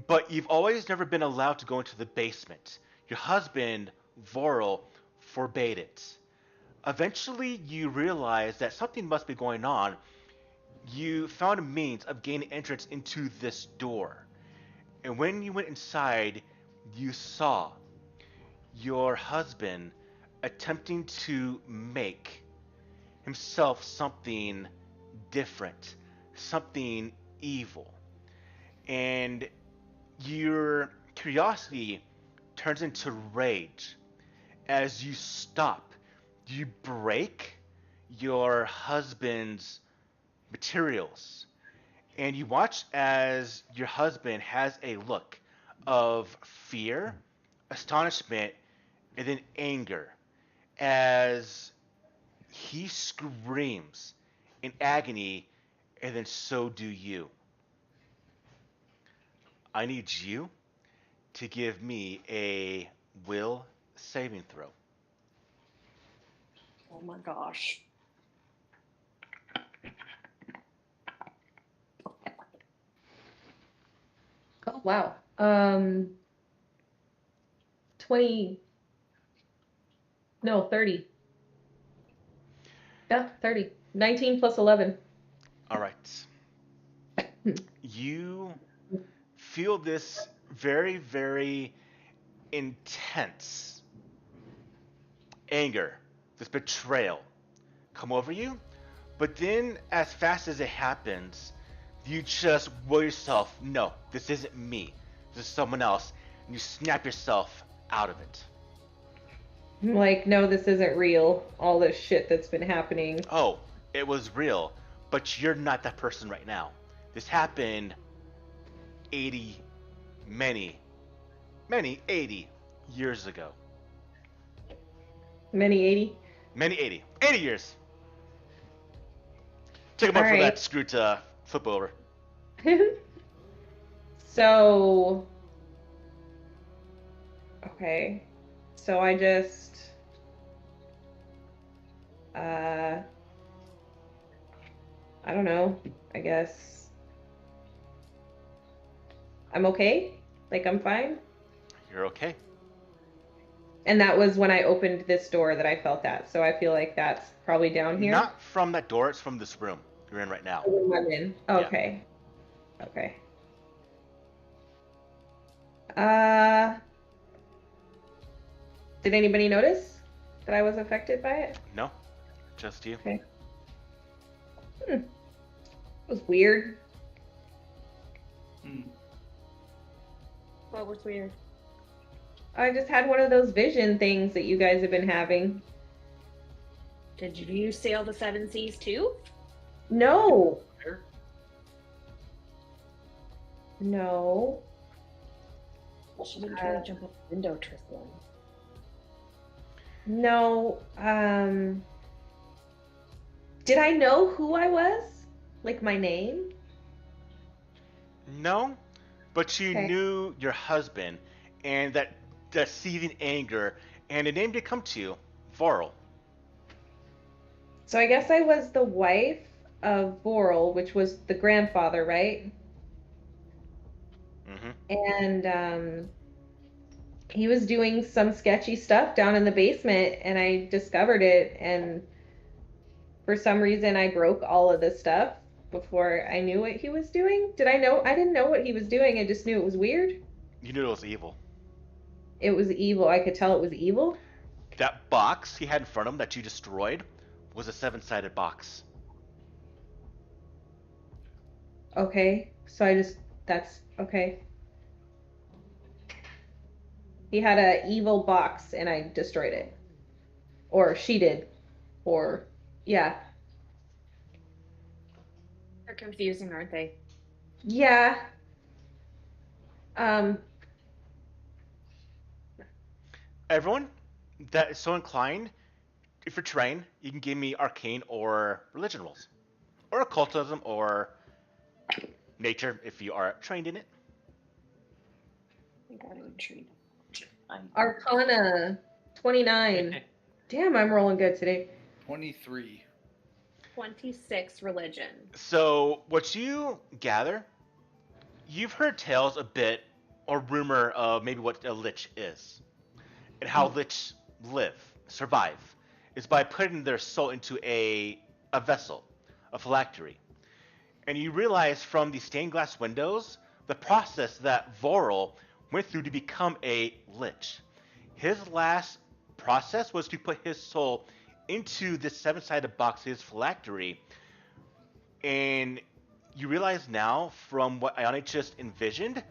But you've always never been allowed to go into the basement. Your husband, Voral, forbade it. Eventually, you realize that something must be going on. You found a means of gaining entrance into this door. And when you went inside, you saw your husband attempting to make himself something different, something evil. And your curiosity turns into rage as you stop. You break your husband's materials, and you watch as your husband has a look of fear, astonishment, and then anger as he screams in agony, and then so do you. I need you to give me a will saving throw. Oh my gosh. Oh, wow. 20. No, 30. Yeah, 30. 19 plus 11. All right. You feel this very, very intense anger, this betrayal come over you. But then, as fast as it happens, you just will yourself, no, this isn't me. This is someone else. And you snap yourself out of it. I'm like, no, this isn't real. All this shit that's been happening. Oh, it was real, but you're not that person right now. This happened 80, many, 80 years ago. Many 80. Many 80 years. Take a moment for that screw to flip over. So, Okay. So I just I don't know. I guess I'm okay. Like I'm fine. You're okay. And that was when I opened this door that I felt that. So I feel like that's probably down here. Not from that door, it's from this room you're in right now. The room I'm in. Yeah. Okay. Okay. Uh, did anybody notice that I was affected by it? No, just you. Okay. It was weird. Hmm. What was weird? I just had one of those vision things that you guys have been having. Did you sail the seven seas too? No. Where? No. She didn't try to jump out the window, Tristan. No. Did I know who I was? Like my name? No, but you Okay. knew your husband and that seething anger, and a name did come to you, Vorl. So I guess I was the wife of Vorl, which was the grandfather, right? Mm-hmm. And he was doing some sketchy stuff down in the basement, and I discovered it, and for some reason I broke all of this stuff before I knew what he was doing. Did I know? I didn't know what he was doing. I just knew it was weird. You knew it was evil. It was evil. I could tell it was evil. That box he had in front of him that you destroyed was a seven-sided box. Okay. So that's okay. He had a evil box and I destroyed it. Or she did. Or yeah. They're confusing, aren't they? Yeah. Um Everyone that is so inclined, if you're trained, you can give me arcane or religion rolls, or occultism or nature if you are trained in it. I think I'm intrigued. Arcana 29. Damn, I'm rolling good today. 23. 26 religion. So what you gather, you've heard tales a bit or rumor of maybe what a lich is and how lich live, survive, is by putting their soul into a vessel, a phylactery. And you realize from the stained glass windows the process that Vorl went through to become a lich. His last process was to put his soul into this seven-sided box, his phylactery, and you realize now from what Ione just envisioned,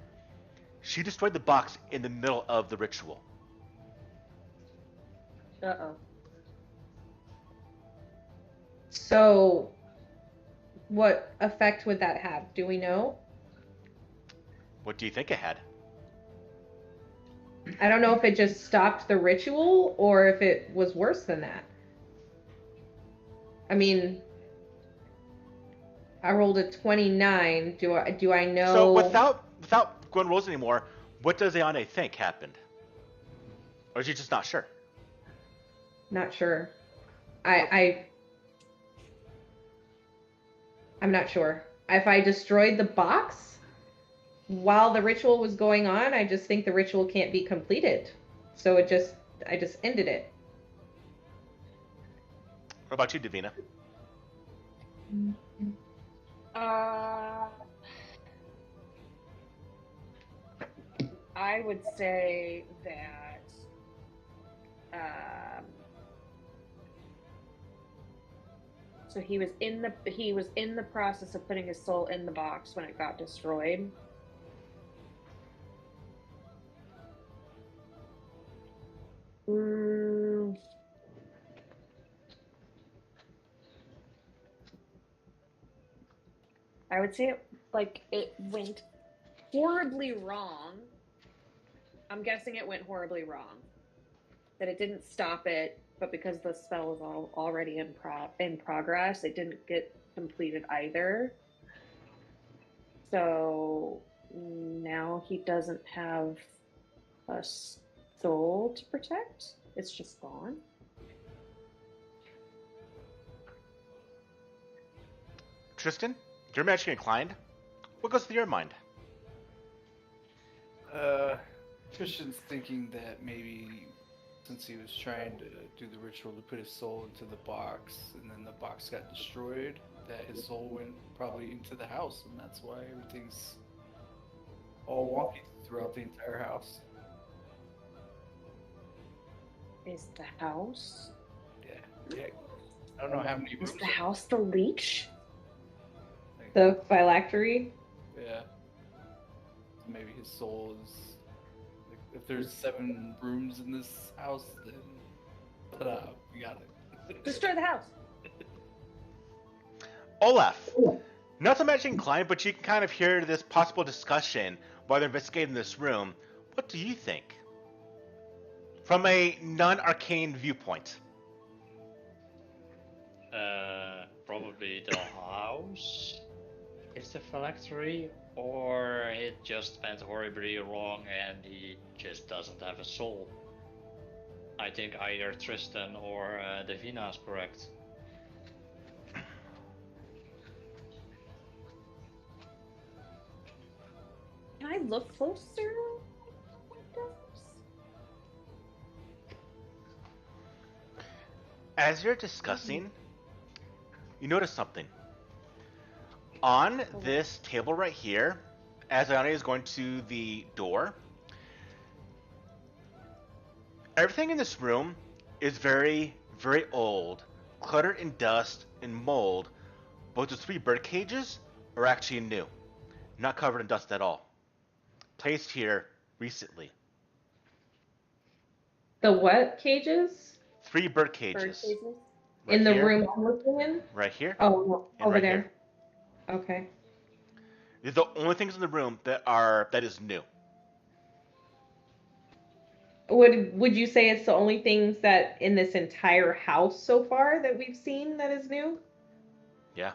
she destroyed the box in the middle of the ritual. Uh-oh. So what effect would that have? Do we know? What do you think it had? I don't know if it just stopped the ritual or if it was worse than that. I mean, I rolled a 29. Do I know? So without going rolls anymore, what does Ione think happened? Or is she just not sure? Not sure. I'm not sure. If I destroyed the box while the ritual was going on, I just think the ritual can't be completed. So I just ended it. What about you, Davina? I would say that so he was in the process of putting his soul in the box when it got destroyed. I would say it went horribly wrong. I'm guessing it went horribly wrong. That it didn't stop it, but because the spell was already in progress, it didn't get completed either. So now he doesn't have a soul to protect? It's just gone. Tristan, you're magically inclined. What goes through your mind? Christian's thinking that maybe since he was trying to do the ritual to put his soul into the box, and then the box got destroyed, that his soul went probably into the house, and that's why everything's all wonky throughout the entire house. Is the house? Yeah. I don't know how many Is rooms. the house the leech? The phylactery. Yeah. Maybe his soul is. Like, if there's 7 rooms in this house, then. Ta-da, we got it. Destroy the house. Olaf, not so much inclined, but you can kind of hear this possible discussion while they're investigating this room. What do you think? From a non-arcane viewpoint. Probably the house is the phylactery, or it just went horribly wrong and he just doesn't have a soul. I think either Tristan or Davina is correct. Can I look closer? As you're discussing, you notice something. On this table right here, as Ayane is going to the door, everything in this room is very, very old, cluttered in dust and mold, but the 3 bird cages are actually new, not covered in dust at all. Placed here recently. The what cages? 3 bird cages. Bird cages? Right In the here, room I'm looking in? right here, Oh, and over right there. here. Okay. These are the only things in the room that is new. Would you say it's the only things that in this entire house so far that we've seen that is new? Yeah.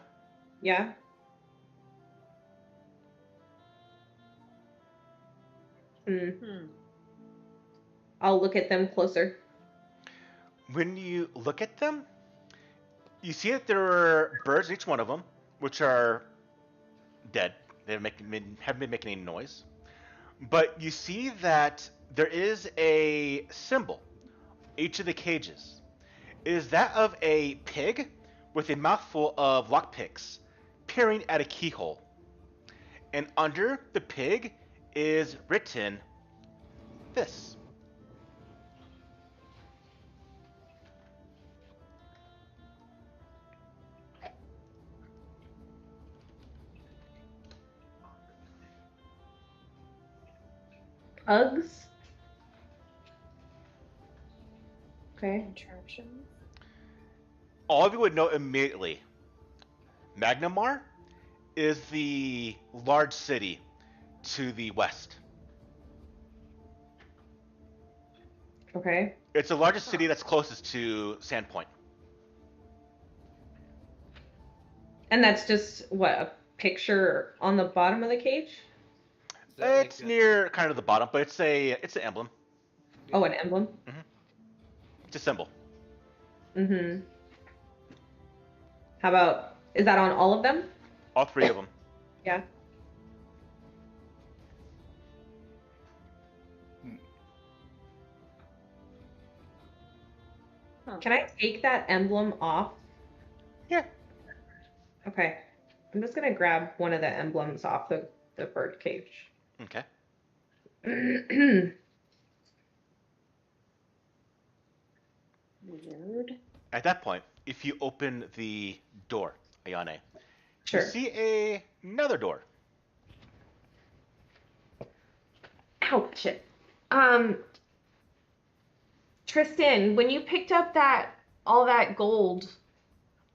Yeah. I'll look at them closer. When you look at them, you see that there are birds in each one of them, which are dead. They haven't been making any noise. But you see that there is a symbol each of the cages. It is that of a pig with a mouthful of lockpicks peering at a keyhole. And under the pig is written this. Pugs? Okay. Contraptions. All of you would know immediately. Magnamar is the large city to the west. Okay. It's the largest city that's closest to Sandpoint. And that's just what, a picture on the bottom of the cage? It's near kind of the bottom, but it's an emblem. Oh, an emblem? It's a symbol. Mm-hmm. How about, is that on all of them? All 3 of them. Yeah. Can I take that emblem off? Yeah. Okay. I'm just gonna grab one of the emblems off the bird cage. Okay. Weird. At that point, if you open the door, Ayane, Sure. you see another door. Ouch. Tristan, when you picked up all that gold,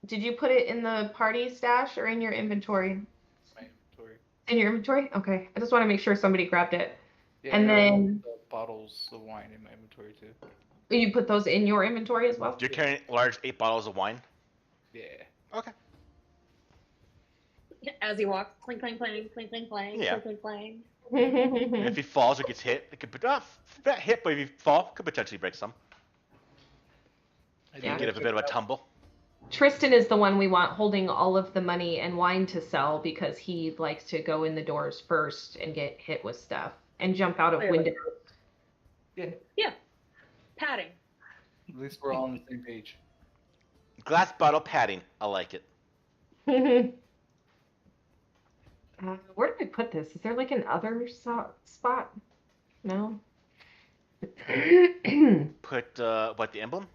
did you put it in the party stash or in your inventory? My inventory. In your inventory? Okay. I just want to make sure somebody grabbed it. Yeah, And there are then the bottles of wine in my inventory too. you put those in your inventory as well? You're carrying large 8 bottles of wine. Yeah. Okay. As he walks, clink, clink, clink, clink, clink, clink, Yeah. clink, clink, clink. And if he falls or gets hit, it could not hit, but if you fall, could potentially break some. I Yeah. did Get a bit of a tumble. Tristan is the one we want holding all of the money and wine to sell because he likes to go in the doors first and get hit with stuff and jump out of Clearly. windows. Yeah, Padding. at least we're all on the same page. Glass bottle padding. I like it. Where did I put this? Is there like an other spot? No. Put what, the emblem?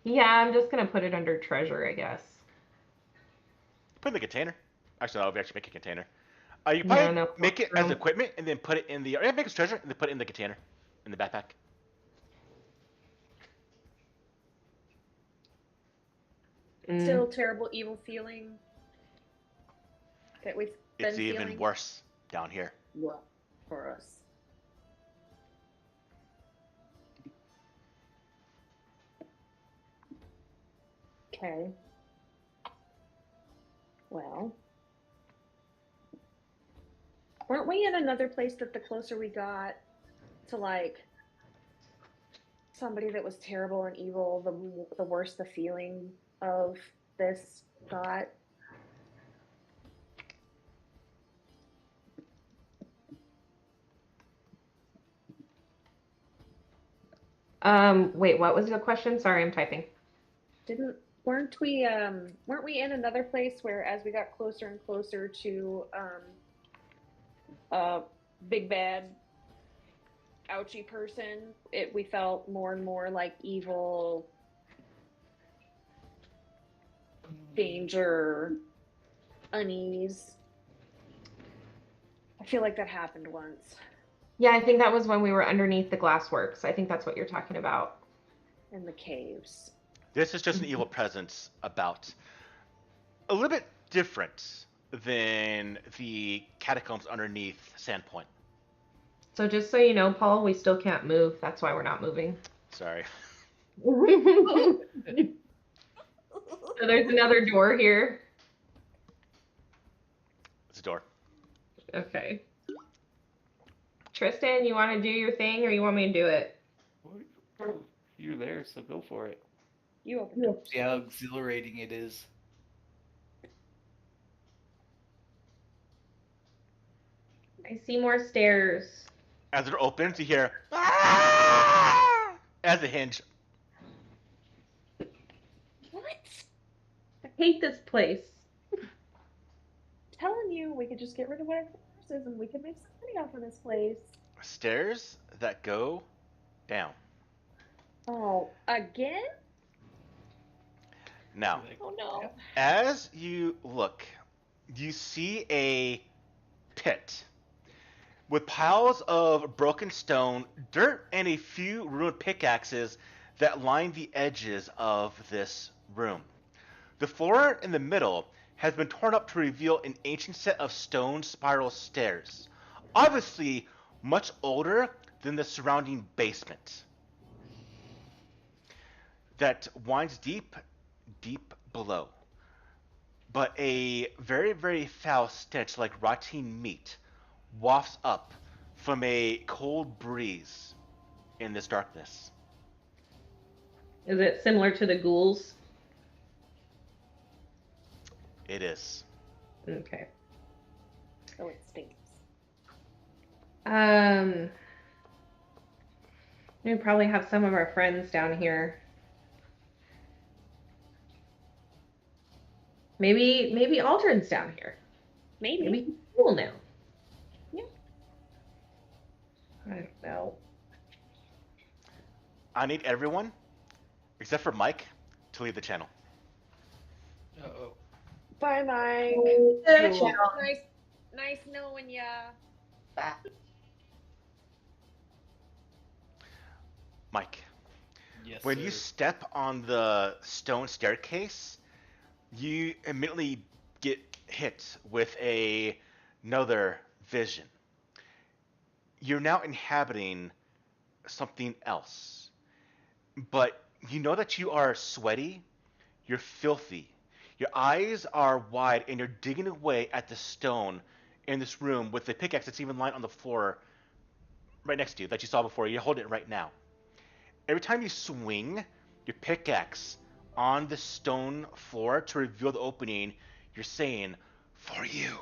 Yeah, I'm just gonna put it under treasure, I guess. Put it in the container. Actually, no, we actually make a container. You probably no, make it as room. equipment and then put it in the. Yeah, make it as treasure and then put it in the container, in the backpack. Still terrible, evil feeling that we've been It's even feeling. worse down here. Yeah, for us. Okay. Well, weren't we in another place that the closer we got to like somebody that was terrible and evil, the worse the feeling of this got? Wait, what was the question? Sorry, I'm typing. Weren't we in another place where as we got closer and closer to big bad ouchie person, we felt more and more like evil, danger, unease. I feel like that happened once Yeah, I think that was when we were underneath the glassworks. I think that's what you're talking about. in the caves. This is just an evil presence about. A little bit different than the catacombs underneath Sandpoint. So just so you know, Paul, we still can't move. That's why we're not moving. Sorry. So there's another door here. It's a door. Okay. Tristan, you want to do your thing or you want me to do it? You're there, so go for it. You opened it. See how exhilarating it is. I see more stairs. As it opens, you hear "Ah!" as a hinge. What? I hate this place. Telling you, we could just get rid of whatever the horse is and we could make some money off of this place. Stairs that go down. Oh, again? Now, Oh no. as you look, you see a pit with piles of broken stone, dirt, and a few ruined pickaxes that line the edges of this room. The floor in the middle has been torn up to reveal an ancient set of stone spiral stairs, obviously much older than the surrounding basement, that winds deep, deep below. But a very, very foul stench like rotting meat wafts up from a cold breeze in this darkness. Is it similar to the ghouls? It is. Okay. Oh, it stinks. We probably have some of our friends down here. Maybe Aldrin's down here. Maybe. Maybe he's cool now. Yeah. I don't know. I need everyone, except for Mike, to leave the channel. Uh-oh. Bye, Mike. Cool. Nice knowing ya. Mike, Yes, when sir. you step on the stone staircase, you immediately get hit with another vision. You're now inhabiting something else. But you know that you are sweaty, you're filthy, your eyes are wide, and you're digging away at the stone in this room with the pickaxe that's even lying on the floor right next to you that you saw before. You're holding it right now. Every time you swing your pickaxe on the stone floor to reveal the opening, you're saying, "For you,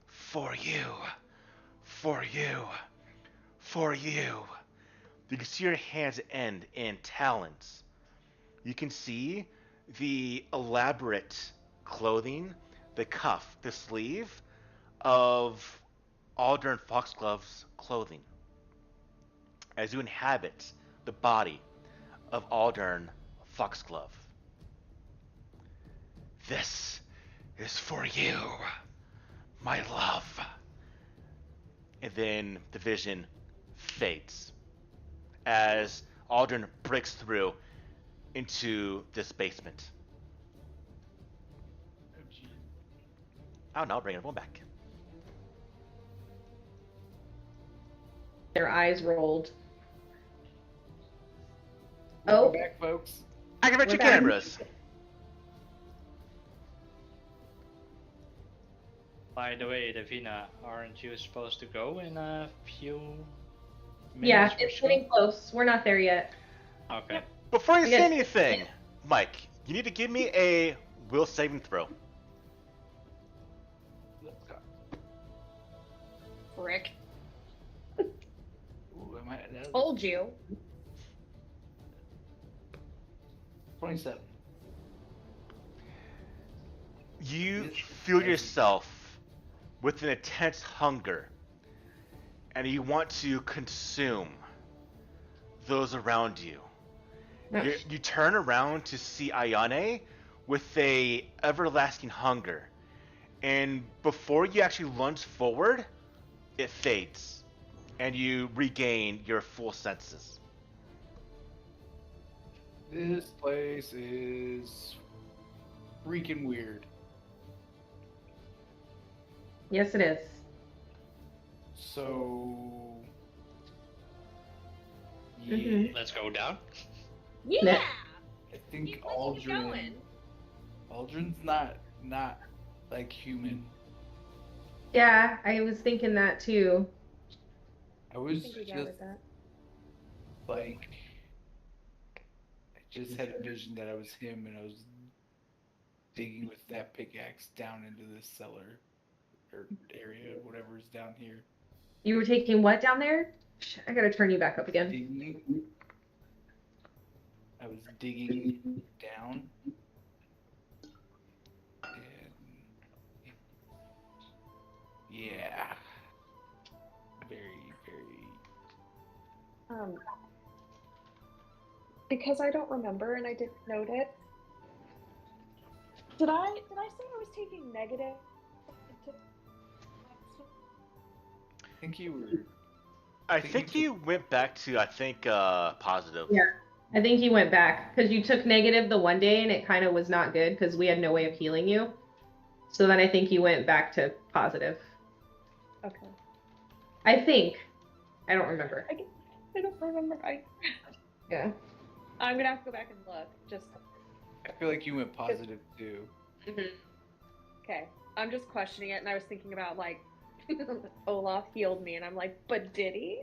for you, for you, for you." You can see your hands end in talons. You can see the elaborate clothing, the cuff, the sleeve of Aldern Foxglove's clothing as you inhabit the body of Aldern Foxglove. This is for you, my love. And then the vision fades as Aldern breaks through into this basement. Oh, gee. Oh no, I'll bring everyone back. Their eyes rolled. Welcome Oh. back, folks. Activate We're your back. cameras. By the way, Davina, aren't you supposed to go in a few Yeah, minutes or it's so? getting close. We're not there yet. Okay. Before you I say guess- anything, Mike, you need to give me a will saving throw. Let's go. Frick. Ooh, that was Told you. 27. You Yes. feel yourself with an intense hunger, and you want to consume those around you. You turn around to see Ayane with a everlasting hunger, and before you actually lunge forward, it fades, and you regain your full senses. This place is freaking weird. Yes, it is. So, yeah, Mhm. Let's go down. Yeah. I think Let's keep going. Aldrin's not like human. Yeah, I was thinking that too. I I was think we just gathered that. like, I just had a vision that I was him and I was digging with that pickaxe down into this cellar or area, whatever's down here. You were taking what down there? I gotta turn you back up again. Digging. I was digging down. And yeah. Very, very. Because I don't remember and I didn't note it. Did I say I was taking negative? I think you were. I think you went back to, positive. Yeah. I think you went back because you took negative the one day and it kind of was not good because we had no way of healing you. So then I think you went back to positive. Okay. I think. I don't remember. I don't remember. Yeah. I'm gonna have to go back and look. Just I feel like you went positive too. okay. I'm just questioning it, and I was thinking about like Olaf healed me, and I'm like, but did he?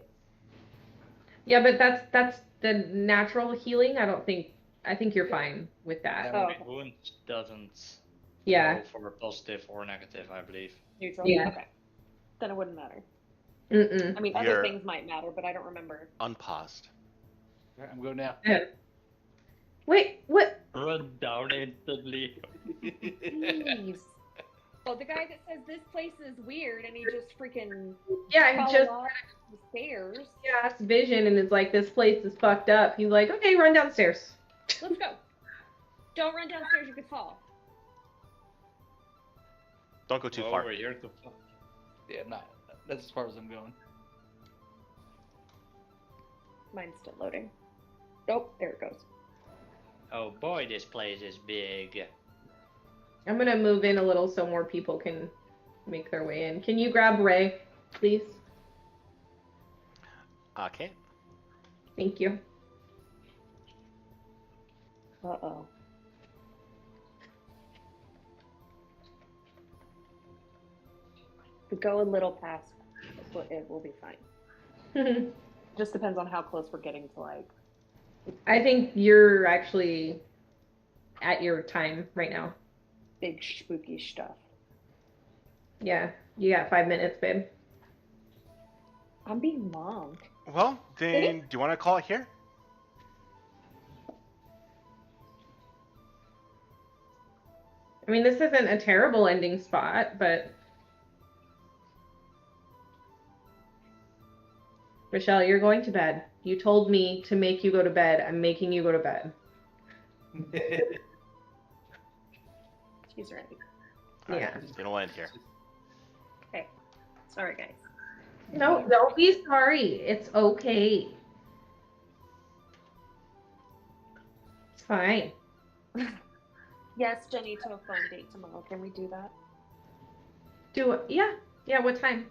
Yeah, but that's the natural healing. I think you're fine with that. Oh, Every wound doesn't Yeah. go for positive or negative, I believe. Neutral. Yeah. Okay. Then it wouldn't matter. Mm-mm. I mean, other You're- things might matter, but I don't remember. Unpaused. Alright, I'm going now. Yeah. Wait, what? Run down instantly. Jeez. Well, the guy that says this place is weird, and he just freaking Yeah, fell he just off the stairs. cast vision and is like, this place is fucked up. He's like, okay, run downstairs. Let's go. Don't run downstairs; you could fall. Don't go too Go far. over here to. Yeah, I'm not. That's as far as I'm going. Mine's still loading. Nope, there it goes. Oh boy, this place is big. I'm gonna move in a little so more people can make their way in. Can you grab Ray, please? Okay. Thank you. Uh-oh. If we go a little past, it will be fine. Just depends on how close we're getting to like. I think you're actually at your time right now. Big spooky stuff. Yeah, you got 5 minutes, babe. I'm being mom. Well, then, do you want to call it here? I mean, this isn't a terrible ending spot, but Rochelle, you're going to bed. You told me to make you go to bed. I'm making you go to bed. She's right. Yeah. It'll end here. Okay. Sorry, guys. No, don't be sorry. It's okay. It's fine. Yes, Jenny, to a phone date tomorrow. Can we do that? Do it. Yeah. Yeah, what time?